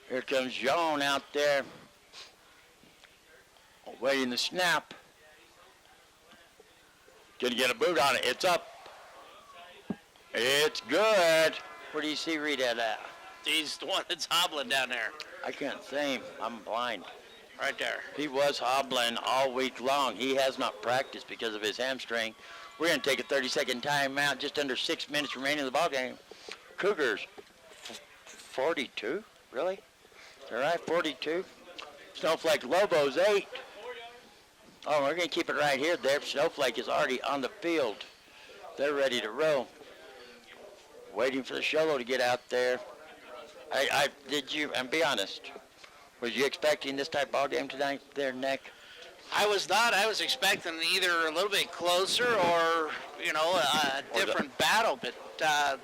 Here comes Jean out there, waiting the snap. Gonna get a boot on it. It's up. It's good. Where do you see Reedhead at? He's the one that's hobbling down there. I can't see him. I'm blind. Right there. He was hobbling all week long. He has not practiced because of his hamstring. We're going to take a 30-second timeout. Just under 6 minutes remaining in the ballgame. Cougars, 42? Really? All right, 42. Snowflake Lobos, 8. Oh, we're going to keep it right here. There, Snowflake is already on the field. They're ready to roll. Waiting for the Sholo to get out there. Did you, and be honest, was you expecting this type of ball game tonight there, Nick? I was not. I was expecting either a little bit closer or, a different battle. But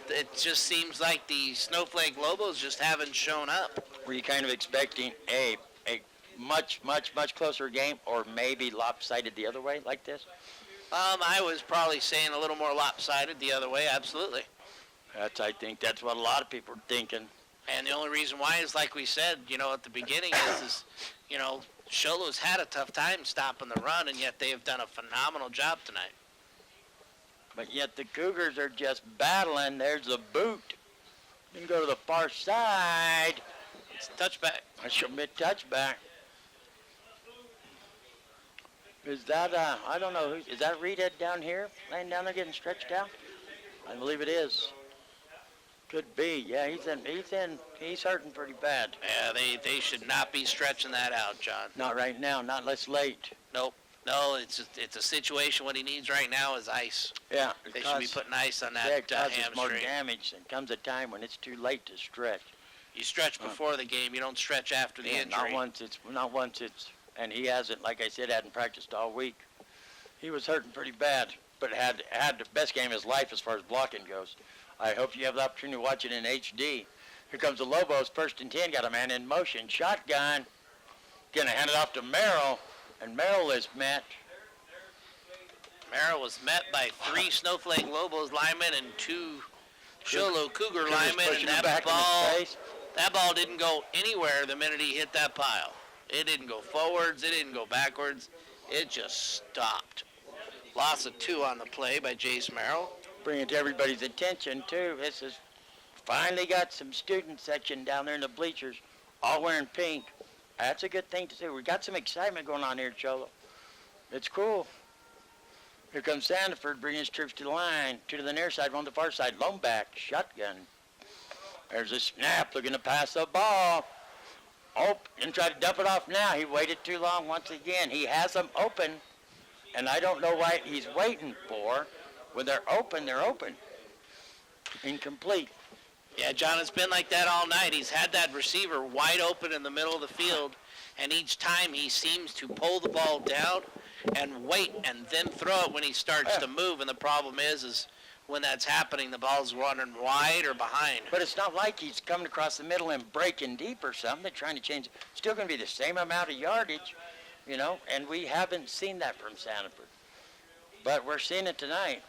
it just seems like the Snowflake Lobos just haven't shown up. Were you kind of expecting a much, much, much closer game or maybe lopsided the other way like this? I was probably saying a little more lopsided the other way, absolutely. I think that's what a lot of people are thinking. And the only reason why is, like we said, at the beginning is Sholo's had a tough time stopping the run, and yet they have done a phenomenal job tonight. But yet the Cougars are just battling. There's a boot. You can go to the far side. It's a touchback. It should be a touchback. Is that, I don't know, is that Reedhead down here, laying down there getting stretched out? I believe it is. Could be, yeah, he's hurting pretty bad. Yeah, they should not be stretching that out, John. Not right now, not unless late. Nope. No, it's a situation. What he needs right now is ice. Yeah. They should be putting ice on that it causes hamstring. more damage. There comes a time when it's too late to stretch. You stretch before the game. You don't stretch after the injury. Not once it's, and he hasn't, like I said, hadn't practiced all week. He was hurting pretty bad, but had the best game of his life as far as blocking goes. I hope you have the opportunity to watch it in HD. Here comes the Lobos, 1st and 10, got a man in motion. Shotgun, gonna hand it off to Merrill, and Merrill is met. Merrill was met by 3 Snowflake Lobos linemen and 2 Sholo Cougar linemen, and that ball didn't go anywhere the minute he hit that pile. It didn't go forwards, it didn't go backwards, it just stopped. Loss of 2 on the play by Jace Merrill. Bring it to everybody's attention, too. This is finally got some student section down there in the bleachers, all wearing pink. That's a good thing to see. We got some excitement going on here, Cholo. It's cool. Here comes Sandiford, bringing his troops to the line. 2 to the near side, 1 to the far side. Lone back, shotgun. There's a snap, looking to pass the ball. Oh, and try to dump it off now. He waited too long once again. He has them open, and I don't know why he's waiting for. When they're open, they're open. Incomplete. Yeah, John, it's been like that all night. He's had that receiver wide open in the middle of the field, and each time he seems to pull the ball down and wait and then throw it when he starts to move. And the problem is when that's happening, the ball's running wide or behind. But it's not like he's coming across the middle and breaking deep or something. They're trying to change it. Still going to be the same amount of yardage, you know, and we haven't seen that from Sanford. But we're seeing it tonight.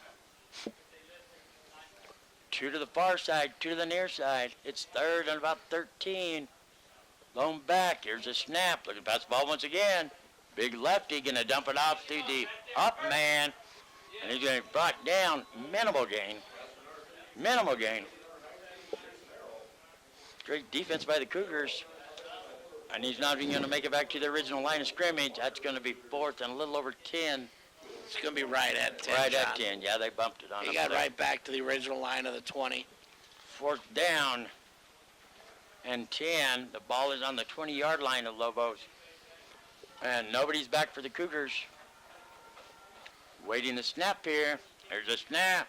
2 to the far side, 2 to the near side. It's 3rd and about 13. Lone back. Here's a snap. Looking past the ball once again. Big lefty going to dump it off to the up man. And he's going to be brought down. Minimal gain. Minimal gain. Great defense by the Cougars. And he's not even going to make it back to the original line of scrimmage. That's going to be 4th and a little over 10. It's going to be right at 10, Right John. at 10, yeah, they bumped it on him. He got right back to the original line of the 20. 4th down and 10. The ball is on the 20-yard line of Lobos. And nobody's back for the Cougars. Waiting the snap here. There's a snap.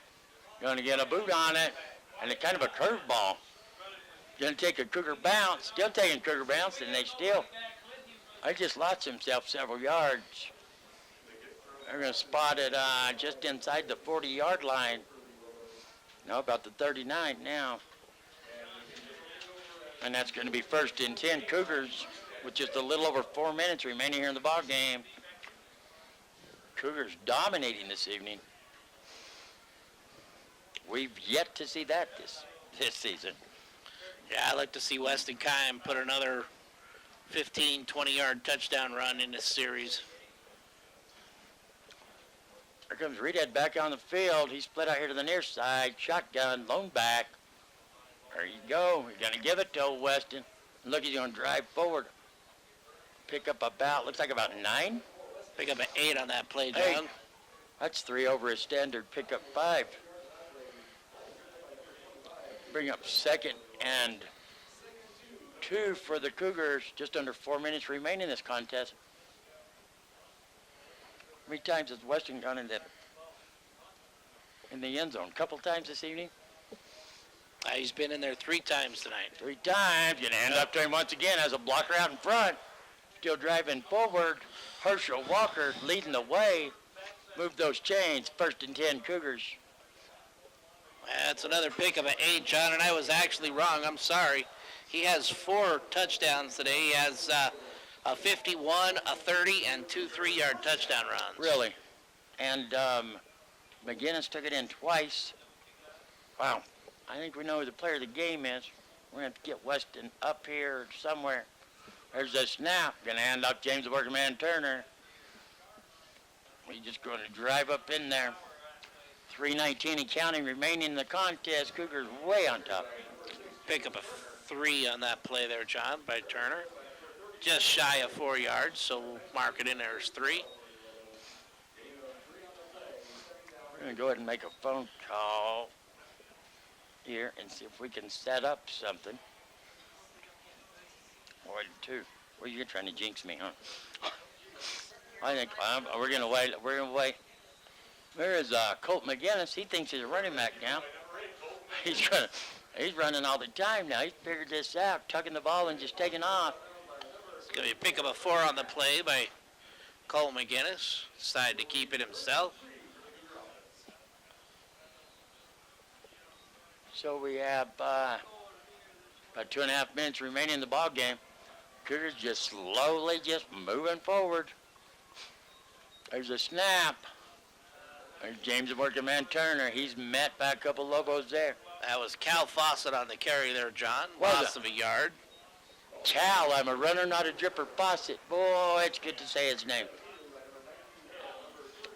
Going to get a boot on it. And it's kind of a curveball. Going to take a Cougar bounce. Still taking Cougar bounce, and I just lost himself several yards. They're going to spot it just inside the 40-yard line. No, about the 39 now. And that's going to be 1st and 10 Cougars with just a little over 4 minutes remaining here in the ball game. Cougars dominating this evening. We've yet to see that this season. Yeah, I'd like to see Weston Kime put another 15, 20-yard touchdown run in this series. Here comes Reedhead back on the field. He split out here to the near side. Shotgun, lone back. There you go. He's going to give it to Weston. Look, he's going to drive forward. Pick up looks like about 9. Pick up an 8 on that play, John. 8. That's 3 over his standard. Pick up 5. Bring up 2nd and 2 for the Cougars. Just under 4 minutes remaining in this contest. How many times has Weston gone in the end zone? A couple times this evening? He's been in there 3 times tonight. 3 times. Going to end up to him once again as a blocker out in front. Still driving forward. Herschel Walker leading the way. Move those chains. 1st and 10 Cougars. That's another pick of an 8, John, and I was actually wrong. I'm sorry. He has 4 touchdowns today. He has a 51, a 30, and 2 3-yard touchdown runs. Really? And McGinnis took it in twice. Wow. I think we know who the player of the game is. We're going to have to get Weston up here somewhere. There's a snap. Going to hand off James the working man Turner. He's just going to drive up in there. 3:19 and counting remaining in the contest. Cougars way on top. Pick up a 3 on that play there, John, by Turner. Just shy of 4 yards, so we'll mark it in there as 3. We're going to go ahead and make a phone call here and see if we can set up something. Or two. Well, you're trying to jinx me, huh? I think we're going to wait. We're going to wait. There is Colt McGinnis. He thinks he's a running back now. He's running all the time now. He's figured this out, tucking the ball and just taking off. It's going to be a pick up a 4 on the play by Colt McGinnis. Decided to keep it himself. So we have about 2.5 minutes remaining in the ball game. Cougars just slowly just moving forward. There's a snap. There's James working man Turner. He's met by a couple Lobos there. That was Cal Fawcett on the carry there, John. Loss of a yard. Cal, I'm a runner, not a dripper. Fawcett. Boy, it's good to say his name.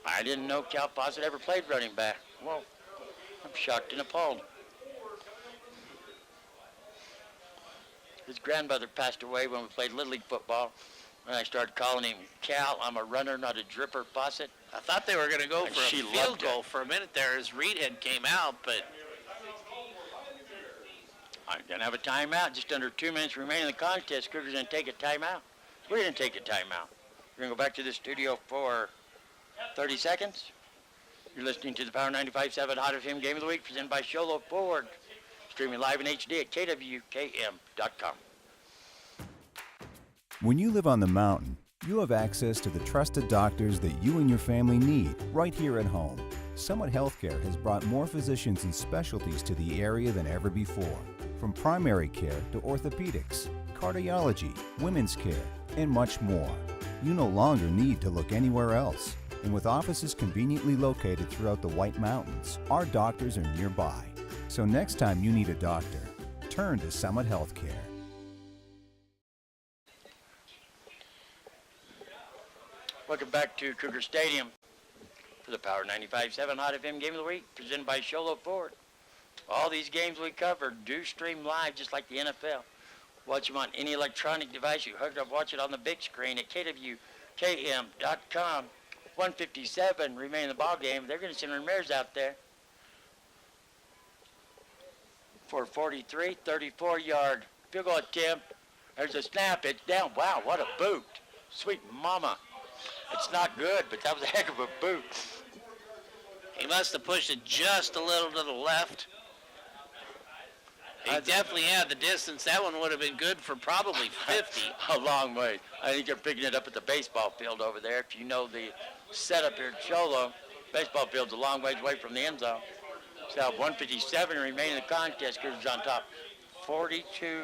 I didn't know Cal Fawcett ever played running back. Well, I'm shocked and appalled. His grandmother passed away when we played Little League football. And I started calling him Cal, I'm a runner, not a dripper. Fawcett. I thought they were going to go for a field goal for a minute there as Reedhead came out, but I'm going to have a timeout. Just under 2 minutes remaining in the contest. Cougars going to take a timeout. We're going to take a timeout. We're going to go back to the studio for 30 seconds. You're listening to the Power 95.7 Hot FM Game of the Week presented by Sholo Ford. Streaming live in HD at KWKM.com. When you live on the mountain, you have access to the trusted doctors that you and your family need right here at home. Summit Healthcare has brought more physicians and specialties to the area than ever before. From primary care to orthopedics, cardiology, women's care, and much more. You no longer need to look anywhere else. And with offices conveniently located throughout the White Mountains, our doctors are nearby. So next time you need a doctor, turn to Summit Healthcare. Welcome back to Cougar Stadium for the Power 95.7 Hot FM Game of the Week, presented by Sholo Ford. All these games we covered do stream live just like the NFL. Watch them on any electronic device. You hook it up, watch it on the big screen at KWKM.com. 157 remain in the ball game. They're going to send Ramirez out there for a 43, 34-yard field goal attempt. There's a snap. It's down. Wow, what a boot. Sweet mama. It's not good, but that was a heck of a boot. He must have pushed it just a little to the left. He definitely had the distance. That one would have been good for probably 50. A long way. I think they're picking it up at the baseball field over there. If you know the setup here at Cholo, baseball field's a long ways away from the end zone. So 157 remaining in the contest. Cougars on top. 42-8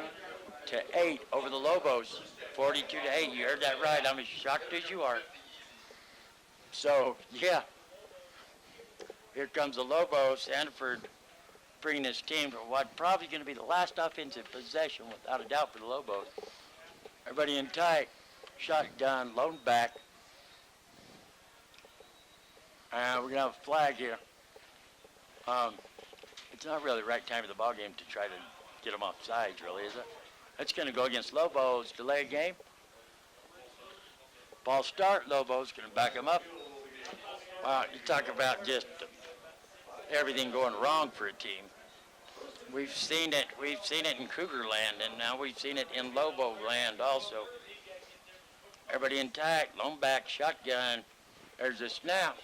over the Lobos. 42-8. You heard that right. I'm as shocked as you are. So, yeah. Here comes the Lobos. Sanford bringing his team to what probably going to be the last offensive possession, without a doubt, for the Lobos. Everybody in tight. Shotgun, lone back. We're going to have a flag here. It's not really the right time of the ball game to try to get them off sides, really, is it? That's going to go against Lobos. Delay a game. Ball start. Lobos going to back them up. You talk about just everything going wrong for a team. We've seen it. We've seen it in Cougar land, and now we've seen it in Lobo land also. Everybody intact. Lone back, shotgun. There's a snap.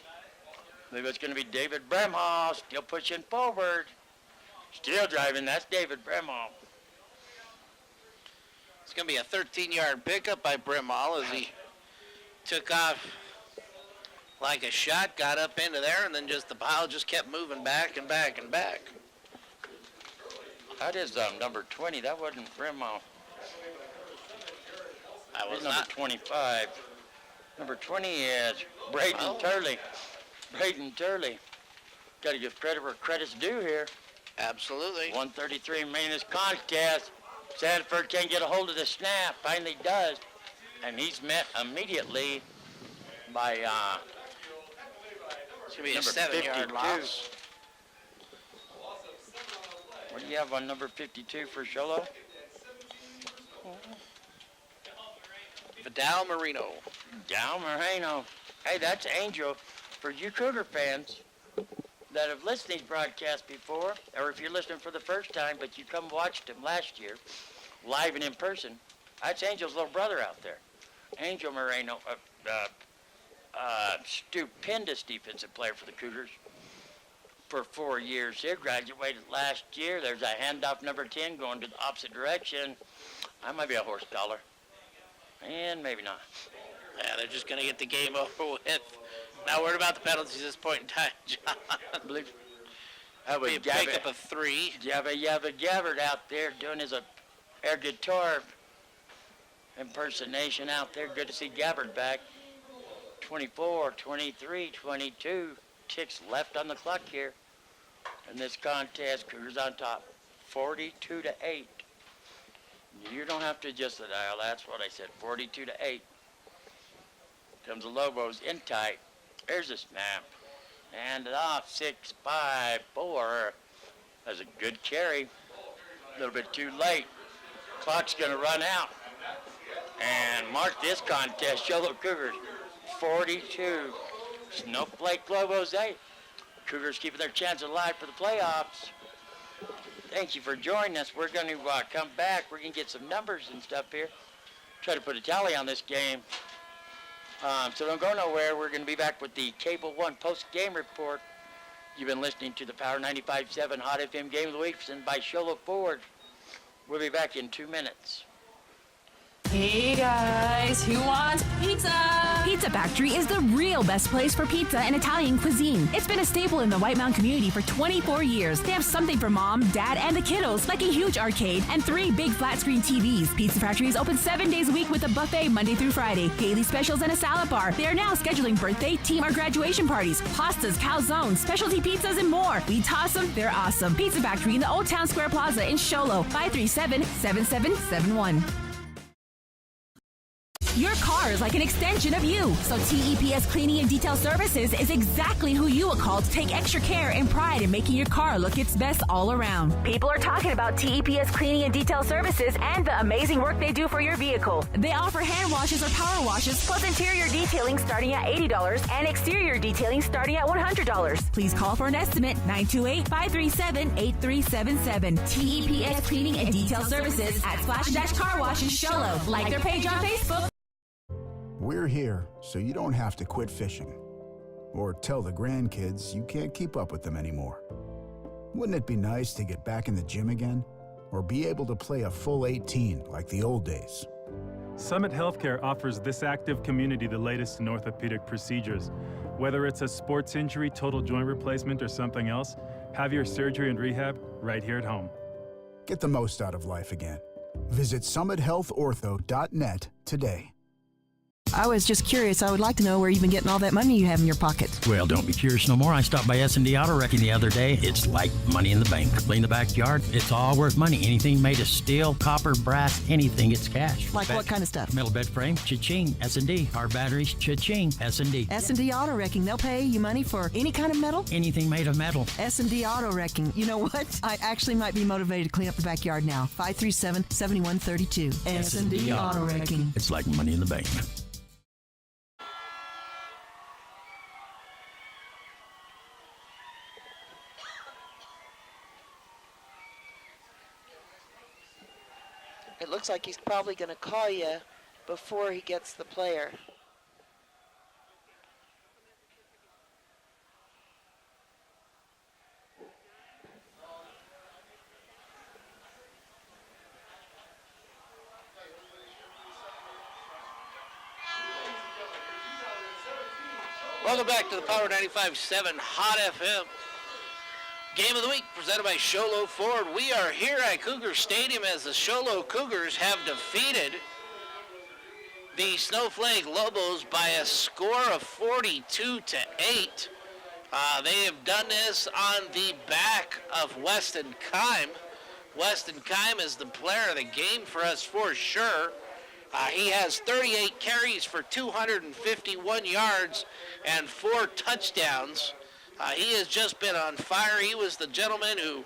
I believe it's going to be David Bremhall still pushing forward. Still driving. That's David Bremhall. It's going to be a 13-yard pickup by Bremhall as he took off like a shot, got up into there, and then just the pile just kept moving back and back and back. That is number 20. That wasn't Bremhall. That was number 25. Number 20 is Braden Turley. Braden Turley. Got to give credit where credit's due here. Absolutely. 133 remaining in this contest. Sanford can't get a hold of the snap. Finally does. And he's met immediately by it's going to be a 7-yard loss. What do you have on number 52 for Sholo? Vidal Marino. Vidal Marino. Hey, that's Angel. For you Cougar fans, that have listened to these broadcasts before, or if you're listening for the first time, but you come watched them last year, live and in person, that's Angel's little brother out there. Angel Moreno, stupendous defensive player for the Cougars for 4 years here. Graduated last year. There's a handoff number 10 going to the opposite direction. I might be a horse dollar. And maybe not. Yeah, they're just going to get the game over with. Not worried about the penalties at this point in time, John. I believe that was Pick up a 3. Yabba Gabbard out there doing his air guitar impersonation out there. Good to see Gabbard back. 24, 23, 22. Ticks left on the clock here. In this contest, Cougars on top, 42-8. You don't have to adjust the dial. That's what I said, 42-8. Comes the Lobos in tight. There's a snap. And it off, 6-5-4. That's a good carry. A little bit too late. Clock's going to run out. And mark this contest, Show the Cougars, 42. Snowflake Lobos 8. Cougars keeping their chance alive for the playoffs. Thank you for joining us. We're going to come back. We're going to get some numbers and stuff here. Try to put a tally on this game. So don't go nowhere. We're going to be back with the Cable One post-game report. You've been listening to the Power 95.7 Hot FM Game of the Week presented by Sholo Ford. We'll be back in 2 minutes. Hey guys, who wants pizza? Pizza Factory is the real best place for pizza and Italian cuisine. It's been a staple in the White Mountain community for 24 years. They have something for mom, dad, and the kiddos, like a huge arcade and 3 big flat screen TVs. Pizza Factory is open 7 days a week with a buffet Monday through Friday, daily specials, and a salad bar. They are now scheduling birthday, team, or graduation parties, pastas, calzones, specialty pizzas, and more. We toss them, they're awesome. Pizza Factory in the Old Town Square Plaza in Sholo, 537-7771. Your car is like an extension of you, so TEPS Cleaning and Detail Services is exactly who you will call to take extra care and pride in making your car look its best all around. People are talking about TEPS Cleaning and Detail Services and the amazing work they do for your vehicle. They offer hand washes or power washes, plus interior detailing starting at $80 and exterior detailing starting at $100. Please call for an estimate, 928-537-8377. TEPS Cleaning and Detail Services at Splash Car Wash in Sholo. Like their page on Facebook. We're here so you don't have to quit fishing or tell the grandkids you can't keep up with them anymore. Wouldn't it be nice to get back in the gym again or be able to play a full 18 like the old days? Summit Healthcare offers this active community the latest in orthopedic procedures. Whether it's a sports injury, total joint replacement, or something else, have your surgery and rehab right here at home. Get the most out of life again. Visit summithealthortho.net today. I was just curious. I would like to know where you've been getting all that money you have in your pocket. Well, don't be curious no more. I stopped by S&D Auto Wrecking the other day. It's like money in the bank. Clean the backyard. It's all worth money. Anything made of steel, copper, brass, anything, it's cash. Like what kind of stuff? Metal bed frame, cha-ching. S&D. Car batteries, cha-ching. S&D. S&D Auto Wrecking. They'll pay you money for any kind of metal? Anything made of metal. S&D Auto Wrecking. You know what? I actually might be motivated to clean up the backyard now. 537-7132. S&D Auto Wrecking. It's like money in the bank. It looks like he's probably going to call you before he gets the player. Welcome back to the Power 95.7 Hot FM Game of the Week, presented by Sholo Ford. We are here at Cougar Stadium as the Sholo Cougars have defeated the Snowflake Lobos by a score of 42-8. They have done this on the back of Weston Kime. Weston Kime is the player of the game for us for sure. He has 38 carries for 251 yards and 4 touchdowns. He has just been on fire. He was the gentleman who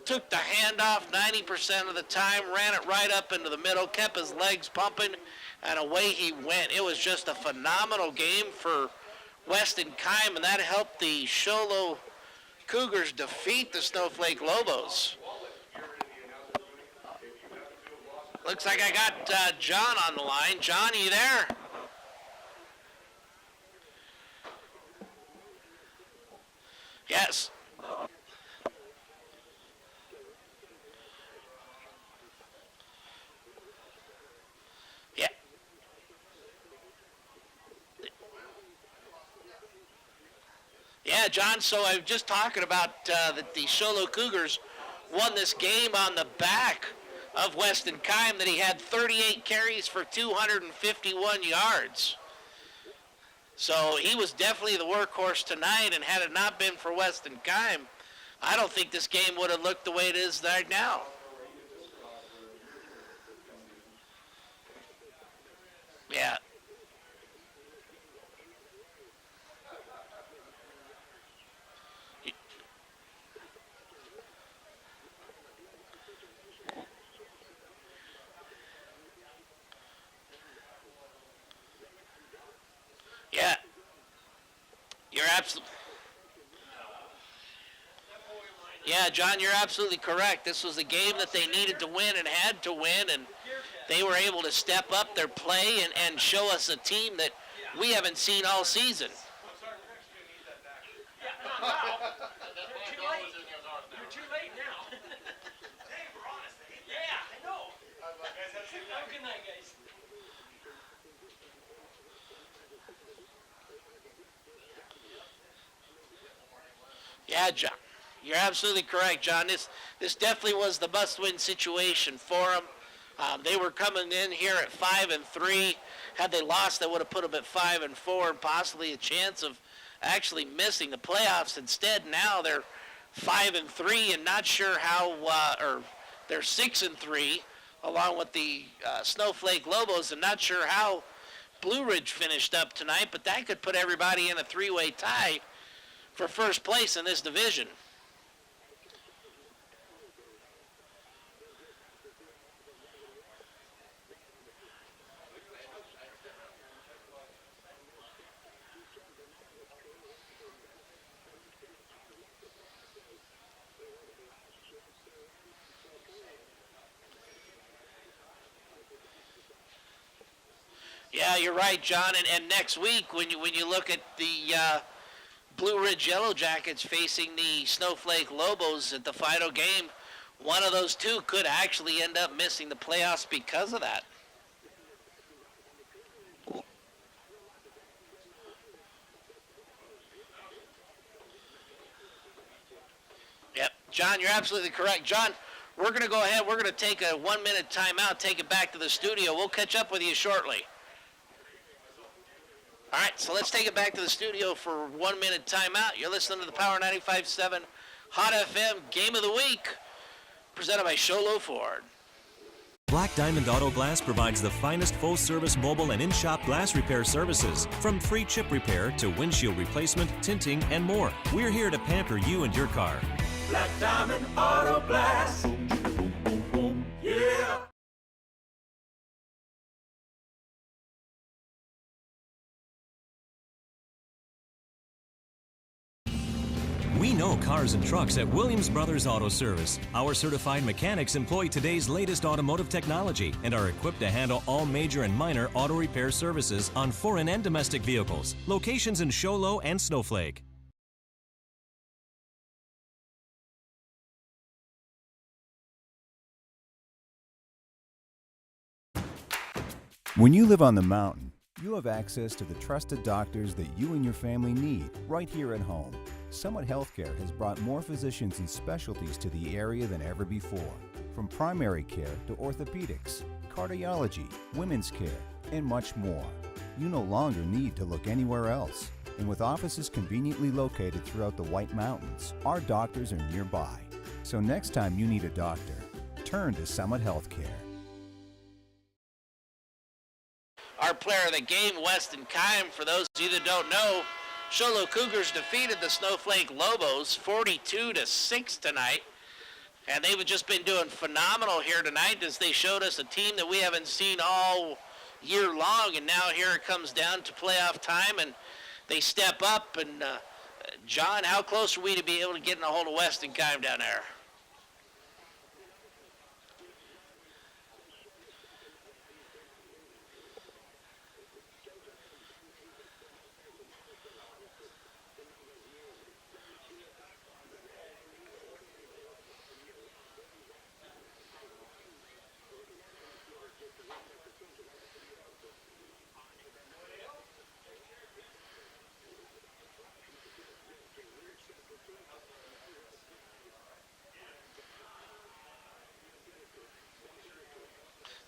took the handoff 90% of the time, ran it right up into the middle, kept his legs pumping, and away he went. It was just a phenomenal game for Weston Kime, and that helped the Sholo Cougars defeat the Snowflake Lobos. Looks like I got John on the line. John, are you there? Yes. Yeah. Yeah, John, so I was just talking about that the Show Low Cougars won this game on the back of Weston Kime, that he had 38 carries for 251 yards. So he was definitely the workhorse tonight, and had it not been for Weston Kime, I don't think this game would have looked the way it is right now. Yeah. Yeah. You're absolutely... Yeah, John, you're absolutely correct. This was a game that they needed to win and had to win, and they were able to step up their play and show us a team that we haven't seen all season. Yeah, John, you're absolutely correct, John. This definitely was the must-win situation for them. They were coming in here at 5-3. Had they lost, that would have put them at 5-4, and possibly a chance of actually missing the playoffs. Instead, now they're 5-3, and not sure how, or they're 6-3, along with the Snowflake Lobos, and not sure how Blue Ridge finished up tonight, but that could put everybody in a three-way tie for first place in this division. Yeah, you're right, John. And next week, when you look at the Blue Ridge Yellow Jackets facing the Snowflake Lobos at the final game, one of those two could actually end up missing the playoffs because of that. Yep, John, you're absolutely correct. John, we're going to go ahead. We're going to take a 1-minute timeout, take it back to the studio. We'll catch up with you shortly. All right, so let's take it back to the studio for 1-minute timeout. You're listening to the Power 95.7 Hot FM Game of the Week, presented by Show Low Ford. Black Diamond Auto Glass provides the finest full-service mobile and in-shop glass repair services, from free chip repair to windshield replacement, tinting, and more. We're here to pamper you and your car. Black Diamond Auto Glass. Yeah. We know cars and trucks at Williams Brothers Auto Service. Our certified mechanics employ today's latest automotive technology and are equipped to handle all major and minor auto repair services on foreign and domestic vehicles. Locations in Show Low and Snowflake. When you live on the mountain, you have access to the trusted doctors that you and your family need right here at home. Summit Healthcare has brought more physicians and specialties to the area than ever before. From primary care to orthopedics, cardiology, women's care, and much more. You no longer need to look anywhere else. And with offices conveniently located throughout the White Mountains, our doctors are nearby. So next time you need a doctor, turn to Summit Healthcare. Our player of the game, Weston Kime. For those of you that don't know, Show Low Cougars defeated the Snowflake Lobos 42-6 tonight. And they've just been doing phenomenal here tonight, as they showed us a team that we haven't seen all year long. And now here it comes down to playoff time, and they step up and John, how close are we to be able to get in a hold of Weston Kime down there?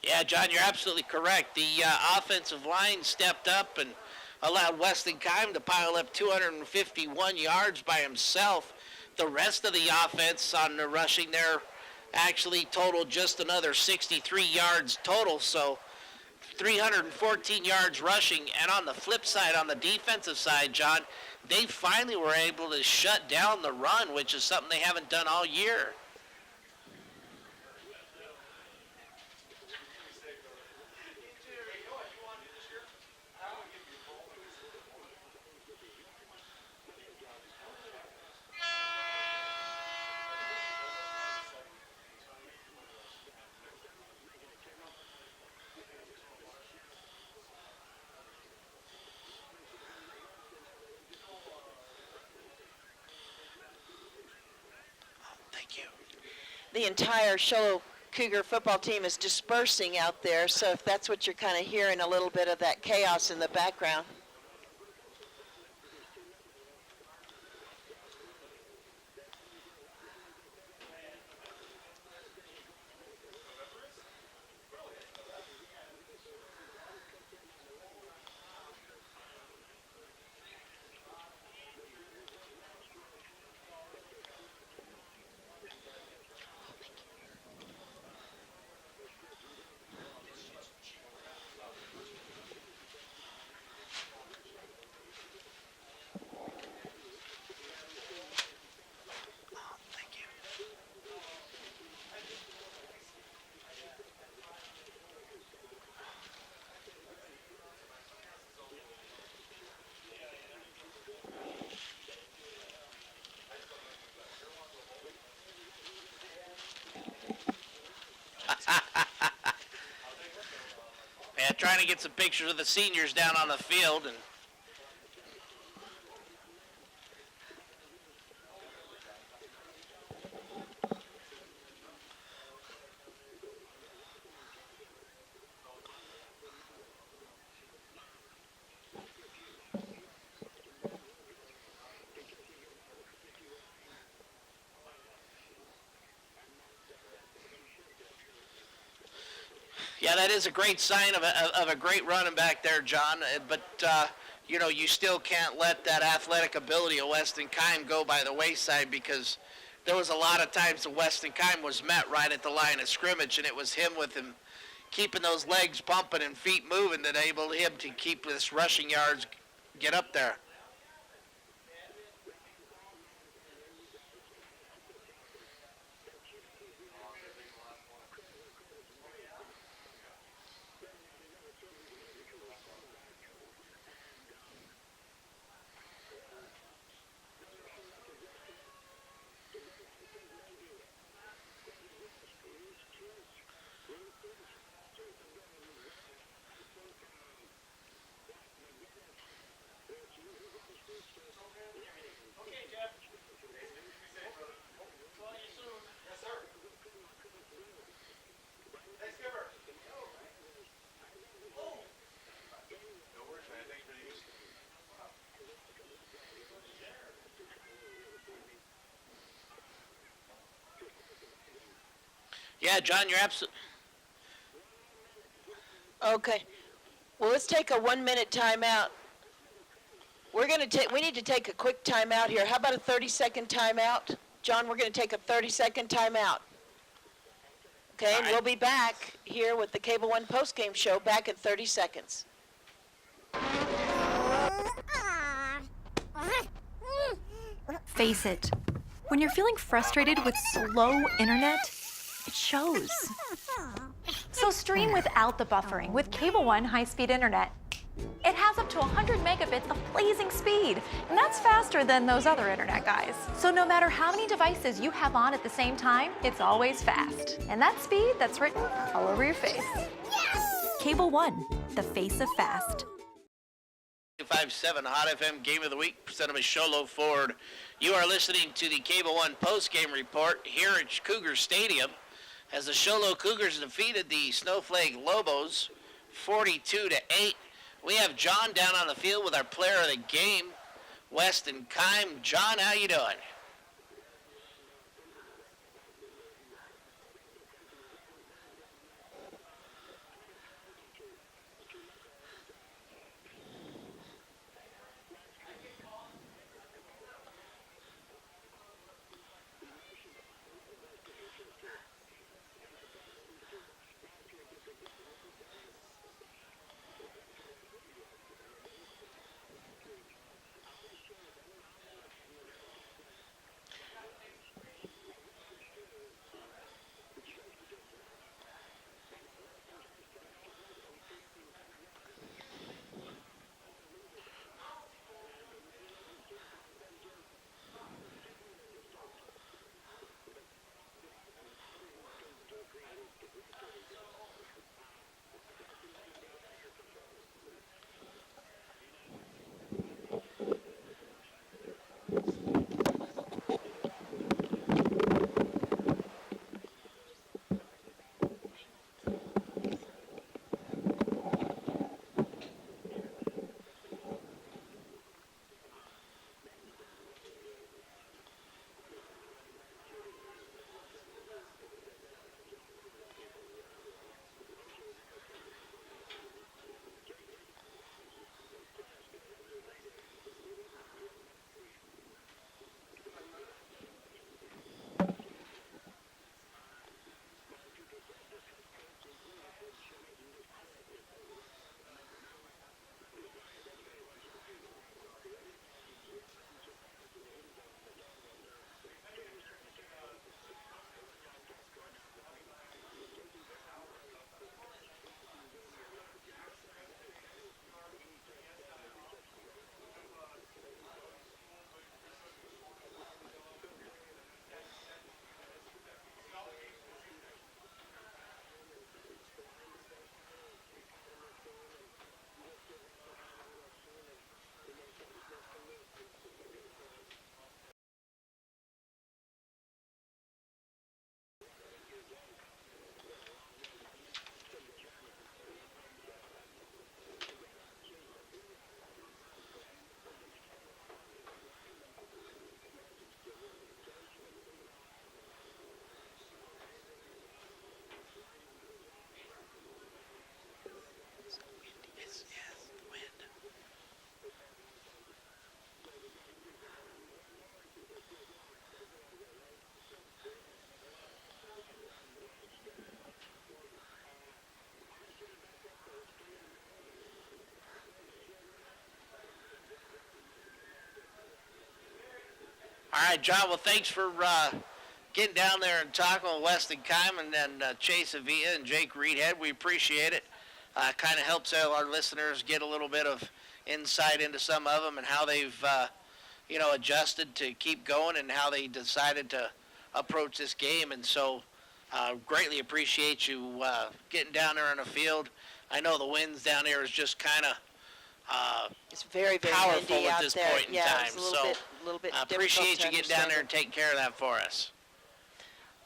Yeah, John, you're absolutely correct. The offensive line stepped up and allowed Weston Kime to pile up 251 yards by himself. The rest of the offense on the rushing there actually totaled just another 63 yards total, so 314 yards rushing. And on the flip side, on the defensive side, John, they finally were able to shut down the run, which is something they haven't done all year. The entire Show Cougar football team is dispersing out there, so if that's what you're kind of hearing, a little bit of that chaos in the background. Yeah, trying to get some pictures of the seniors down on the field. And yeah, that is a great sign of a great running back there, John. But, you know, you still can't let that athletic ability of Weston Kime go by the wayside, because there was a lot of times that Weston Kime was met right at the line of scrimmage, and it was him with him keeping those legs pumping and feet moving that enabled him to keep this rushing yards get up there. Yeah, John, you're absolutely... Okay. Well, let's take a 1-minute timeout. We need to take a quick timeout here. How about a 30-second timeout? John, we're going to take a 30-second timeout. Okay, and we'll be back here with the Cable One postgame show back in 30 seconds. Face it. When you're feeling frustrated with slow internet, it shows. So stream without the buffering with Cable One high-speed internet. It has up to 100 megabits of blazing speed, and that's faster than those other internet guys. So no matter how many devices you have on at the same time, it's always fast. And that speed, that's written all over your face. Cable One, the face of fast. 257 Hot FM Game of the Week, presented by Sholo Ford. You are listening to the Cable One postgame report here at Cougar Stadium as the Sholo Cougars defeated the Snowflake Lobos 42-8. We have John down on the field with our player of the game, Weston Kime. John, how you doing? All right, John, well, thanks for getting down there and talking with Weston Kime and Chase Avia and Jake Reedhead. We appreciate it. Kind of helps our listeners get a little bit of insight into some of them and how they've, adjusted to keep going and how they decided to approach this game. And so greatly appreciate you getting down there in the field. I know the winds down there is just kind of it's very, very powerful windy at out this there. point in time. It's a little bit I difficult appreciate to you getting down understand there it. and taking care of that for us.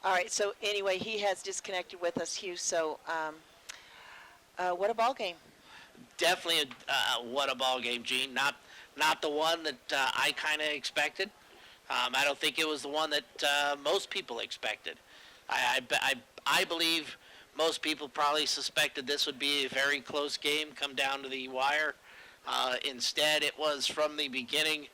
All right, so anyway, he has disconnected with us, Hugh, so what a ball game. Definitely what a ball game, Gene. Not the one that I kind of expected. I don't think it was the one that most people expected. I believe most people probably suspected this would be a very close game, come down to the wire. Instead, it was from the beginning,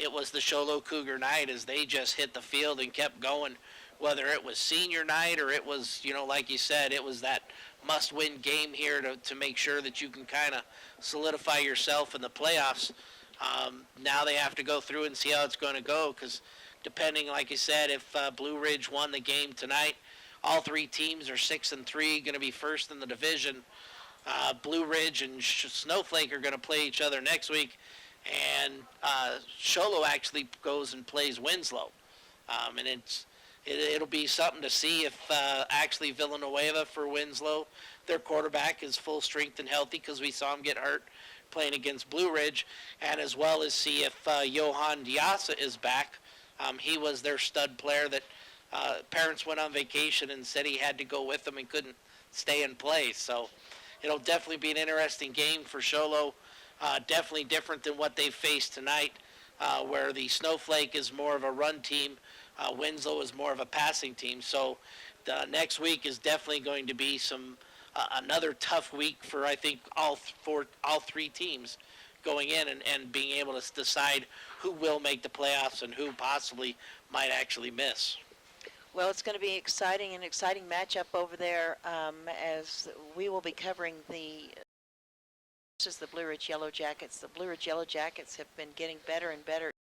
it was the Sholo Cougar night as they just hit the field and kept going. Whether it was senior night or it was, like you said, it was that must-win game here to make sure that you can kind of solidify yourself in the playoffs. Now they have to go through and see how it's going to go because depending, like you said, if Blue Ridge won the game tonight, all three teams are 6-3, going to be first in the division. Blue Ridge and Snowflake are going to play each other next week, and Sholo actually goes and plays Winslow, and it'll be something to see if actually Villanueva for Winslow, their quarterback, is full strength and healthy, because we saw him get hurt playing against Blue Ridge, and as well as see if Johan Diasa is back. He was their stud player that parents went on vacation and said he had to go with them and couldn't stay and play. So it'll definitely be an interesting game for Sholo. Definitely different than what they've faced tonight, where the Snowflake is more of a run team. Winslow is more of a passing team. So the next week is definitely going to be another tough week for, I think, all three teams going in and being able to decide who will make the playoffs and who possibly might actually miss. Well, it's going to be an exciting matchup over there, as we will be covering the Blue Ridge Yellow Jackets. The Blue Ridge Yellow Jackets have been getting better and better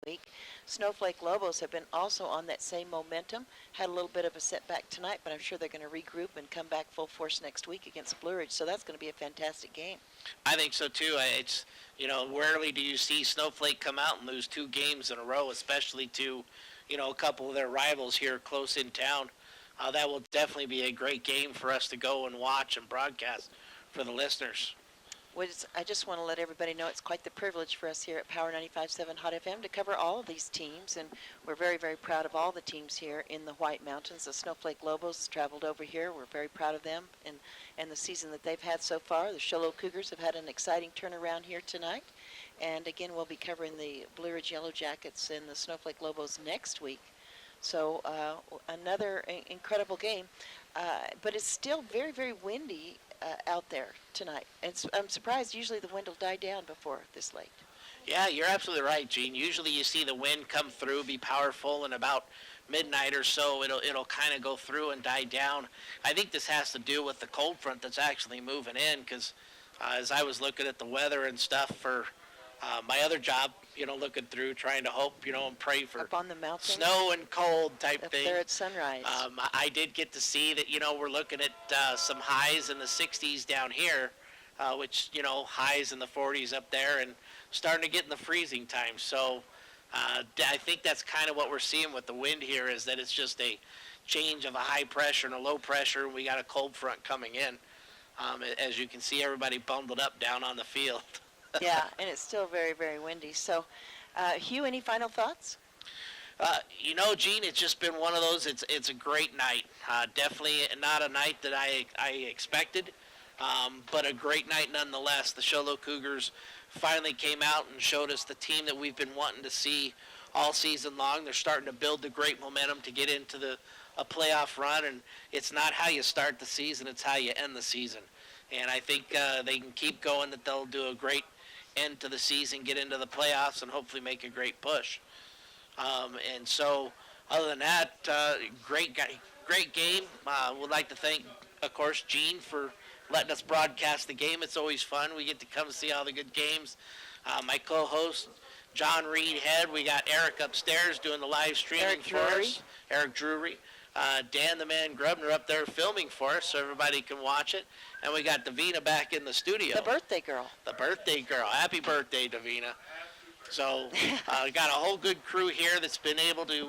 week. Snowflake Lobos have been also on that same momentum. Had a little bit of a setback tonight, but I'm sure they're going to regroup and come back full force next week against Blue Ridge. So that's going to be a fantastic game. I think so too. It's, rarely do you see Snowflake come out and lose 2 games in a row, especially to, a couple of their rivals here close in town. That will definitely be a great game for us to go and watch and broadcast for the listeners. I just want to let everybody know it's quite the privilege for us here at Power 95.7 Hot FM to cover all of these teams, and we're very, very proud of all the teams here in the White Mountains. The Snowflake Lobos traveled over here. We're very proud of them and the season that they've had so far. The Sholo Cougars have had an exciting turnaround here tonight, and again, we'll be covering the Blue Ridge Yellow Jackets and the Snowflake Lobos next week. So another incredible game, but it's still very, very windy out there tonight. I'm surprised usually the wind will die down before this late. Yeah, you're absolutely right, Gene. Usually you see the wind come through, be powerful, and about midnight or so it'll kind of go through and die down. I think this has to do with the cold front that's actually moving in, because as I was looking at the weather and stuff for my other job, looking through, trying to hope, and pray for up on the mountain, snow and cold type up thing. There at sunrise. I did get to see that, we're looking at some highs in the 60s down here, which, highs in the 40s up there, and starting to get in the freezing time. So I think that's kind of what we're seeing with the wind here, is that it's just a change of a high pressure and a low pressure. We got a cold front coming in. As you can see, everybody bundled up down on the field. Yeah, and it's still very, very windy. So, Hugh, any final thoughts? Gene, it's just been one of those. It's a great night. Definitely not a night that I expected, but a great night nonetheless. The Sholo Cougars finally came out and showed us the team that we've been wanting to see all season long. They're starting to build the great momentum to get into a playoff run, and it's not how you start the season, it's how you end the season. And I think they can keep going, that they'll do a great end to the season, get into the playoffs, and hopefully make a great push. And so, other than that, great game. Would like to thank, of course, Gene for letting us broadcast the game. It's always fun. We get to come see all the good games. My co-host, John Reed Head. We got Eric upstairs doing the live streaming for us. Eric Drury. Dan the Man Grubner up there filming for us so everybody can watch it. And we got Davina back in the studio. The birthday girl. The birthday girl. Happy birthday, Davina. So got a whole good crew here that's been able to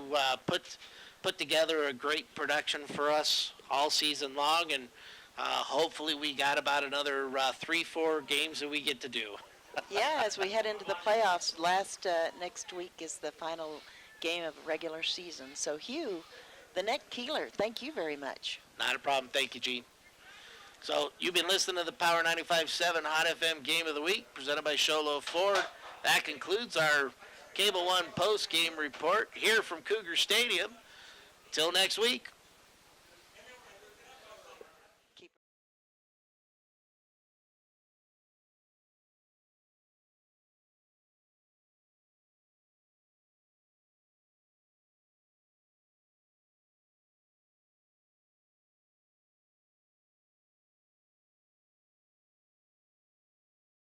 put together a great production for us all season long. And hopefully we got about another 3-4 games that we get to do. Yeah, as we head into the playoffs, next week is the final game of regular season. So, Hugh, the Neck Keeler, thank you very much. Not a problem. Thank you, Gene. So you've been listening to the Power 95.7 Hot FM Game of the Week, presented by Sholo Ford. That concludes our Cable One post-game report here from Cougar Stadium. Till next week.